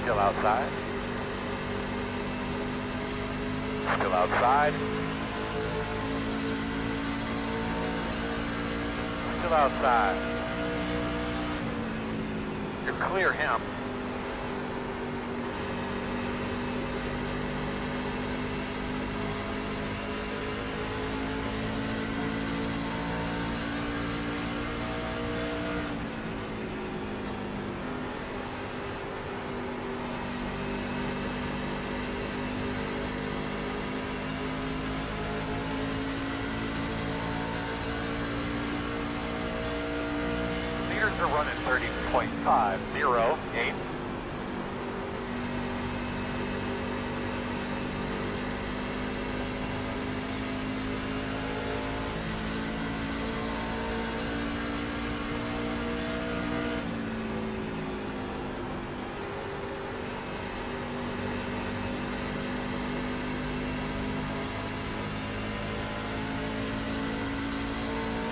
Still outside. Still outside. Still outside. You're clear him. Are running 30.508.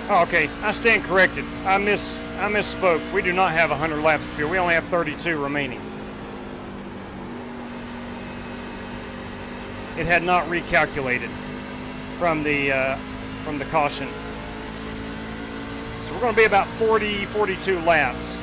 Oh, okay, I stand corrected. I misspoke. We do not have 100 laps here. We only have 32 remaining. It had not recalculated from the caution. So we're going to be about 42 laps.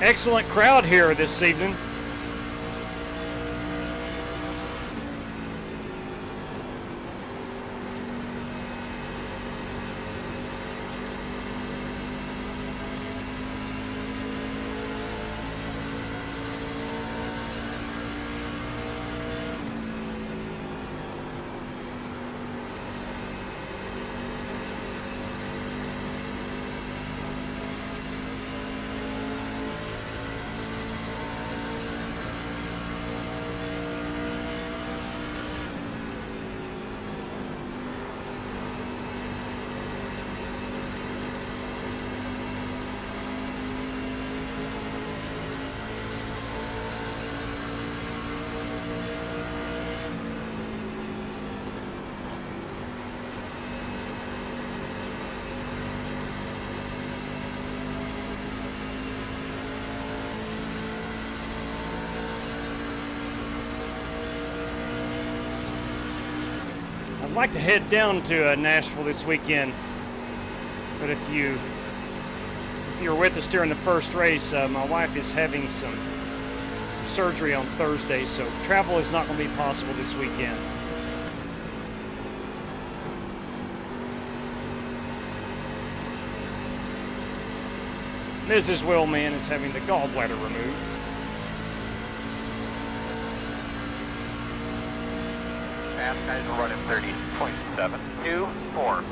Excellent crowd here this evening. I'd like to head down to Nashville this weekend, but if you're with us during the first race, my wife is having some surgery on Thursday, so travel is not going to be possible this weekend. Mrs. Willman is having the gallbladder removed. And guys are running 30.724.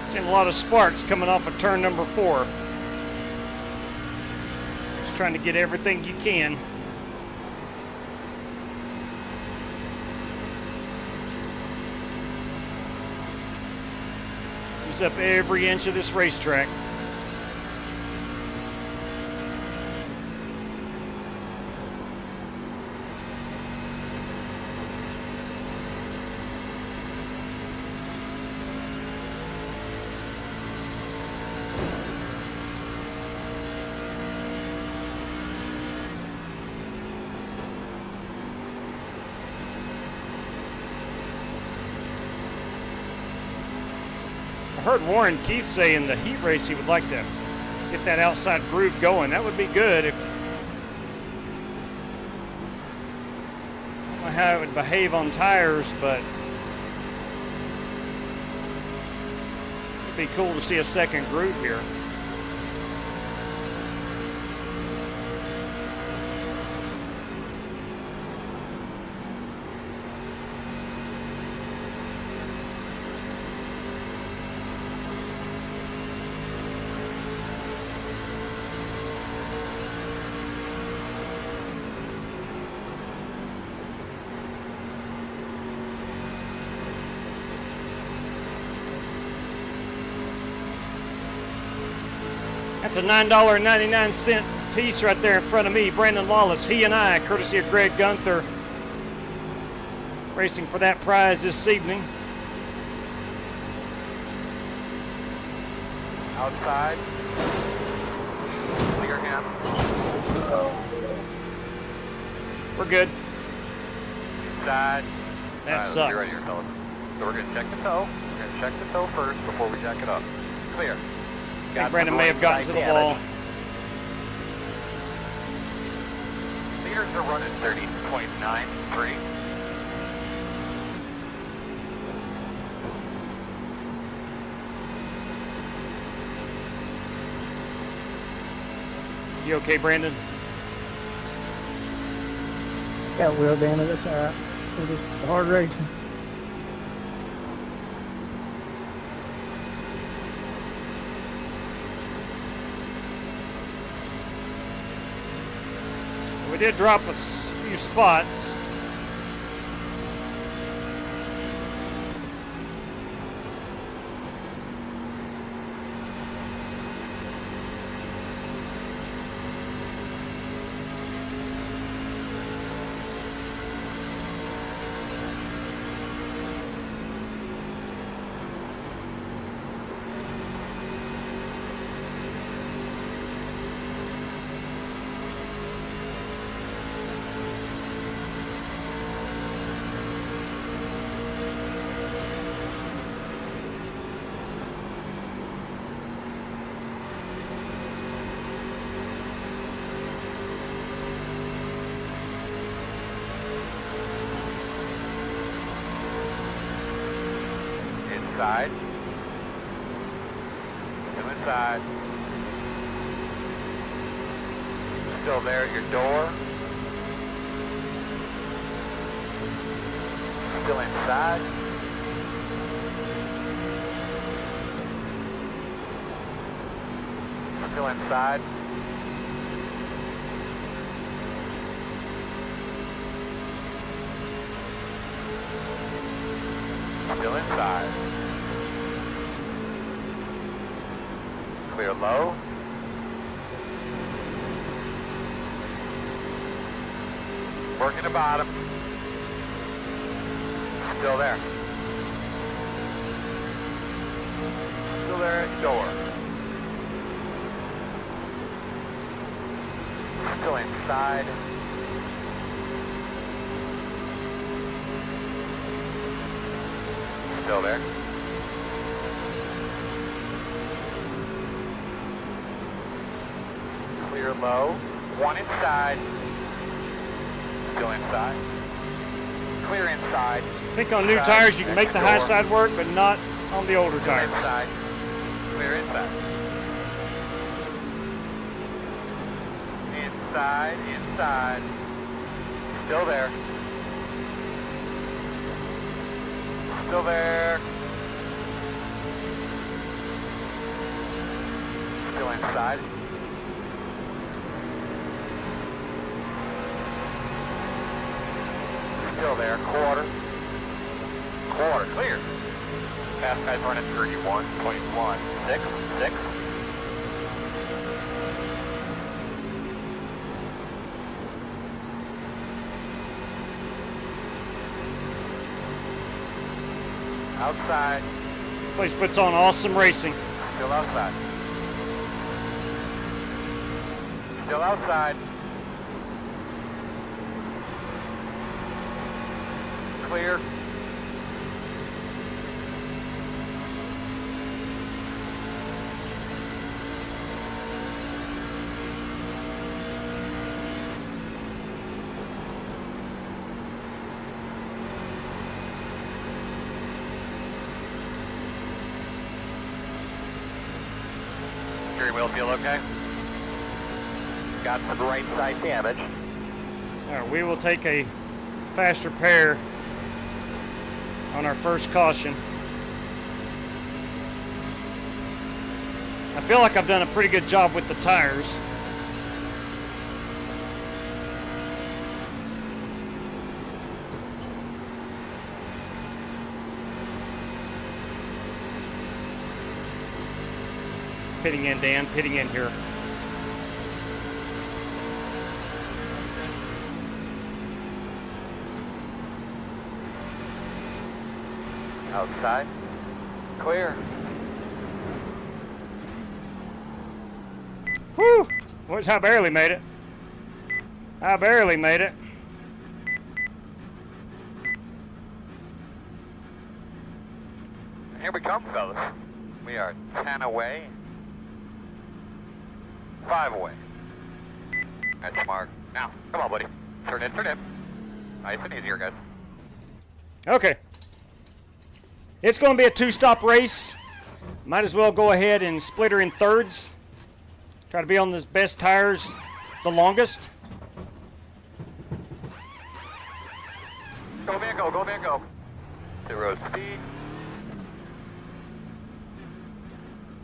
Seeing a lot of sparks coming off of turn number 4. Just trying to get everything you can. Use up every inch of this racetrack. I heard Warren Keith say in the heat race he would like to get that outside groove going. That would be good. If, I don't know how it would behave on tires, but it'd be cool to see a second groove here. That's a $9.99 piece right there in front of me. Brandon Lawless, he and I, courtesy of Greg Gunther, racing for that prize this evening. Outside. Clear him. We're good. Inside. That Let's sucks. get ready here, fellas. So we're going to check the toe. We're going to check the toe first before we jack it up. Clear. I think Brandon may have gotten to the wall. Leaders are running 30.93. You okay, Brandon? Got wheel damage, that's alright. It's just hard racing. We did drop a few spots. Inside. Come inside. Still there at your door. Still inside. Still inside. Still inside. Clear low. Working the bottom. Still there. Still there at your door. Still inside. Still there. Clear low. One inside. Still inside. Clear inside. I think on new tires you can make the high side work, but not on the older tires. Inside. Clear inside. Inside, inside. Still there. Still there. Still inside. Still there. Quarter. Quarter. Clear. Fast guys running 31.166. Outside. Place puts on awesome racing. Still outside. Still outside. Clear. Steering wheel feel okay? Got some right side damage. Alright, we will take a faster pair on our first caution. I feel like I've done a pretty good job with the tires. Pitting in, Dan, pitting in here. Outside. Clear. Whew! I barely made it. I barely made it. Here we come, fellas. We are 10 away. 5 away. That's smart. Now, come on, buddy. Turn in, turn in. Nice and easy here, guys. Okay. It's going to be a two-stop race. Might as well go ahead and split her in thirds. Try to be on the best tires the longest. Go, man, go, go, man, go. 0 speed.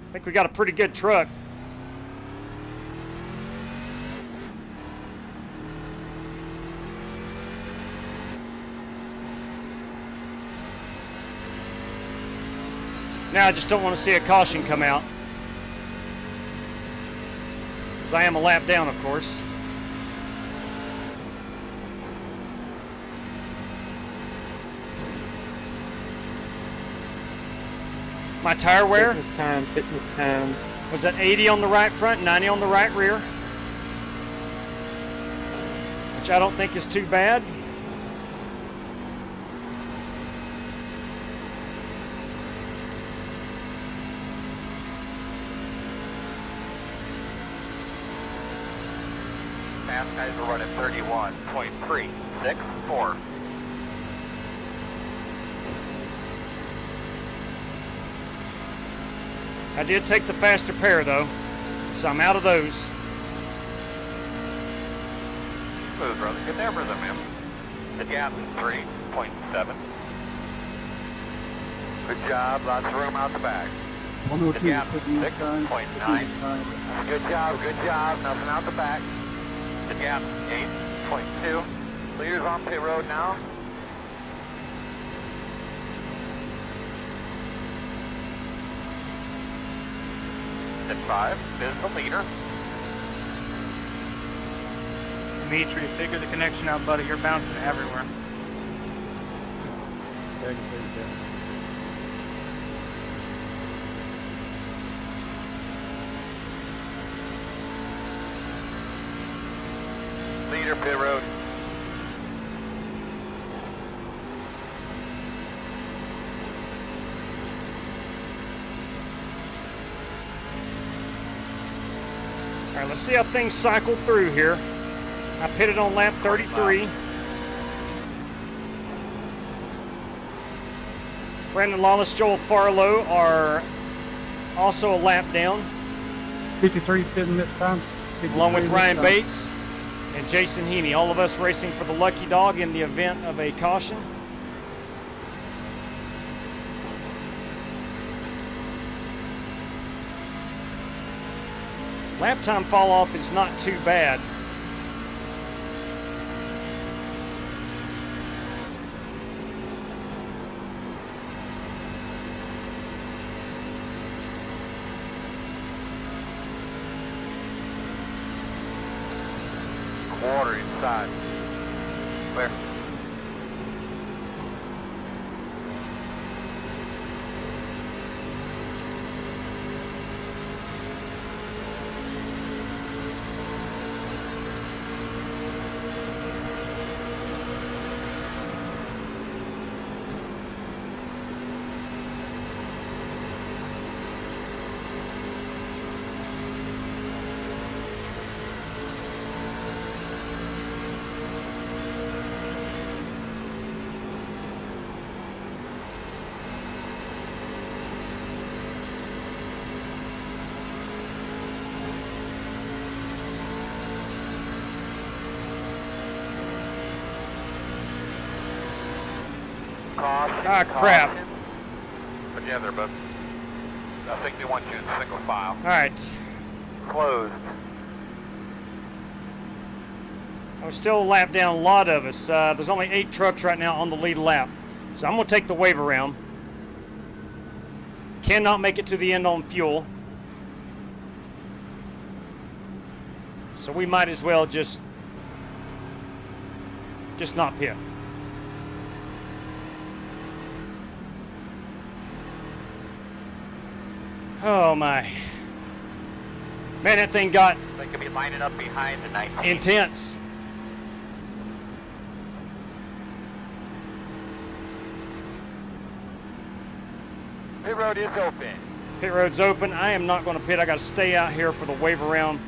I think we got a pretty good truck. Now I just don't want to see a caution come out. Because I am a lap down, of course. My tire wear? Fitness time. Was that 80 on the right front, 90 on the right rear? Which I don't think is too bad. Fast guys are running 31.364. I did take the faster pair though, so I'm out of those. Smooth, brother. Get there, brother, man. The gap is 3.7. Good job. Lots of room out the back. 102 The gap is should be 6.9. Good job. Good job. Nothing out the back. The gap 8.2. Leaders on pit road now. At 5, there's the leader. Dimitri, figure the connection out, buddy. You're bouncing everywhere. Leader, pit road. All right, let's see how things cycle through here. I pitted on lap 33. Brandon Lawless, Joel Farlow are also a lap down. 53 pitting this time. Along with Ryan Bates and Jason Heaney. All of us racing for the Lucky Dog in the event of a caution. Lap time fall off is not too bad. Quarter inside. Clear. Ah, crap. Together, but I think they want you in single file. All right. Closed. We're still a lap down, a lot of us. There's only 8 trucks right now on the lead lap. So I'm going to take the wave around. Cannot make it to the end on fuel. So we might as well just not pit. Oh my. Man, that thing got They could be lining up behind the 19. intense. Pit road is open. Pit road's open. I am not going to pit. I got to stay out here for the wave around.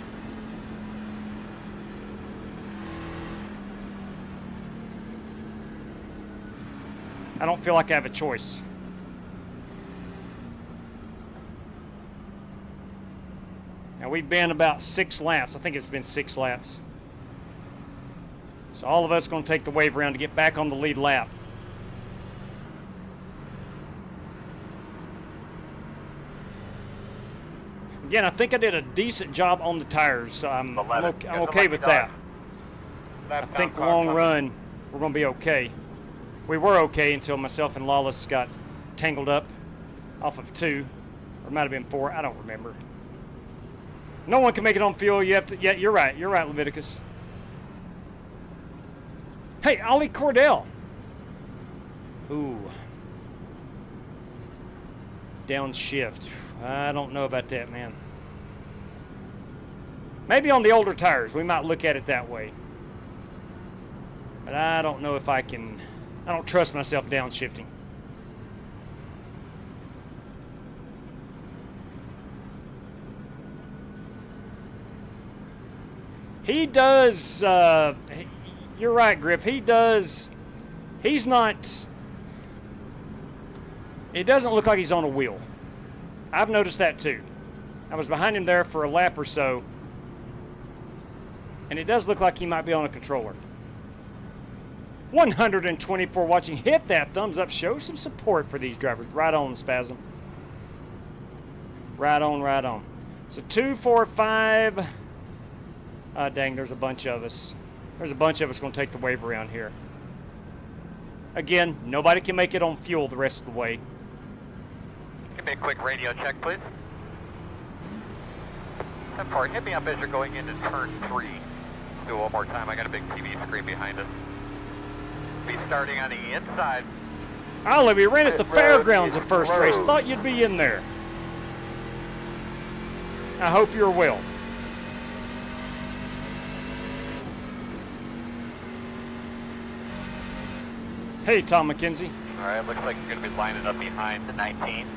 I don't feel like I have a choice. Now we've been about 6 laps. I think it's been 6 laps. So all of us are going to take the wave around to get back on the lead lap. Again, I think I did a decent job on the tires. I'm okay with that. I think the long run, we're going to be okay. We were okay until myself and Lawless got tangled up off of 2. Or it might have been 4. I don't remember. No one can make it on fuel. You have to. Yeah, you're right. You're right, Leviticus. Hey, Ollie Cordell. Ooh. Downshift. I don't know about that, man. Maybe on the older tires, we might look at it that way. But I don't know if I can. I don't trust myself downshifting. He does, you're right, Griff, he does, he's not, it doesn't look like he's on a wheel. I've noticed that too. I was behind him there for a lap or so. And it does look like he might be on a controller. 124 watching. Hit that thumbs up. Show some support for these drivers. Right on, Spasm. Right on, right on. So 2, 4, 5. Dang, there's a bunch of us. There's a bunch of us going to take the wave around here. Again, nobody can make it on fuel the rest of the way. Give me a quick radio check, please. 10-4, hit me up as you're going into turn 3. Do it one more time. I got a big TV screen behind us. Be starting on the inside. Olive, you ran at the fairgrounds the first race. Thought you'd be in there. I hope you're well. Hey, Tom McKenzie. All right, looks like you're going to be lining up behind the 19.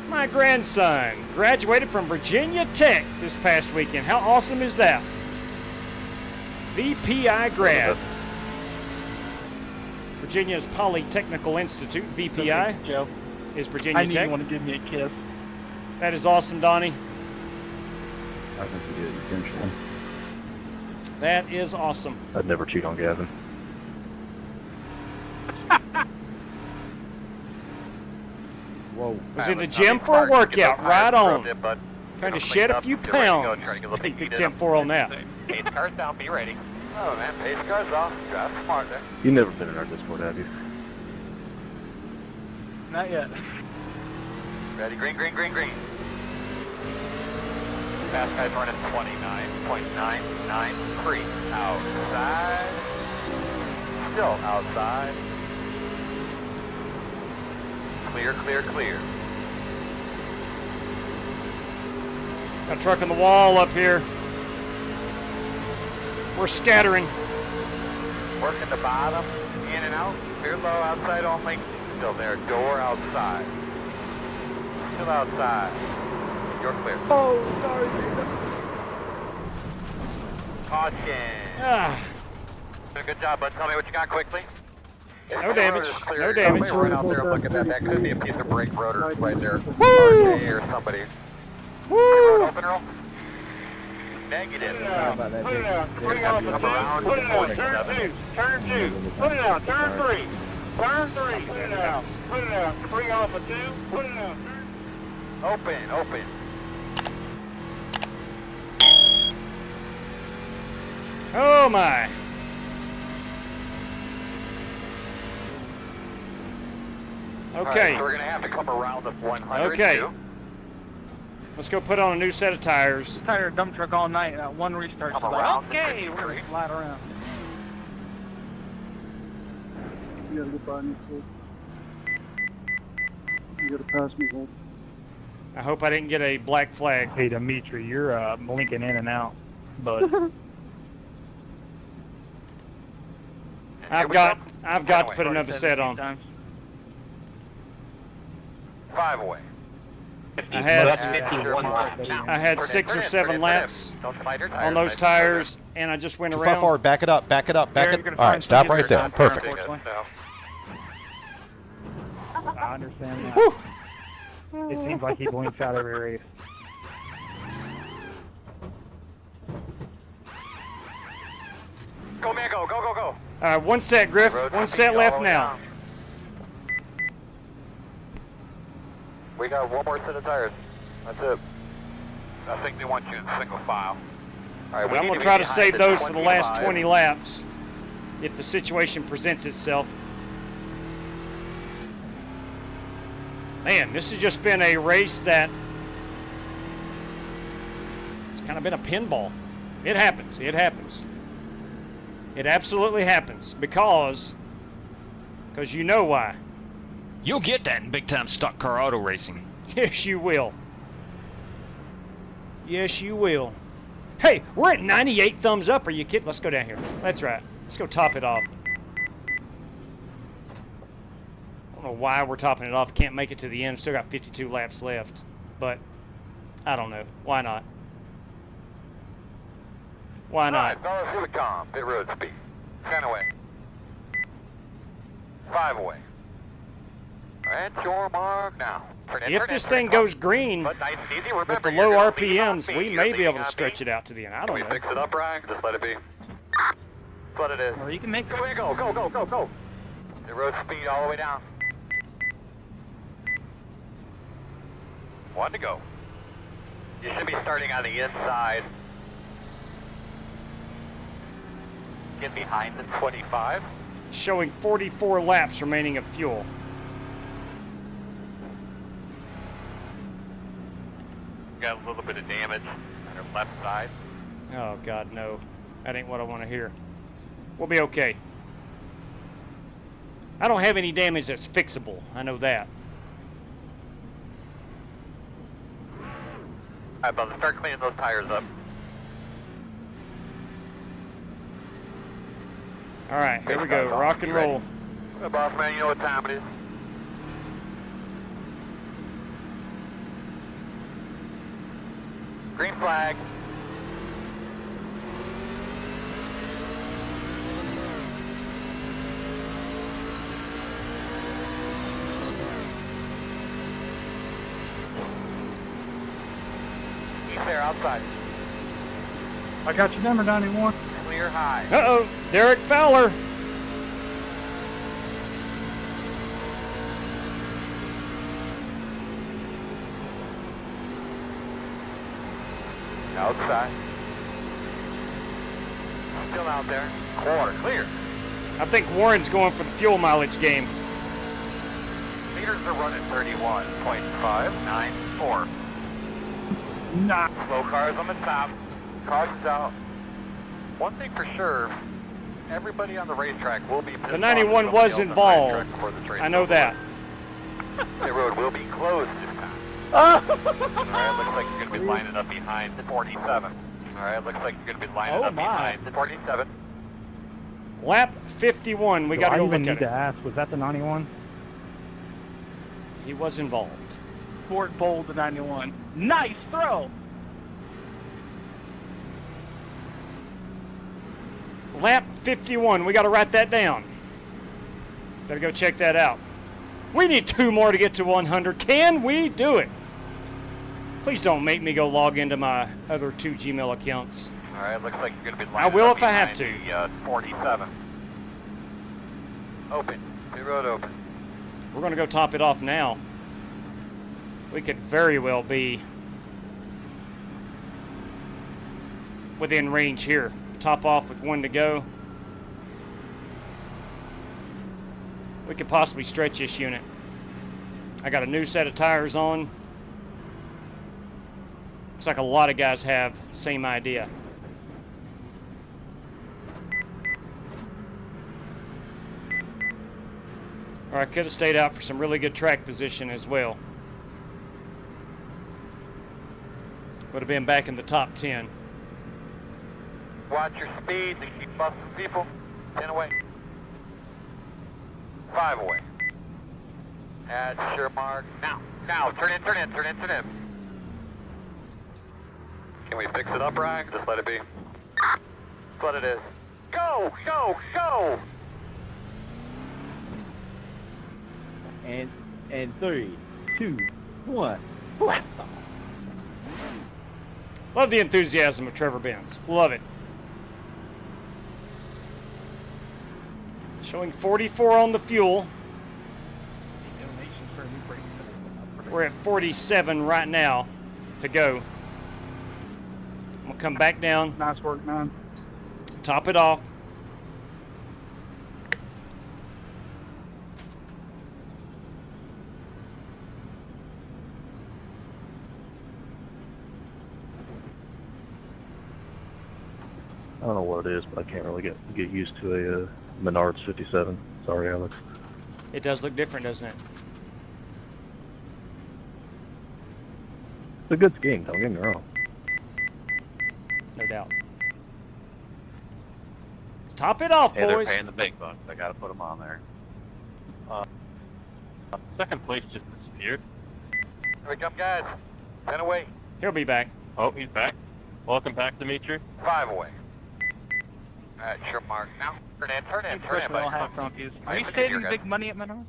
My grandson graduated from Virginia Tech this past weekend. How awesome is that? VPI grad. Virginia's Polytechnical Institute, VPI, Joe, is Virginia I knew Tech. you want to give me a kiss. That is awesome, Donnie. I think he did intentionally. That is awesome. I'd never cheat on Gavin. Whoa. Was in the gym for a workout, right on. Trying to shed a few pounds. Big 10-4 on that. Pace cars down, be ready. Oh man, pace cars off. Drive smart there. You've never been in our Discord, have you? Not yet. Ready, green, green, green, green. Fast guys running 29.993. Outside. Still outside. Clear, clear, clear. Got a truck on the wall up here. We're scattering. Working the bottom, in and out. Clear low, outside only. Still there, door outside. Still outside. You're clear. Oh, sorry. Caution. Good job, bud. Tell me what you got quickly. No damage. No damage. Right out there, look at that. That could be a piece of brake rotor right there. RJ or somebody. Woo! Open roll. Negative. Put it out. Bring off a 2. Put it out. Turn 2. Turn 2. Put it out. Turn 3. Turn 3. Put it out. Put it out. Bring off a 2. Put it out. Open. Open. Oh my. Okay. Right, so we're going to have to come around the 100. Okay. Too. Let's go put on a new set of tires. Tired of dump truck all night. And that one restart. Come Like, around okay, the we're gonna slide around. You gotta get by me, Cole. You gotta pass me, Cole. I hope I didn't get a black flag. Hey, Dimitri, you're blinking in and out, bud. I've got to put another set on. 5 away. I had 6 or 7 laps on those tires, and I just went Too around. far forward. Back it up. Back it up. Back it. All right, stop right there. Perfect. I understand that. It seems like he blinks out every race. Go, man, go, go, go, go. All right, one set, Griff. One set left now. We got one more set of tires. That's it. I think they want you in single file. All right, But I'm going to try to save those for the last 20 laps if the situation presents itself. Man, this has just been a race that it's kind of been a pinball. It happens. It happens. It absolutely happens because you know why. You'll get that in big-time stock car auto racing. Yes, you will. Yes, you will. Hey, we're at 98 thumbs up. Are you kidding? Let's go down here. That's right. Let's go top it off. I don't know why we're topping it off. Can't make it to the end. Still got 52 laps left. But I don't know. Why not? Why not? All right, fellas, here we come. Pit road speed. 10 away. 5 away. At your mark now. If this thing goes green with the low RPMs, we may be able to stretch it out to the end. I don't know. Fix it up, Ryan. Just let it be. That's what it is. Or you can make. Go. The road speed all the way down. 1 to go. You should be starting on the inside. Get behind the 25. Showing 44 laps remaining of fuel. Got a little bit of damage on your left side. Oh God, no. That ain't what I want to hear. We'll be okay. I don't have any damage that's fixable. I know that. Alright, brother, start cleaning those tires up. Alright, here we go. Rock and roll. Hey, boss man, you know what time it is. Green flag. He's there outside. I got your number, 91. Clear high. Uh-oh, Derek Fowler. Outside. Still out there. Quarter, clear. I think Warren's going for the fuel mileage game. Meters are running 31.594. Nah. Slow cars on the top. Caution's out. One thing for sure, everybody on the racetrack will be pissed The 91 was involved. I know that. The road will be closed this time. Alright, looks like you're going to be lining up behind the 47. Alright, looks like you're going to be lining up behind the 47. Lap 51, we got to go look at it. I even need to ask, was that the 91? He was involved. Fort Bold, the 91. Nice throw! Lap 51, we got to write that down. Better go check that out. We need 2 more to get to 100. Can we do it? Please don't make me go log into my other 2 Gmail accounts. Alright, looks like you're going to be I lining will up if I have behind to. the 47. Open. The road open. We're going to go top it off now. We could very well be within range here. Top off with 1 to go. We could possibly stretch this unit. I got a new set of tires on. Looks like a lot of guys have the same idea. Or I could have stayed out for some really good track position as well. Would have been back in the top 10. Watch your speed. They keep busting people. 10 away. 5 away. At your mark. Now. Turn in. Can we fix it up, Ryan? Just let it be. That's what it is. Go! And 3, 2, 1. Love the enthusiasm of Trevor Benz. Love it. Showing 44 on the fuel. We're at 47 right now to go. I'm gonna come back down. Nice work, man. Top it off. I don't know what it is, but I can't really get used to a Menards 57. Sorry, Alex. It does look different, doesn't it? It's a good scheme, don't get me wrong. No doubt. Top it off, Hey, boys. they're paying the big bucks. I gotta put them on there. Second place just disappeared. Here we come, guys. 10 away. He'll be back. Oh, he's back. Welcome back, Dimitri. 5 away. At your mark. Now. Turn in, We all have donkeys. Are you saving big money at Menards?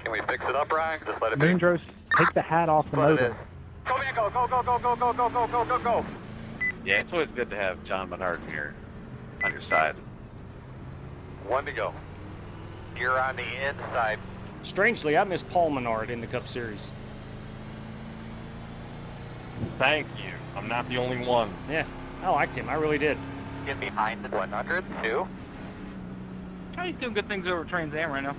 Can we fix it up, Ryan? Just let it be. Moondros, take the hat off the motor. Go, man, go, go, go, go, go, go, go, go, go, go, go. Yeah, it's always good to have John Menard here on your side. 1 to go. You're on the inside. Strangely, I missed Paul Menard in the Cup Series. Thank you. I'm not the only one. Yeah, I liked him. I really did. Get behind the 102. Oh, he's doing good things over Trans Am right now.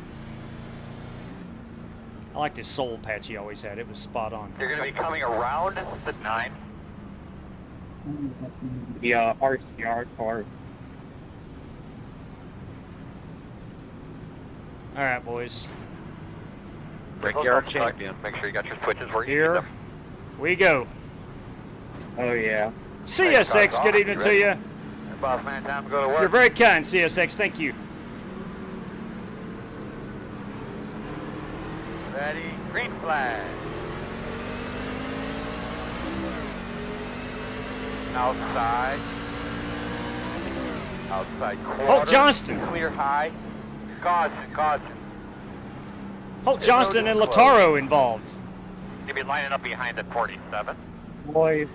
I liked his soul patch he always had. It was spot on. You're going to be coming around the 9. Yeah, RCR car. All right, boys. Brickyard champion. Make sure you got your switches where you need Here them. we go. Oh, yeah. CSX, good evening to you. Boss man, time to go to work. You're very kind, CSX. Thank you. Ready, green flag. Outside. Outside quarter. Holt Johnston. Clear high. Caution, caution. Holt Johnston and Lautaro involved. You'll be lining up behind at 47. Boys,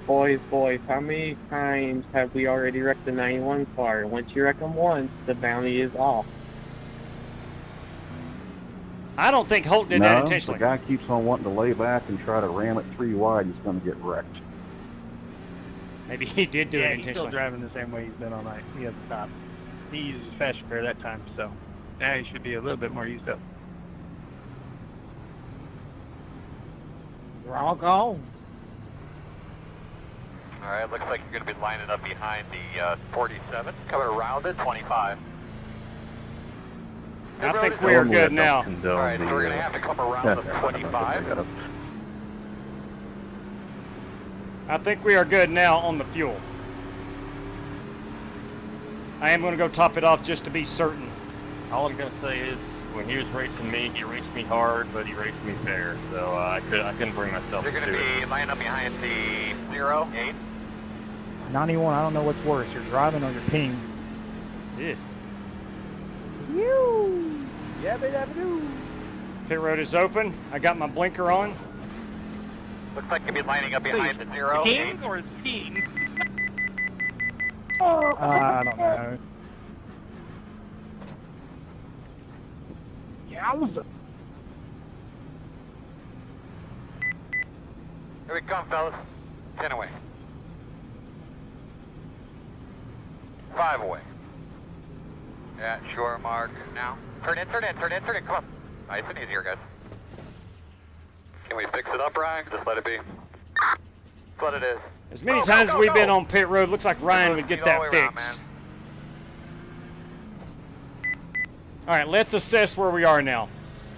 how many times have we already wrecked the 91 car? Once you wreck them once, the bounty is off. I don't think Holt did that intentionally. The guy keeps on wanting to lay back and try to ram it 3 wide, he's going to get wrecked. Maybe he did do it Yeah, intentionally. he's still driving the same way he's been all night. He hasn't stopped. He used his fast repair that time, so now he should be a little bit more used up. Rock on. All right, looks like you're going to be lining up behind the 47. Coming around at 25. I think we are good now. All right, so we're going to have to come around the 25. I think we are good now on the fuel. I am going to go top it off just to be certain. All I'm going to say is, when he was racing me, he raced me hard, but he raced me fair. So I couldn't bring myself to You're do going to it. be lining up behind the 08. 91, I don't know what's worse, you're driving or you're ping. Yeah. You. Yabba dabba doo. Pit road is open. I got my blinker on. Looks like you'll be lining up behind the 08. King or King? I don't know. Yowza. Here we come, fellas. 10 away. 5 away. Yeah, sure, Mark. Now. Turn in. Come on. Nice and easy here, guys. Can we fix it up, Ryan? Just let it be. That's what it is. As many times as we've been on pit road, looks like Ryan would get that Around, fixed. All right, let's assess where we are now.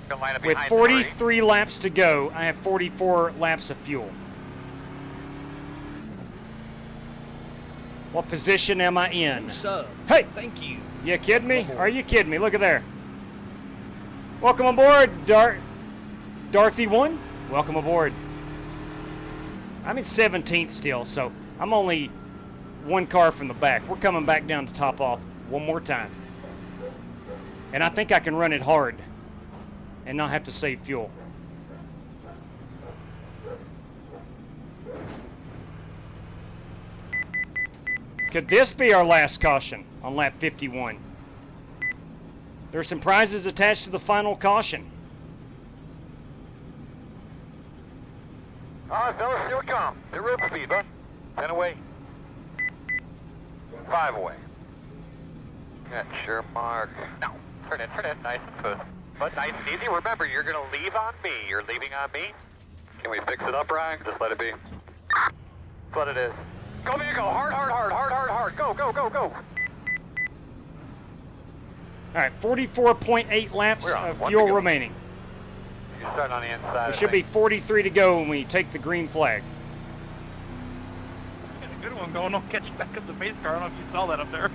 Line up With behind 43 laps to go, I have 44 laps of fuel. What position am I in? Hey! Thank you. You kidding me? Are you kidding me? Look at there. Welcome aboard, Dorothy 1. Welcome aboard. I'm in 17th still, so I'm only 1 car from the back. We're coming back down to top off one more time. And I think I can run it hard and not have to save fuel. Could this be our last caution on lap 51? There are some prizes attached to the final caution. All right, fellas, here we come. The road speed, bud. 10 away. 5 away. Yeah, sure, Mark. No, turn in. Nice and smooth. But nice and easy. Remember, you're going to leave on me. You're leaving on me. Can we fix it up, Ryan? Just let it be. That's what it is. Go, man, go. Hard. Go. All right, 44.8 laps of fuel remaining. You're starting on the inside. There should be 43 to go when we take the green flag. Got a good one going on. Catch back up the base car. I don't know if you saw that up there.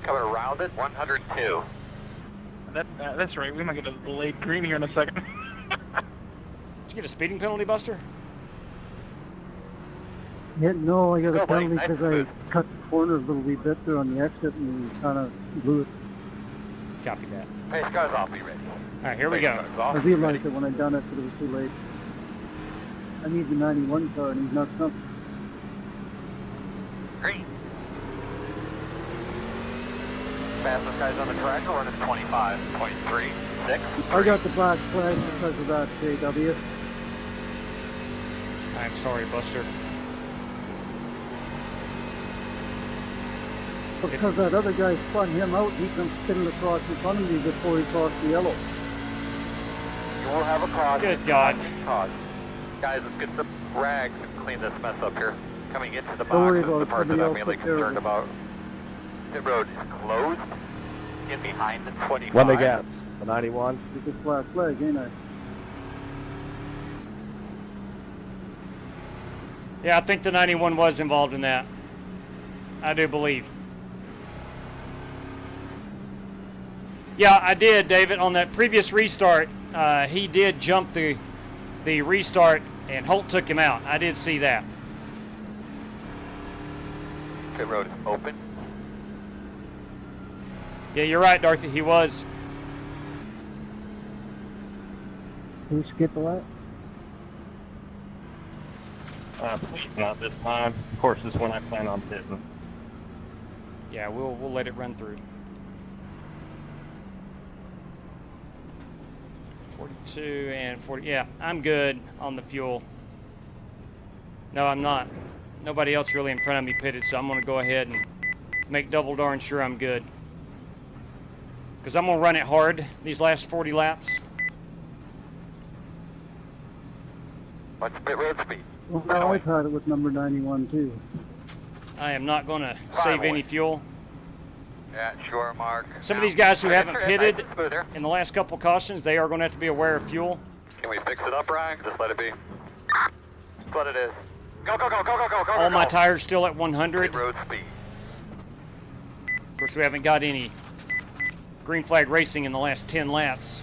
Coming around it, 102. That's right. We might get a delayed green here in a second. Did you get a speeding penalty, Buster? Yeah, no, I got a penalty because I cut the corner a little wee bit there on the exit and kind of blew it. Copy that. Pace cars off, be ready. All right, here we go. I realized it when I done it, but it was too late. I need the 91 car and he's not coming. Green. Fastest guys on the track are running 25.36. I got the black flag because of that, JW. I'm sorry, Buster. Because that other guy spun him out, he comes spinning across in front of me before he crossed the yellow. You will have a cause. Good God. Cause. Guys, let's get some rags and clean this mess up here. Coming into the Don't box worry is about the it, part that somebody I'm else mainly took care of concerned it. about. Pit road is closed. Get behind the 25. When they got the 91. It's a black flag, ain't I? Yeah, I think the 91 was involved in that. I do believe. Yeah, I did, David. On that previous restart, he did jump the restart, and Holt took him out. I did see that. Pit road is open. Yeah, you're right, Dorothy. He was. Who skipped the lap? Please not this time. Of course, this is when I plan on pitting. Yeah, we'll let it run through. 42 and 40. Yeah, I'm good on the fuel. No, I'm not. Nobody else really in front of me pitted, so I'm going to go ahead and make double darn sure I'm good. Because I'm going to run it hard these last 40 laps. What's pit road speed? Well, I've had it with number 91 too. I am not going to save any fuel. Yeah, sure, Mark. Some of these guys who haven't pitted in the last couple cautions, they are going to have to be aware of fuel. Can we fix it up, Ryan? Just let it be. Just what it is. Go, go, go, go, go, go, go. All my tires still at 100. Pit road speed. Of course, we haven't got any green flag racing in the last 10 laps.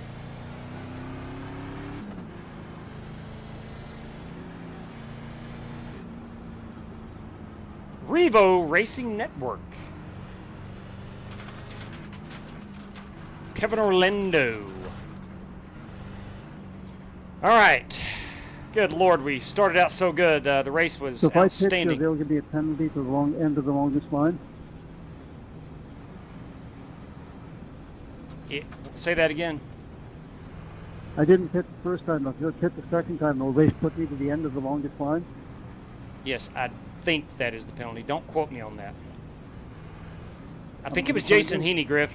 Revo Racing Network. Kevin Orlando. All right. Good Lord, we started out so good. The race was So if I pitch, outstanding. they'll give me a penalty for the wrong end of the longest line. Yeah, say that again. I didn't pit the first time. I'll pit the second time. They'll race put me to the end of the longest line. Yes, I think that is the penalty. Don't quote me on that. I think it was Jason Heaney, Griff.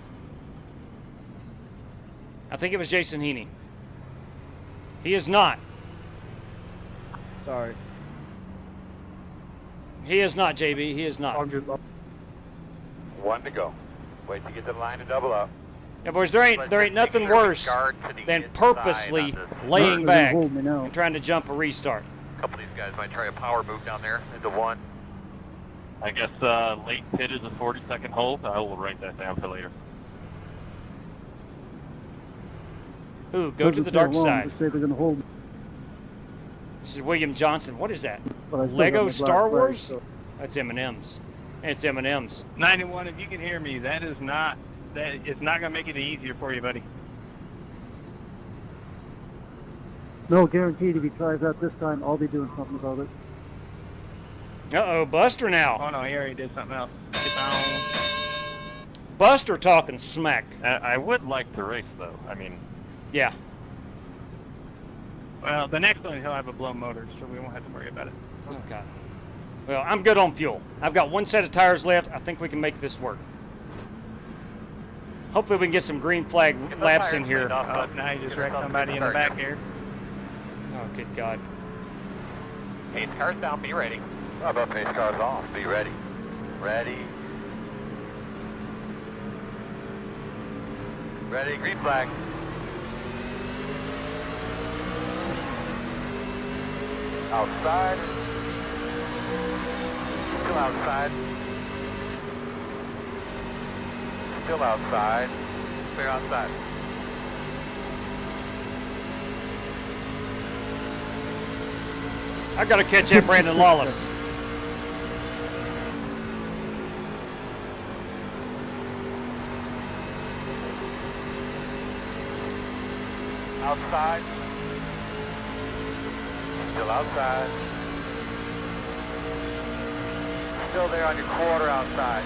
I think it was Jason Heaney. He is not. Sorry. He is not, JB. He is not. One to go. Wait to get the line to double up. Yeah, boys, there ain't nothing worse than purposely laying back and trying to jump a restart. A couple of these guys might try a power move down there into one. I guess late pit is a 40-second hold. I will write that down for later. Ooh, go to the dark side. Say they're going to hold. This is William Johnson. What is that? But I still Lego got my Star black flag, Wars? so- That's M&M's. It's M&M's. 91, if you can hear me, that is not going to make it easier for you, buddy. No, guaranteed if he tries that this time, I'll be doing something about it. Uh-oh, Buster now. Oh, no, he already did something else. Buster talking smack. I would like to race, though. I mean... Yeah. Well, the next one, he'll have a blown motor, so we won't have to worry about it. Okay. Well, I'm good on fuel. I've got one set of tires left. I think we can make this work. Hopefully we can get some green flag laps in here. Oh, now you just wrecked somebody in the back here. Oh, good God. Pace cars down, be ready. How about pace cars off? Be ready. Ready. Ready, green flag. Outside. Still outside. Still outside. Clear outside. I gotta catch that Brandon Lawless. Outside. Still outside. Still there on your quarter outside.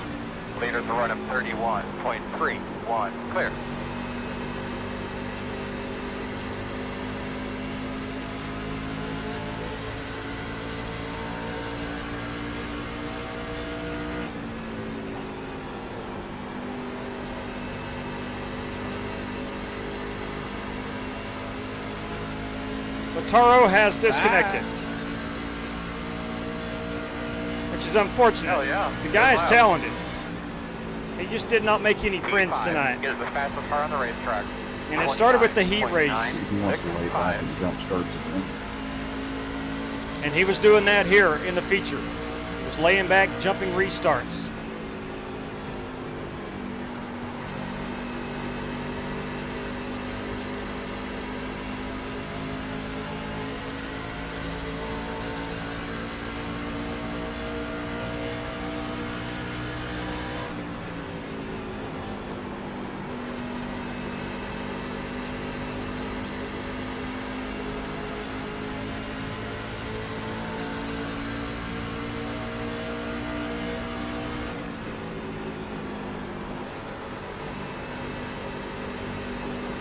Leaders are running 31.31. Clear. Taro has disconnected, which is unfortunate. Hell yeah. The guy is talented. He just did not make any friends tonight. Is the fastest car on the racetrack. And it started with the heat race. He wants to lay back and jump starts again. And he was doing that here in the feature. He was laying back, jumping restarts.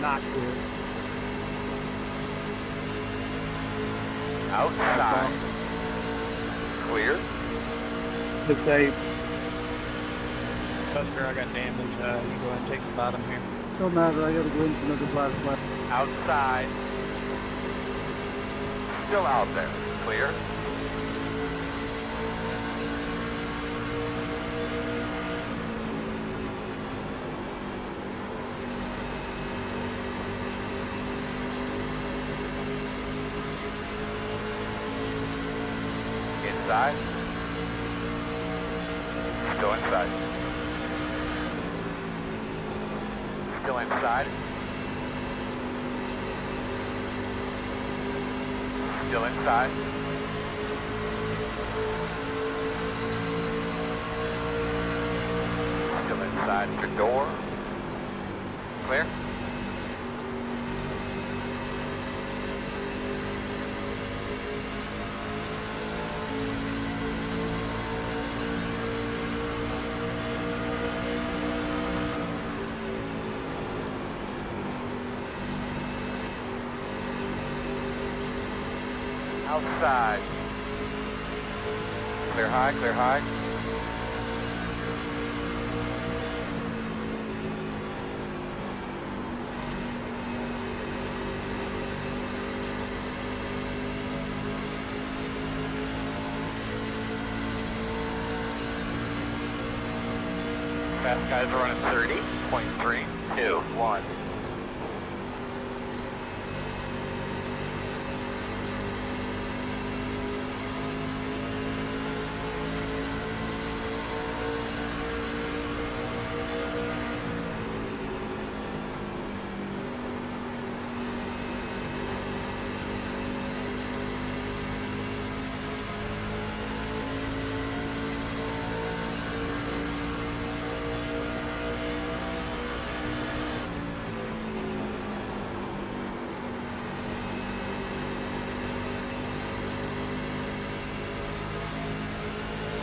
Not good. Outside. Clear. The save. Custer, I got damage. You go ahead and take the bottom here. Don't matter, I gotta go into another blast lap. Outside. Still out there. Clear. Inside. Still inside. Still inside. Still inside. Still inside your door. Clear. Outside. Clear high, clear high. Fast guys are running 30.321.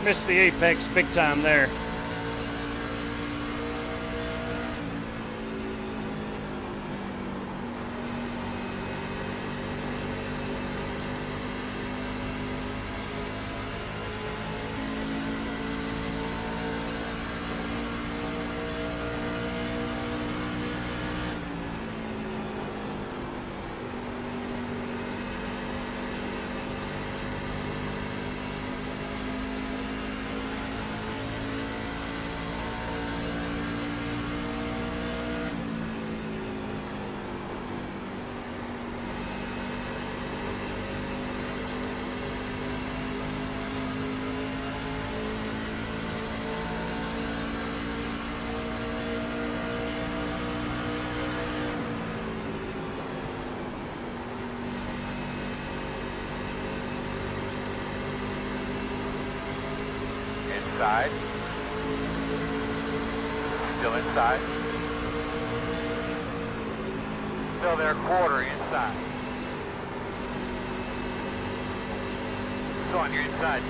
Missed the apex big time there. Inside. Still inside. Still there, quarter inside. Go on, you're inside.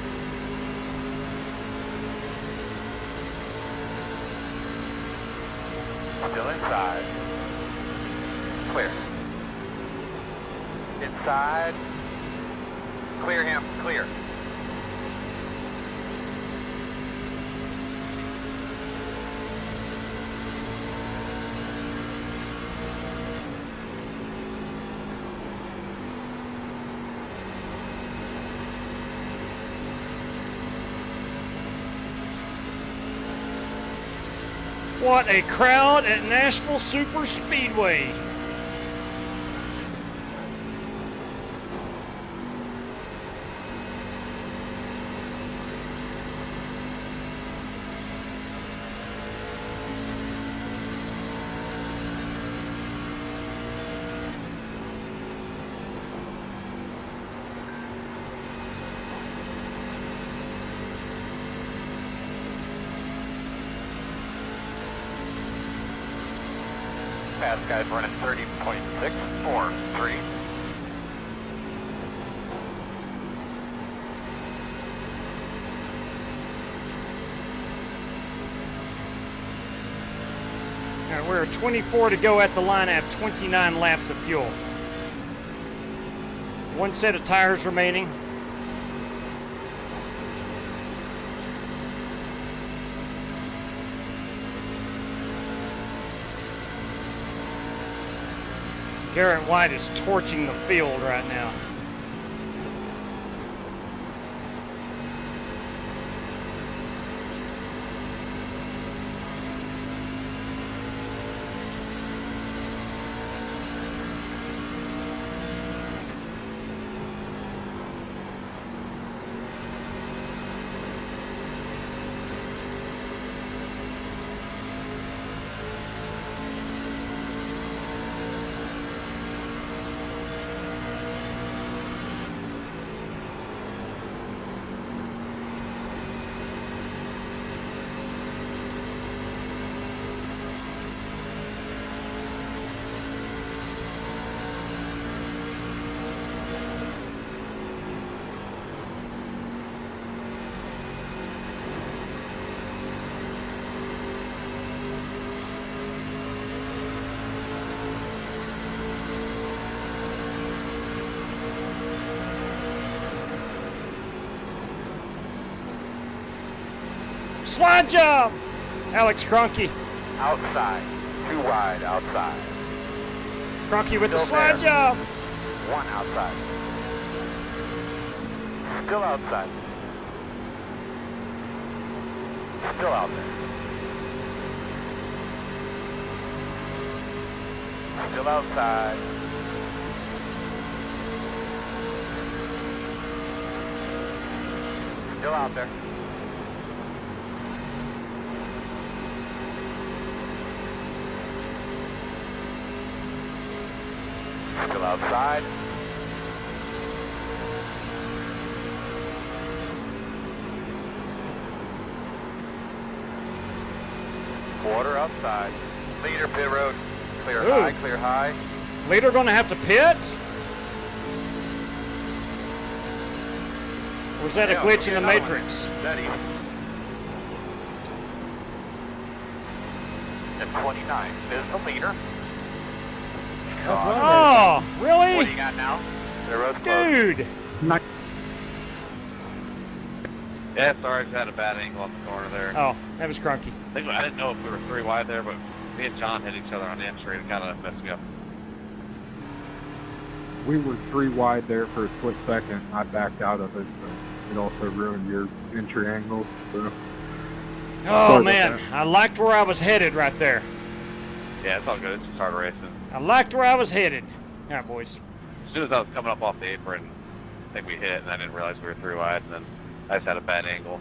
Still inside. Clear. Inside. Clear him, clear. What a crowd at Nashville Super Speedway. Fast guys running 30.643. All right, we're at 24 to go at the line. I have 29 laps of fuel. One set of tires remaining. Garrett White is torching the field right now. Slide job! Alex Cronky. Outside. Too wide outside. Cronky with the Still slide there. job. One outside. Still outside. Still out there. Still outside. Still out there. Still outside. Quarter outside. Leader pit road. Clear Ooh. high, clear high. Leader gonna have to pit? Or was that a glitch in the matrix? Steady. At 29 is the leader. Oh, really? What do you got now? The road's closed. Dude! Yeah, sorry, I just had a bad angle on the corner there. Oh, that was Cronky. I didn't know if we were 3 wide there, but me and John hit each other on the end street and kind of messed me up. We were 3 wide there for a split second. I backed out of it, but it also ruined your entry angle. So. Oh man, I liked where I was headed right there. Yeah, it's all good. It's just start racing. I liked where I was headed. All right, boys. As soon as I was coming up off the apron, I think we hit, and I didn't realize we were 3 wide, and then I just had a bad angle.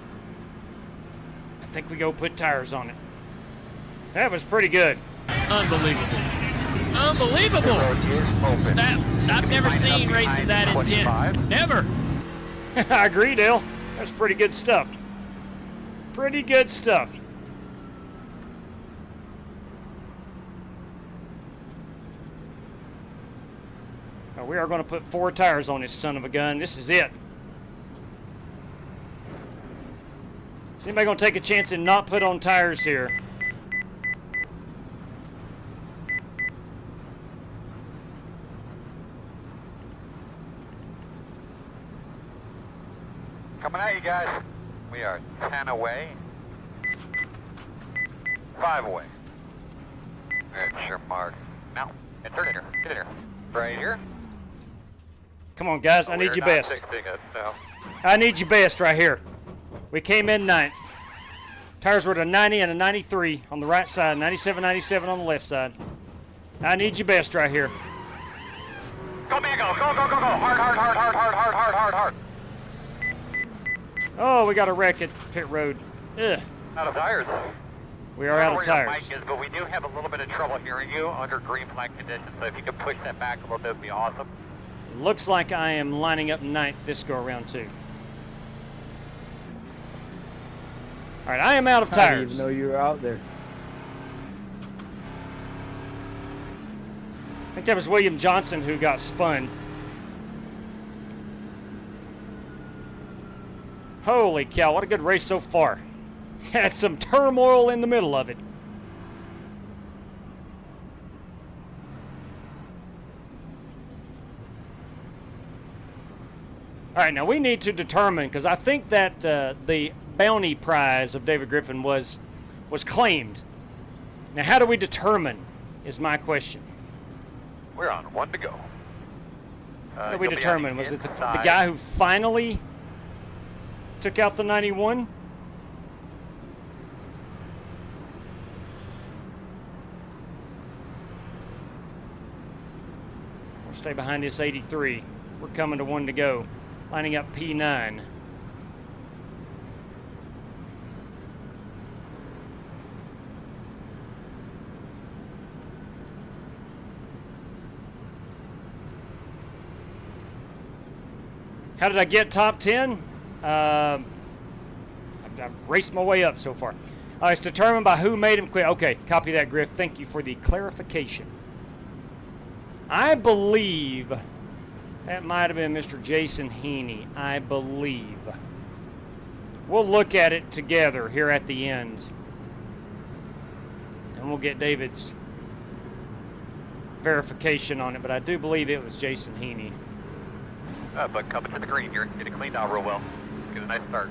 I think we go put tires on it. That was pretty good. Unbelievable. Unbelievable. I've never seen racing that intense. Never. I agree, Dale. That's pretty good stuff. Pretty good stuff. We are going to put 4 tires on this son of a gun. This is it. Is anybody going to take a chance and not put on tires here? Coming at you guys. We are 10 away. 5 away. There's your mark. Now, insert in here. Get in here. Right here. Come on, guys. I need your best. It, so. I need your best right here. We came in 9th. Tires were at a 90 and a 93 on the right side. 97, 97 on the left side. I need your best right here. Go, man, go. Go, go, go, go. Hard, hard, hard, hard, hard, hard, hard, hard, hard. Oh, we got a wreck at pit road. Ugh. Out of tires. We are out of tires. Mic is, but we do have a little bit of trouble hearing you under green flag conditions, so if you could push that back a little bit, would be awesome. Looks like I am lining up 9th this go around too. All right, I am out of tires. I didn't even know you were out there. I think that was William Johnson who got spun. Holy cow, what a good race so far. Had some turmoil in the middle of it. All right, now we need to determine, because I think that the bounty prize of David Griffin was claimed. Now, how do we determine is my question. We're on 1 to go. How do we determine? Was it the guy who finally took out the 91? We'll stay behind this 83. We're coming to 1 to go. Lining up P9. How did I get top 10? I've raced my way up so far. It's determined by who made him quit. Okay, copy that, Griff. Thank you for the clarification. I believe that might have been Mr. Jason Heaney. I believe. We'll look at it together here at the end. And we'll get David's verification on it. But I do believe it was Jason Heaney. But coming to the green here, get it cleaned out real well. Get a nice start.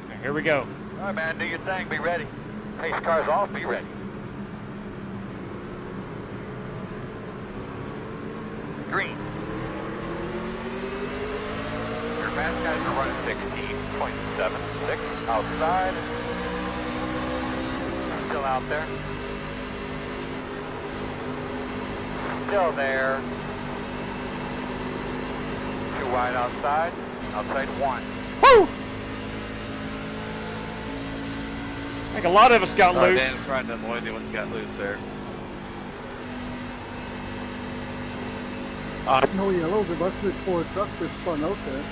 Right, here we go. All right, man, do your thing. Be ready. Pace cars off. Be ready. Green. Your fast guys are running 16.76 outside. Still out there. Still there. 2 wide outside. Outside 1. Woo! I think a lot of us got loose. Dan's trying to avoid it when he got loose there. No yellow, there must be 4 trucks that spun out there.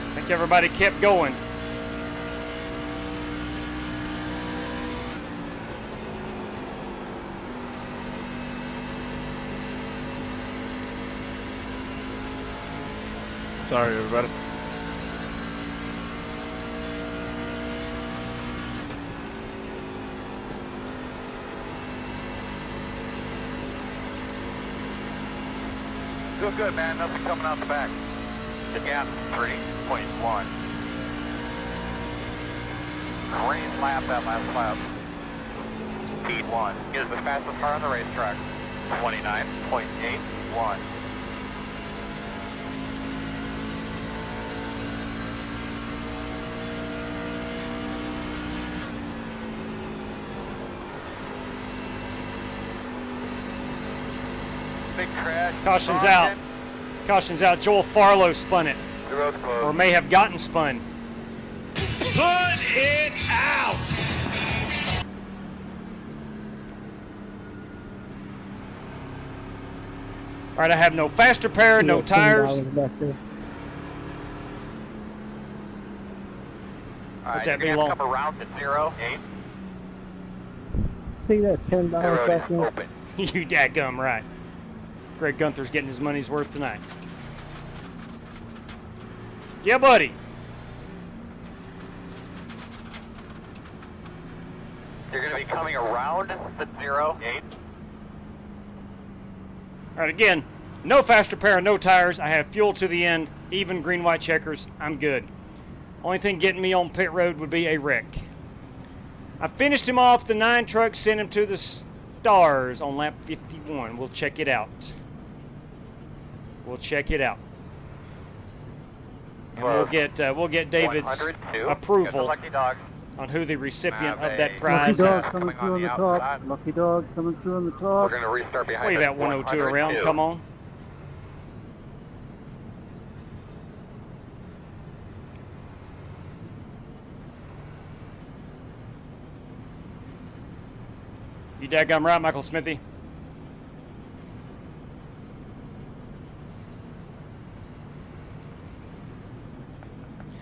I think everybody kept going. Sorry, everybody. Feel good, man. Nothing coming out the back. The gap 3.1. Green lap that last lap. Speed 1 is the fastest car on the racetrack. 29.81. Big crash. Caution's out. Caution's out. Joel Farlow spun it. The road's closed. Or may have gotten spun. Put it out! All right, I have no faster pair, no tires. Alright, that you're be gonna have to long? come around to 0, 8. See that $10 Road is second? open. You dadgum right. Greg Gunther's getting his money's worth tonight. Yeah, buddy. You're going to be coming around the 08. All right, again, no faster pair, no tires. I have fuel to the end, even green-white checkers. I'm good. Only thing getting me on pit road would be a wreck. I finished him off the 9 truck, sent him to the stars on lap 51. We'll check it out. We'll check it out. And we'll get David's approval on who the recipient of that prize Lucky is. dog coming through on the top. Lucky dog coming through on the top. We're going to restart behind Wait, that 102 around. Come on. You daggum right, Michael Smithy.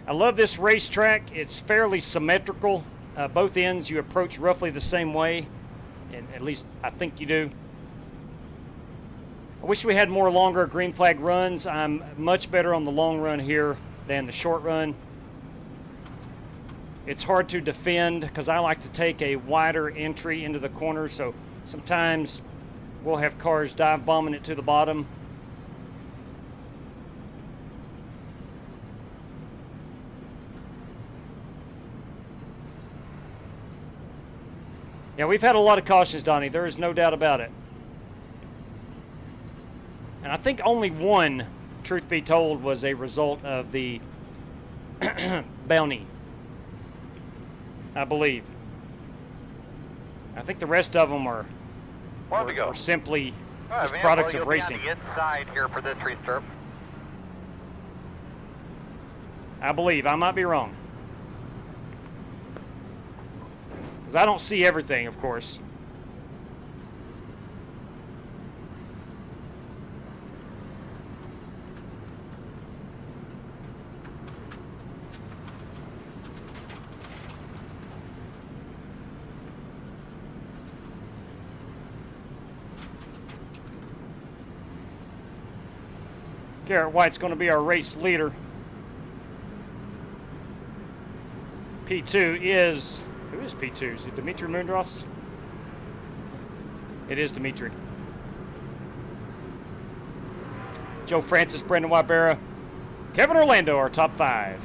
I love this racetrack. It's fairly symmetrical. Both ends you approach roughly the same way, and at least I think you do. I wish we had more longer green flag runs. I'm much better on the long run here than the short run. It's hard to defend because I like to take a wider entry into the corner, so sometimes we'll have cars dive bombing it to the bottom. Yeah, we've had a lot of cautions, Donnie. There is no doubt about it. And I think only one, truth be told, was a result of the bounty, I believe. I think the rest of them are simply just products of racing. Be on the inside here for this restart. I believe. I might be wrong. Because I don't see everything, of course. Garrett White's going to be our race leader. P2 is... Who is P2? Is it Dimitri Mundros? It is Dimitri. Joe Francis, Brendan Wybera, Kevin Orlando, our top 5.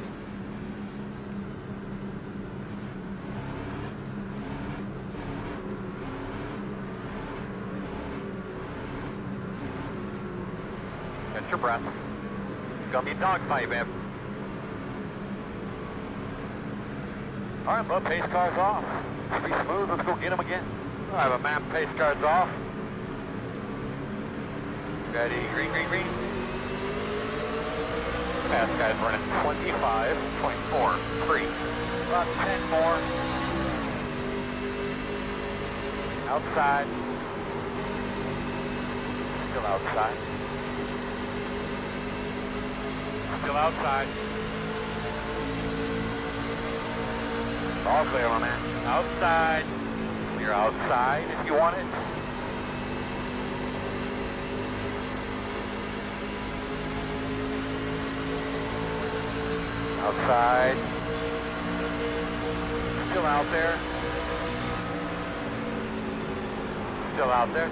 Catch your breath. It's gonna be a dogfight, man. All right, bud, pace car's off. Be smooth, let's go get him again. All right, but man, pace car's off. Ready, green, green, green. Pass guys running 25, 24, 3. About 10 more. Outside. Still outside. Still outside. All clear, my man. Outside. You're outside if you want it. Outside. Still out there. Still out there.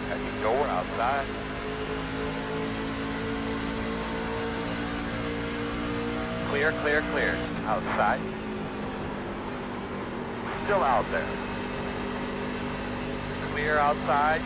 Got your door outside. Clear, clear, clear. Outside. Still out there. Clear outside.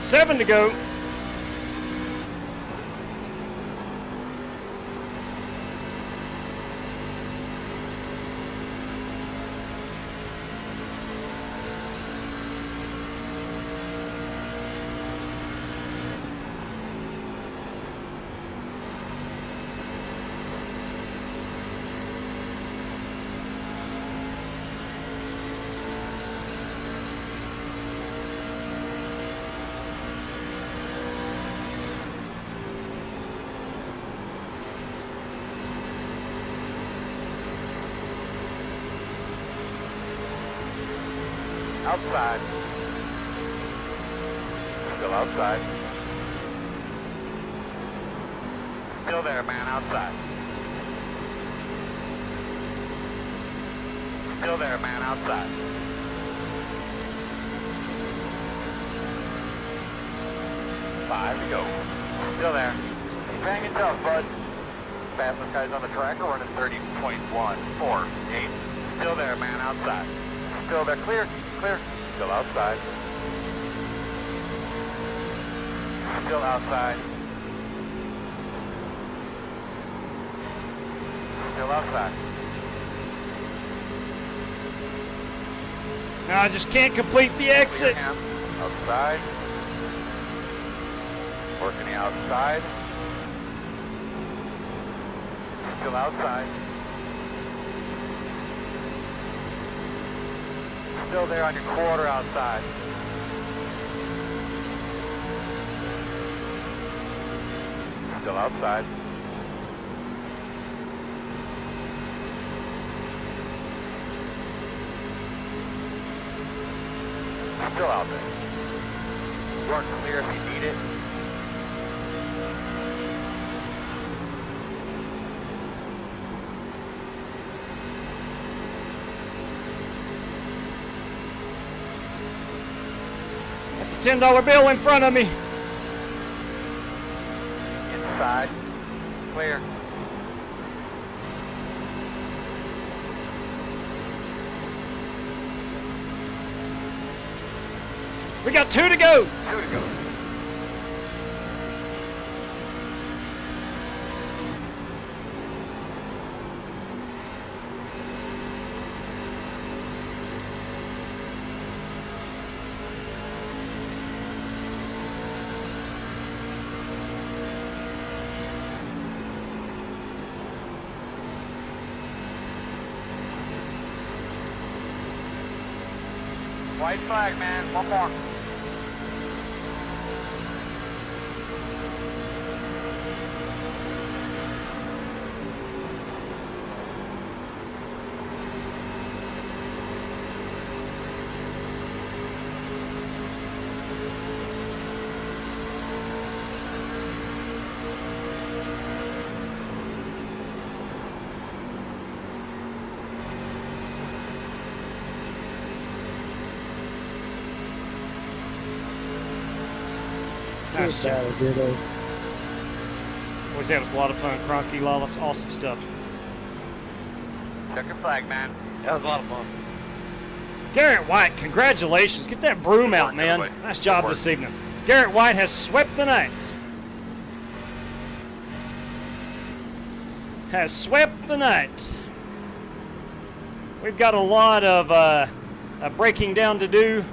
Seven to go. Outside. Still outside. Still there, man, outside. Still there, man, outside. Five to go. Still there. Keep hanging tough, bud. Fastest guys on the track are running 30.148. Still there, man, outside. Still there, clear, clear. Still outside. Still outside. Still outside. I just can't complete the exit. Outside. Working the outside. Still outside. Still there on your quarter outside. Still outside. Still out there. You're clear if you need it. That's a $10 bill in front of me. Inside. Clear. We got 2 to go. 2 to go. White flag, man. One more. Nice job. Boys, that was a lot of fun. Cronky, Lawless, awesome stuff. Check your flag, man. That was a lot of fun. Garrett White, congratulations. Get that broom out, man. Nice job this evening. Garrett White has swept the night. Has swept the night. We've got a lot of breaking down to do.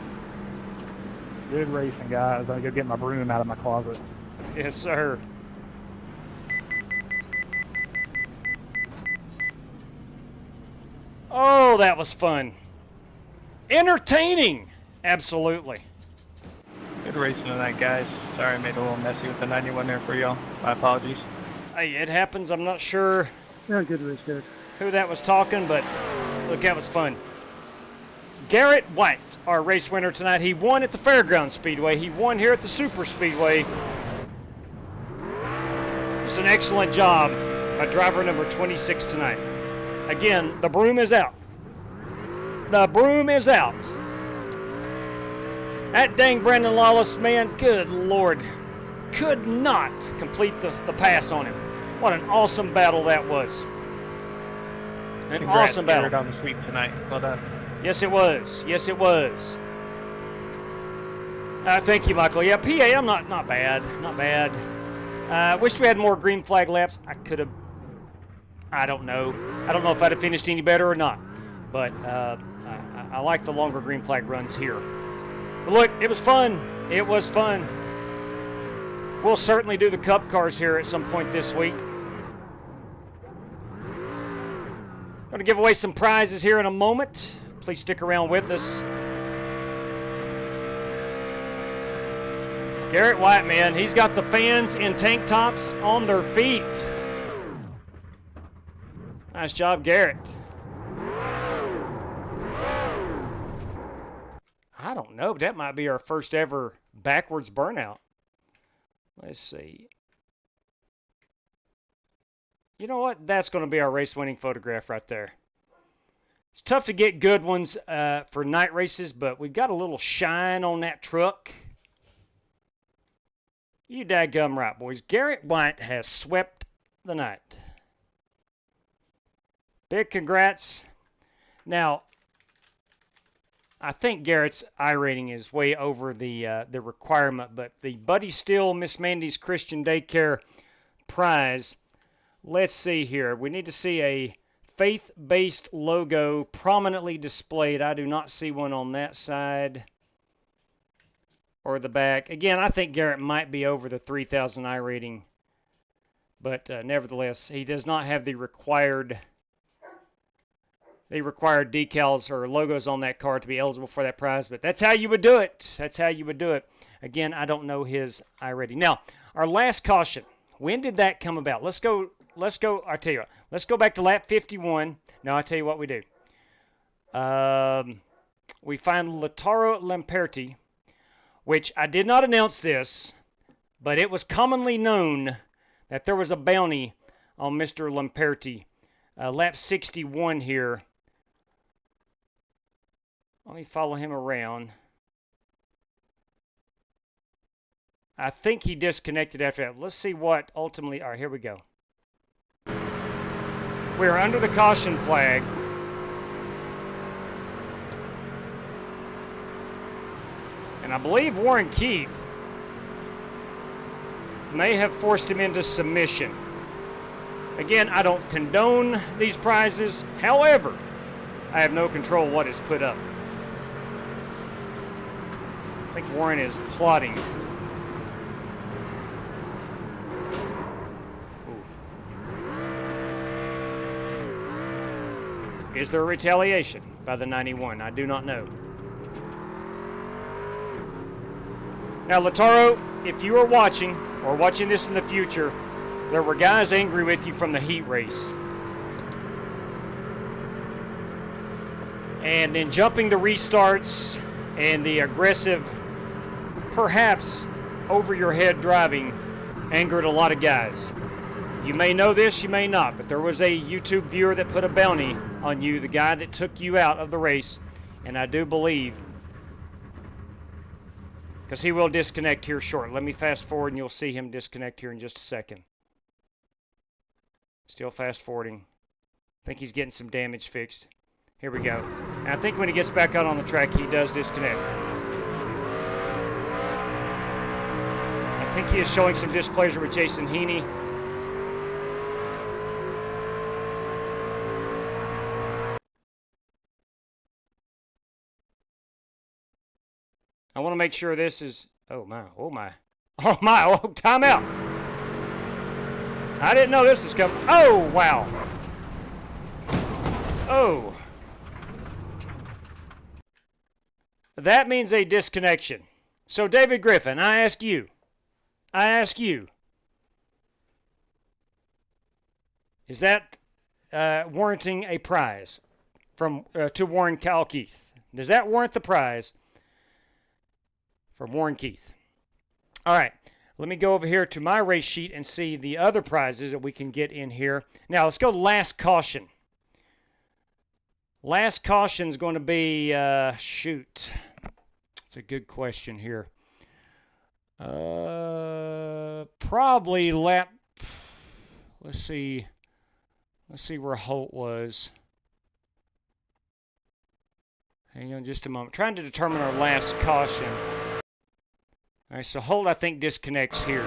Good racing, guys. I'm going to go get my broom out of my closet. Yes, sir. Oh, that was fun. Entertaining. Absolutely. Good racing tonight, guys. Sorry I made it a little messy with the 91 there for y'all. My apologies. Hey, it happens. I'm not sure Yeah, good race, good. who that was talking, but look, that was fun. Garrett White, our race winner tonight. He won at the Fairgrounds Speedway. He won here at the Super Speedway. Just an excellent job by driver number 26 tonight. Again, the broom is out. The broom is out. That dang Brandon Lawless, man, good Lord. Could not complete the pass on him. What an awesome battle that was. An Congrats, awesome battle. Garrett, on the sweep tonight. Well done. Yes, it was. Yes, it was. Thank you, Michael. Yeah, PA, I'm not bad. Not bad. Wish we had more green flag laps. I could have. I don't know. I don't know if I'd have finished any better or not. But I like the longer green flag runs here. But look, it was fun. It was fun. We'll certainly do the Cup cars here at some point this week. Going to give away some prizes here in a moment. Please stick around with us. Garrett White, man, he's got the fans in tank tops on their feet. Nice job, Garrett. I don't know, but that might be our first ever backwards burnout. Let's see. You know what? That's going to be our race-winning photograph right there. It's tough to get good ones for night races, but we've got a little shine on that truck. You dadgum right, boys. Garrett White has swept the night. Big congrats. Now, I think Garrett's iRating is way over the requirement, but the Buddy Steele Miss Mandy's Christian Daycare prize, let's see here. We need to see a faith-based logo prominently displayed. I do not see one on that side or the back. Again, I think Garrett might be over the 3,000 iRating, but nevertheless, he does not have the required decals or logos on that car to be eligible for that prize, but that's how you would do it. That's how you would do it. Again, I don't know his iRating. Now, our last caution. When did that come about? Let's go, I'll tell you what. Let's go back to lap 51. Now, I'll tell you what we do. We find Lautaro Lamperti, which I did not announce this, but it was commonly known that there was a bounty on Mr. Lamperti. Lap 61 here. Let me follow him around. I think he disconnected after that. Let's see what ultimately... All right, here we go. We are under the caution flag. And I believe Warren Keith may have forced him into submission. Again, I don't condone these prizes. However, I have no control what is put up. I think Warren is plotting. Ooh. Is there a retaliation by the 91? I do not know. Now, Lautaro, if you are watching or watching this in the future, there were guys angry with you from the heat race. And then jumping the restarts and the aggressive, perhaps over your head driving angered a lot of guys. You may know this, you may not, but there was a YouTube viewer that put a bounty on you, the guy that took you out of the race, and I do believe, because he will disconnect here shortly. Let me fast forward and you'll see him disconnect here in just a second. Still fast forwarding. I think he's getting some damage fixed. Here we go. And I think when he gets back out on the track, he does disconnect. I think he is showing some displeasure with Jason Heaney. I want to make sure this is... Oh my, oh my. Oh my, oh, timeout. I didn't know this was coming. Oh, wow. Oh. That means a disconnection. So, David Griffin, I ask you, is that warranting a prize from to Warren Kyle Keith? Does that warrant the prize from Warren Keith? All right. Let me go over here to my race sheet and see the other prizes that we can get in here. Now, let's go to last caution. Last caution is going to be, shoot. It's a good question here. Probably lap, let's see where Holt was. Hang on just a moment. Trying to determine our last caution. All right, so Holt, I think, disconnects here.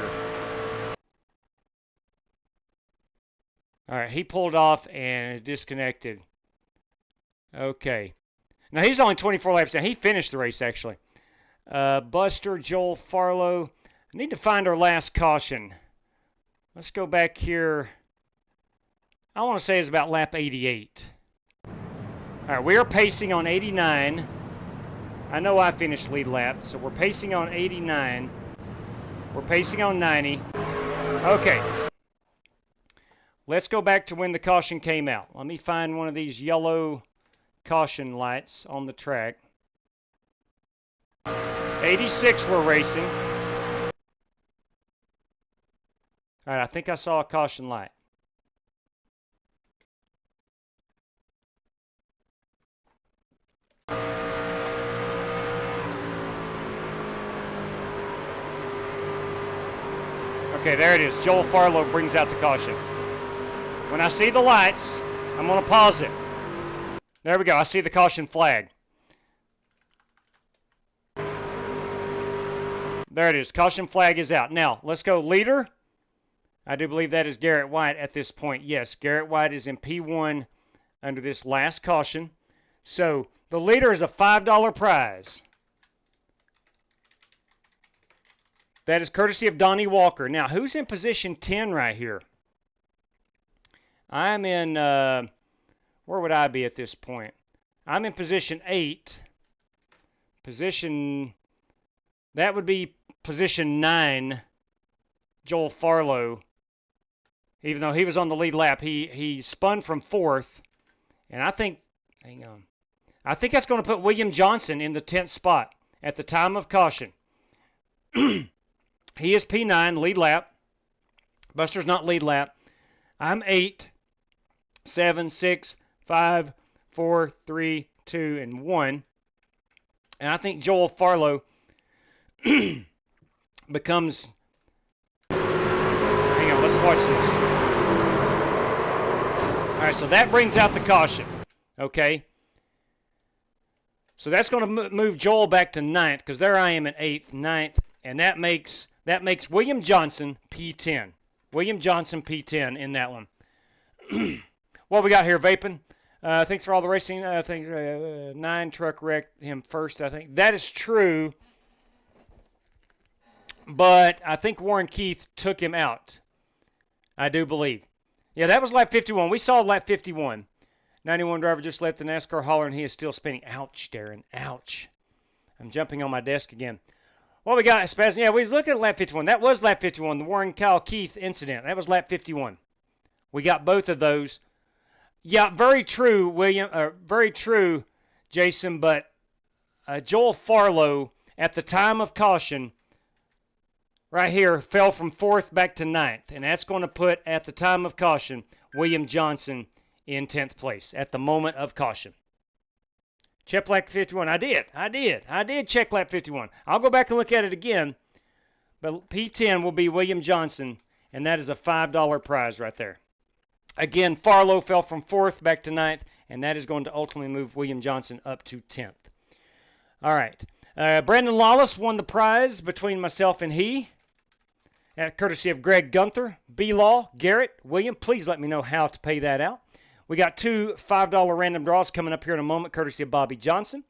All right, he pulled off and is disconnected. Okay. Now, he's only 24 laps down. He finished the race, actually. Buster, Joel Farlow. I need to find our last caution. Let's go back here. I want to say it's about lap 88. All right, we are pacing on 89. I know I finished lead lap, so we're pacing on 89. We're pacing on 90. Okay. Let's go back to when the caution came out. Let me find one of these yellow caution lights on the track. 86 we're racing. All right, I think I saw a caution light. Okay, there it is. Joel Farlow brings out the caution. When I see the lights, I'm going to pause it. There we go. I see the caution flag. There it is. Caution flag is out. Now, let's go leader. I do believe that is Garrett White at this point. Yes, Garrett White is in P1 under this last caution. So, the leader is a $5 prize. That is courtesy of Donnie Walker. Now, who's in position 10 right here? I'm in, where would I be at this point? I'm in position 8. That would be position 9, Joel Farlow. Even though he was on the lead lap, he spun from 4th. And I think, hang on. I think that's going to put William Johnson in the 10th spot at the time of caution. He is P9, lead lap. Buster's not lead lap. I'm 8, 7, 6, 5, 4, 3, 2, and 1. And I think Joel Farlow becomes... Hang on, let's watch this. All right, so that brings out the caution. Okay. So that's going to move Joel back to 9th, because there I am at 8th, 9th, and that makes William Johnson P10. William Johnson P10 in that one. What we got here, Vaping? Thanks for all the racing. I think 9 truck wrecked him first, I think. That is true, but I think Warren Keith took him out. I do believe. Yeah, that was lap 51. We saw lap 51. 91 driver just left the NASCAR hauler, and he is still spinning. Ouch, Darren. Ouch. I'm jumping on my desk again. What we got, Spaz? Yeah, we was looking at lap 51. That was lap 51, the Warren Kyle Keith incident. That was lap 51. We got both of those. Yeah, very true, William. Very true, Jason. But Joel Farlow, at the time of caution, right here, fell from 4th back to 9th. And that's going to put, at the time of caution, William Johnson in 10th place at the moment of caution. Check lap 51. I did check lap 51. I'll go back and look at it again. But P10 will be William Johnson, and that is a $5 prize right there. Again, Farlow fell from 4th back to 9th, and that is going to ultimately move William Johnson up to 10th. All right. Brandon Lawless won the prize between myself and he, courtesy of Greg Gunther, B-Law, Garrett, William. Please let me know how to pay that out. We got 2 $5 random draws coming up here in a moment, courtesy of Bobby Johnson.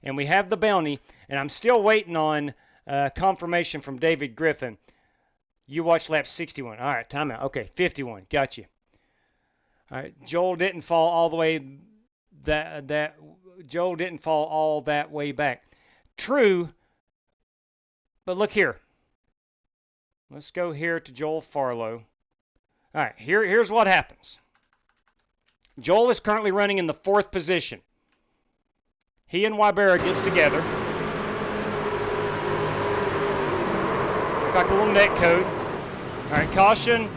And we have the bounty, and I'm still waiting on confirmation from David Griffin. You watched lap 61. All right, timeout. Okay, 51. Got you. All right, Joel didn't fall all the way Joel didn't fall all that way back. True, but look here. Let's go here to Joel Farlow. All right, here's what happens. Joel is currently running in the 4th position. He and Wybera gets together. Look like a little net code. All right, caution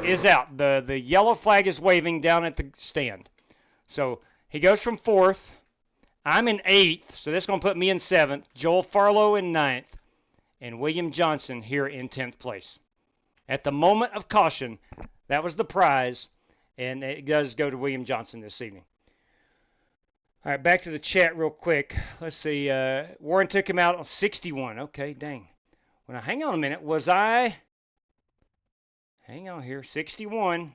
is out. The yellow flag is waving down at the stand. So he goes from 4th. I'm in 8th, so that's going to put me in 7th. Joel Farlow in 9th. And William Johnson here in 10th place. At the moment of caution, that was the prize. And it does go to William Johnson this evening. All right, back to the chat real quick. Let's see. Warren took him out on 61. Okay, dang. Well, now, hang on a minute. Was I... Hang on here. 61.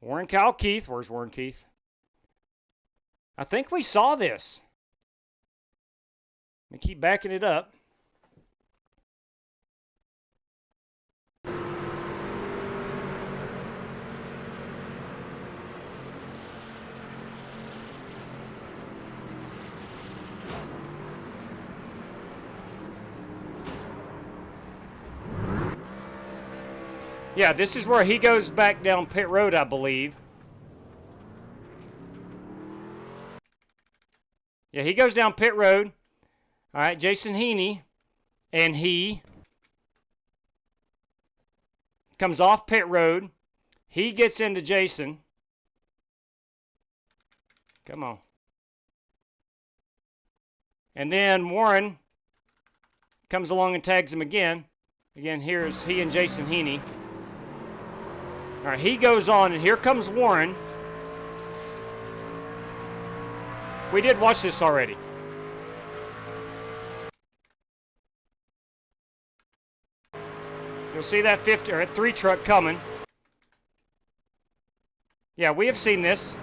Warren Kyle Keith. Where's Warren Keith? I think we saw this. Let me keep backing it up. Yeah, this is where he goes back down pit road, I believe. Yeah, he goes down pit road. All right, Jason Heaney, and he comes off pit road. He gets into Jason. Come on. And then Warren comes along and tags him again. Again, here's he and Jason Heaney. All right, he goes on, and here comes Warren. We did watch this already. You'll see that 50 or 3 truck coming. Yeah, we have seen this.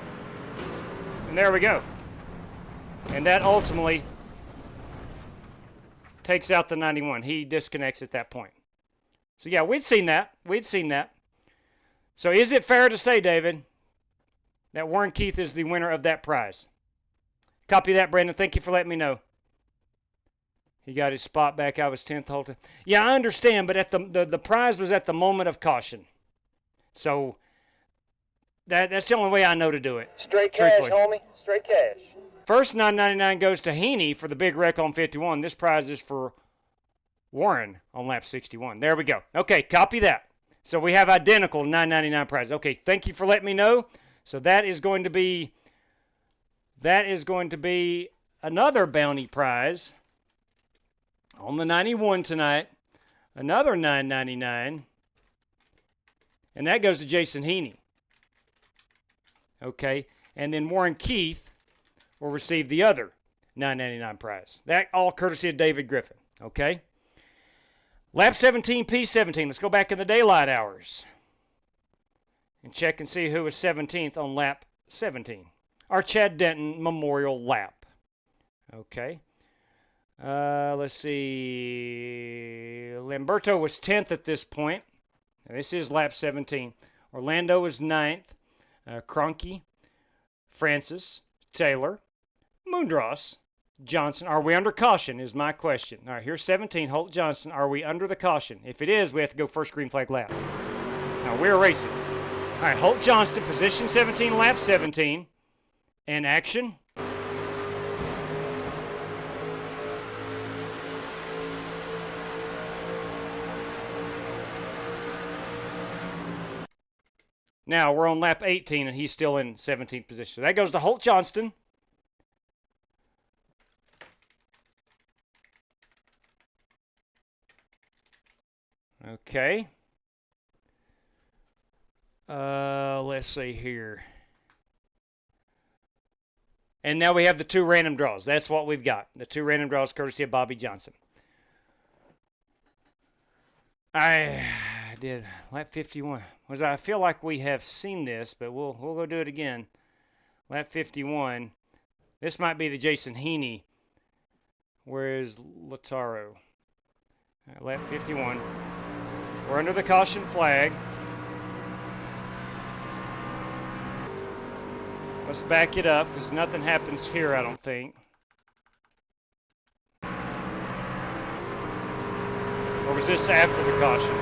And there we go. And that ultimately takes out the 91. He disconnects at that point. So yeah, we'd seen that. We'd seen that. So is it fair to say, David, that Warren Keith is the winner of that prize? Copy that, Brandon. Thank you for letting me know. He got his spot back. I was 10th whole time. Yeah, I understand, but at the prize was at the moment of caution. So that's the only way I know to do it. Straight cash, homie. Straight cash. First $9.99 goes to Heaney for the big wreck on 51. This prize is for Warren on lap 61. There we go. Okay, copy that. So we have identical $9.99 prize. Okay, thank you for letting me know. So that is going to be another bounty prize on the 91 tonight. Another $9.99. And that goes to Jason Heaney. Okay, and then Warren Keith will receive the other $9.99 prize. That all courtesy of David Griffin. Okay. Lap 17, P17. Let's go back in the daylight hours and check and see who was 17th on lap 17. Our Chad Denton Memorial Lap. Okay. Let's see. Lamberto was 10th at this point. Now, this is lap 17. Orlando was 9th. Cronky, Francis, Taylor, Moondross, Johnson. Are we under caution is my question. All right, here's 17, Holt Johnson. Are we under the caution? If it is, we have to go first green flag lap. Now, we're racing. All right, Holt Johnston, position 17, lap 17. And action. Now, we're on lap 18, and he's still in 17th position. So that goes to Holt Johnston. Okay. Let's see here. And now we have the 2 random draws. That's what we've got. The 2 random draws courtesy of Bobby Johnson. I did lap 51. I feel like we have seen this, but we'll go do it again. Lap 51. This might be the Jason Heaney. Where is Lataro? Right, lap 51. We're under the caution flag. Let's back it up because nothing happens here, I don't think. Or was this after the caution?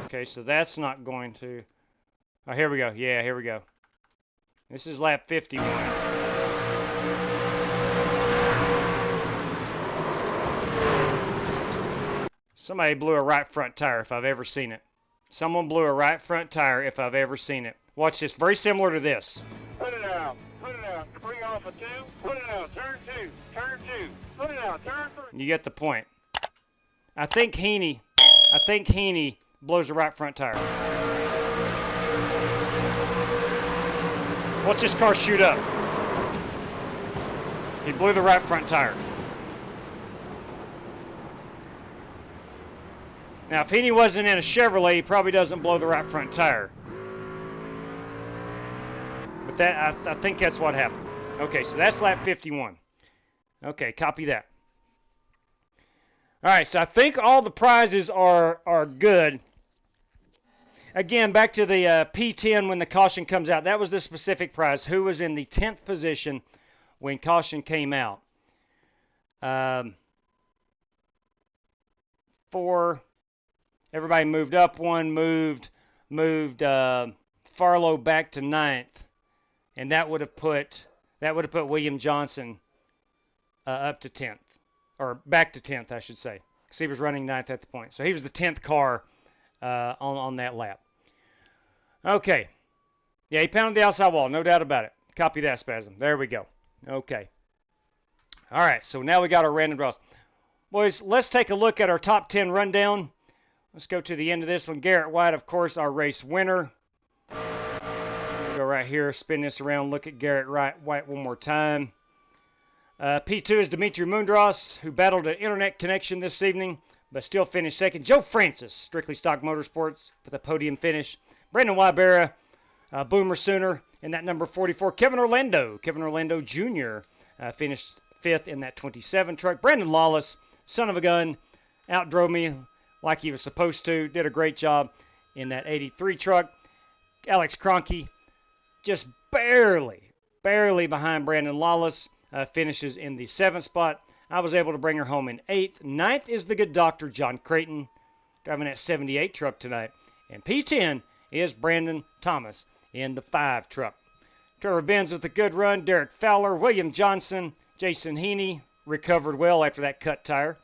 Okay, so that's not going to... Oh, here we go. Yeah, here we go. This is lap 51. Somebody blew a right front tire if I've ever seen it. Someone blew a right front tire if I've ever seen it. Watch this. Very similar to this. Put it out. Put it out. Bring off a 2. Put it out. Turn 2. Turn 2. Put it out. Turn 3. You get the point. I think Heaney blows a right front tire. Watch this car shoot up. He blew the right front tire. Now, if Heaney wasn't in a Chevrolet, he probably doesn't blow the right front tire. But that I think that's what happened. Okay, so that's lap 51. Okay, copy that. All right, so I think all the prizes are good. Again, back to the P10 when the caution comes out. That was the specific prize. Who was in the 10th position when caution came out? 4. Everybody moved up 1, moved Farlow back to 9th. And that would have put That would have put William Johnson up to 10th, or back to 10th, I should say, because he was running 9th at the point. So he was the 10th car on that lap. Okay. Yeah, he pounded the outside wall, no doubt about it. Copy that, Spasm. There we go. Okay. All right, so now we got our random draws. Boys, let's take a look at our top 10 rundown. Let's go to the end of this one. Garrett White, of course, our race winner. Go right here, spin this around, look at Garrett White one more time. P2 is Dimitri Mundros, who battled an internet connection this evening, but still finished second. Joe Francis, Strictly Stock Motorsports, with a podium finish. Brandon Wybera, Boomer Sooner, in that number 44. Kevin Orlando Jr. Finished 5th in that 27 truck. Brandon Lawless, son of a gun, outdrove me like he was supposed to. Did a great job in that 83 truck. Alex Kroenke, just barely behind Brandon Lawless, finishes in the 7th spot. I was able to bring her home in 8th. 9th is the good doctor, John Creighton, driving that 78 truck tonight. And P10 is Brandon Thomas in the 5 truck. Trevor Benz with a good run. Derek Fowler, William Johnson, Jason Heaney recovered well after that cut tire.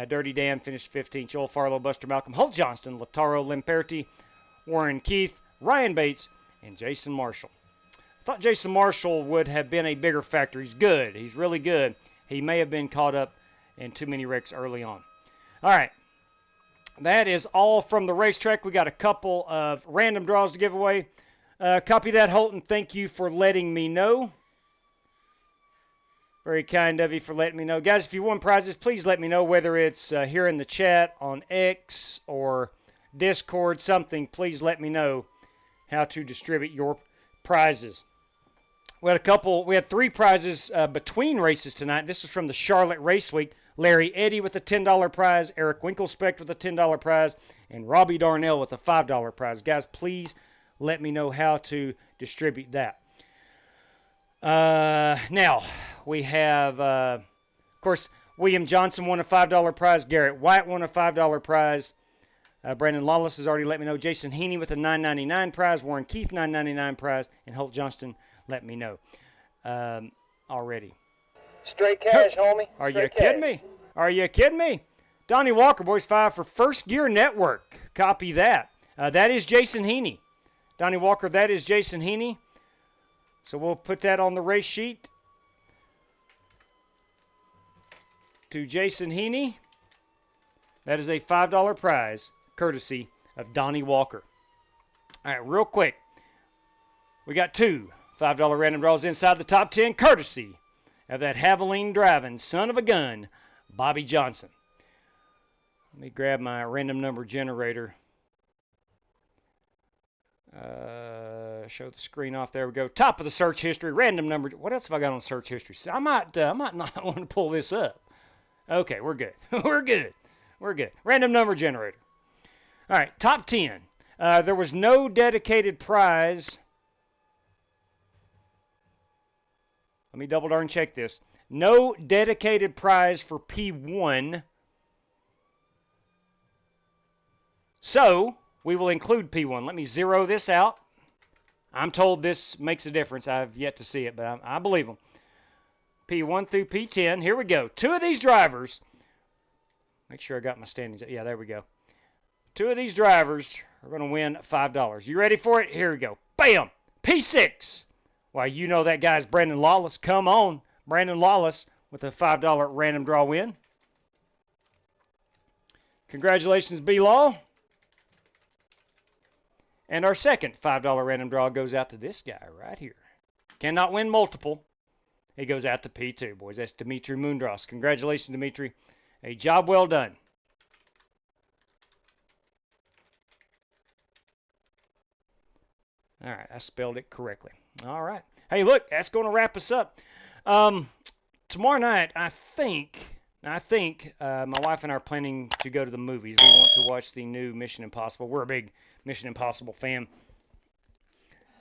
Dirty Dan finished 15th. Joel Farlow, Buster Malcolm, Holt Johnston, Lataro Limperti, Warren Keith, Ryan Bates, and Jason Marshall. I thought Jason Marshall would have been a bigger factor. He's good. He's really good. He may have been caught up in too many wrecks early on. All right. That is all from the racetrack. We got a couple of random draws to give away. Copy that, Holton. Thank you for letting me know. Very kind of you for letting me know. Guys, if you won prizes, please let me know, whether it's here in the chat on X or Discord, something. Please let me know how to distribute your prizes. We had 3 prizes between races tonight. This is from the Charlotte Race Week. Larry Eddy with a $10 prize, Eric Winkelspect with a $10 prize, and Robbie Darnell with a $5 prize. Guys, please let me know how to distribute that. Now, we have, of course, William Johnson won a $5 prize. Garrett White won a $5 prize. Brandon Lawless has already let me know. Jason Heaney with a $9.99 prize. Warren Keith, $9.99 prize. And Holt Johnston let me know already. Straight cash, homie. Are you kidding me? Are you kidding me? Donnie Walker, boys, 5 for First Gear Network. Copy that. That is Jason Heaney. Donnie Walker, that is Jason Heaney. So we'll put that on the race sheet. To Jason Heaney. That is a $5 prize, courtesy of Donnie Walker. All right, real quick. We got 2 $5 random draws inside the top 10, courtesy of that Haviline driving son of a gun, Bobby Johnson. Let me grab my random number generator. Show the screen off. There we go. Top of the search history. Random number. What else have I got on search history? I might not want to pull this up. Okay, we're good. We're good. Random number generator. All right, top 10. There was no dedicated prize. Let me double darn check this. No dedicated prize for P1. So we will include P1. Let me zero this out. I'm told this makes a difference. I've yet to see it, but I believe them. P1 through P10. Here we go. 2 of these drivers. Make sure I got my standings. Yeah, there we go. 2 of these drivers are going to win $5. You ready for it? Here we go. Bam! P6. Why, you know that guy's Brandon Lawless. Come on. Brandon Lawless with a $5 random draw win. Congratulations, B-Law. And our second $5 random draw goes out to this guy right here. Cannot win multiple. He goes out to P2, boys. That's Dimitri Mundros. Congratulations, Dimitri. A job well done. All right, I spelled it correctly. All right. Hey, look, that's going to wrap us up. Tomorrow night, I think my wife and I are planning to go to the movies. We want to watch the new Mission Impossible. We're a big Mission Impossible fan.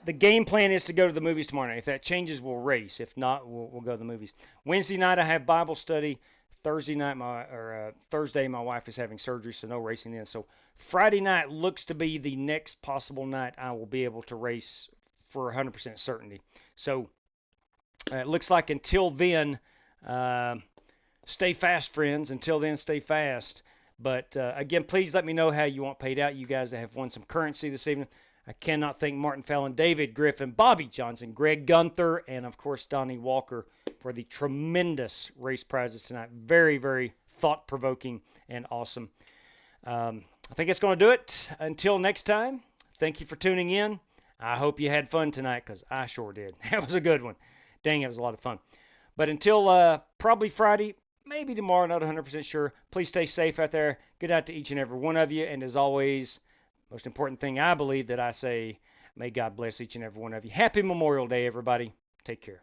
The game plan is to go to the movies tomorrow night. If that changes, we'll race. If not, we'll go to the movies. Wednesday night, I have Bible study. Thursday, my wife is having surgery, so no racing then. So Friday night looks to be the next possible night I will be able to race for 100% certainty. So It looks like until then, stay fast, friends. Until then, stay fast. But again, please let me know how you want paid out. You guys that have won some currency this evening. I cannot thank Martin Fallon, David Griffin, Bobby Johnson, Greg Gunther, and of course Donnie Walker for the tremendous race prizes tonight. Very, very thought-provoking and awesome. I think it's going to do it. Until next time, thank you for tuning in. I hope you had fun tonight, because I sure did. That was a good one. Dang, it was a lot of fun. But until probably Friday, maybe tomorrow, not 100% sure, please stay safe out there. Good out to each and every one of you. And as always, most important thing I believe that I say, may God bless each and every one of you. Happy Memorial Day, everybody. Take care.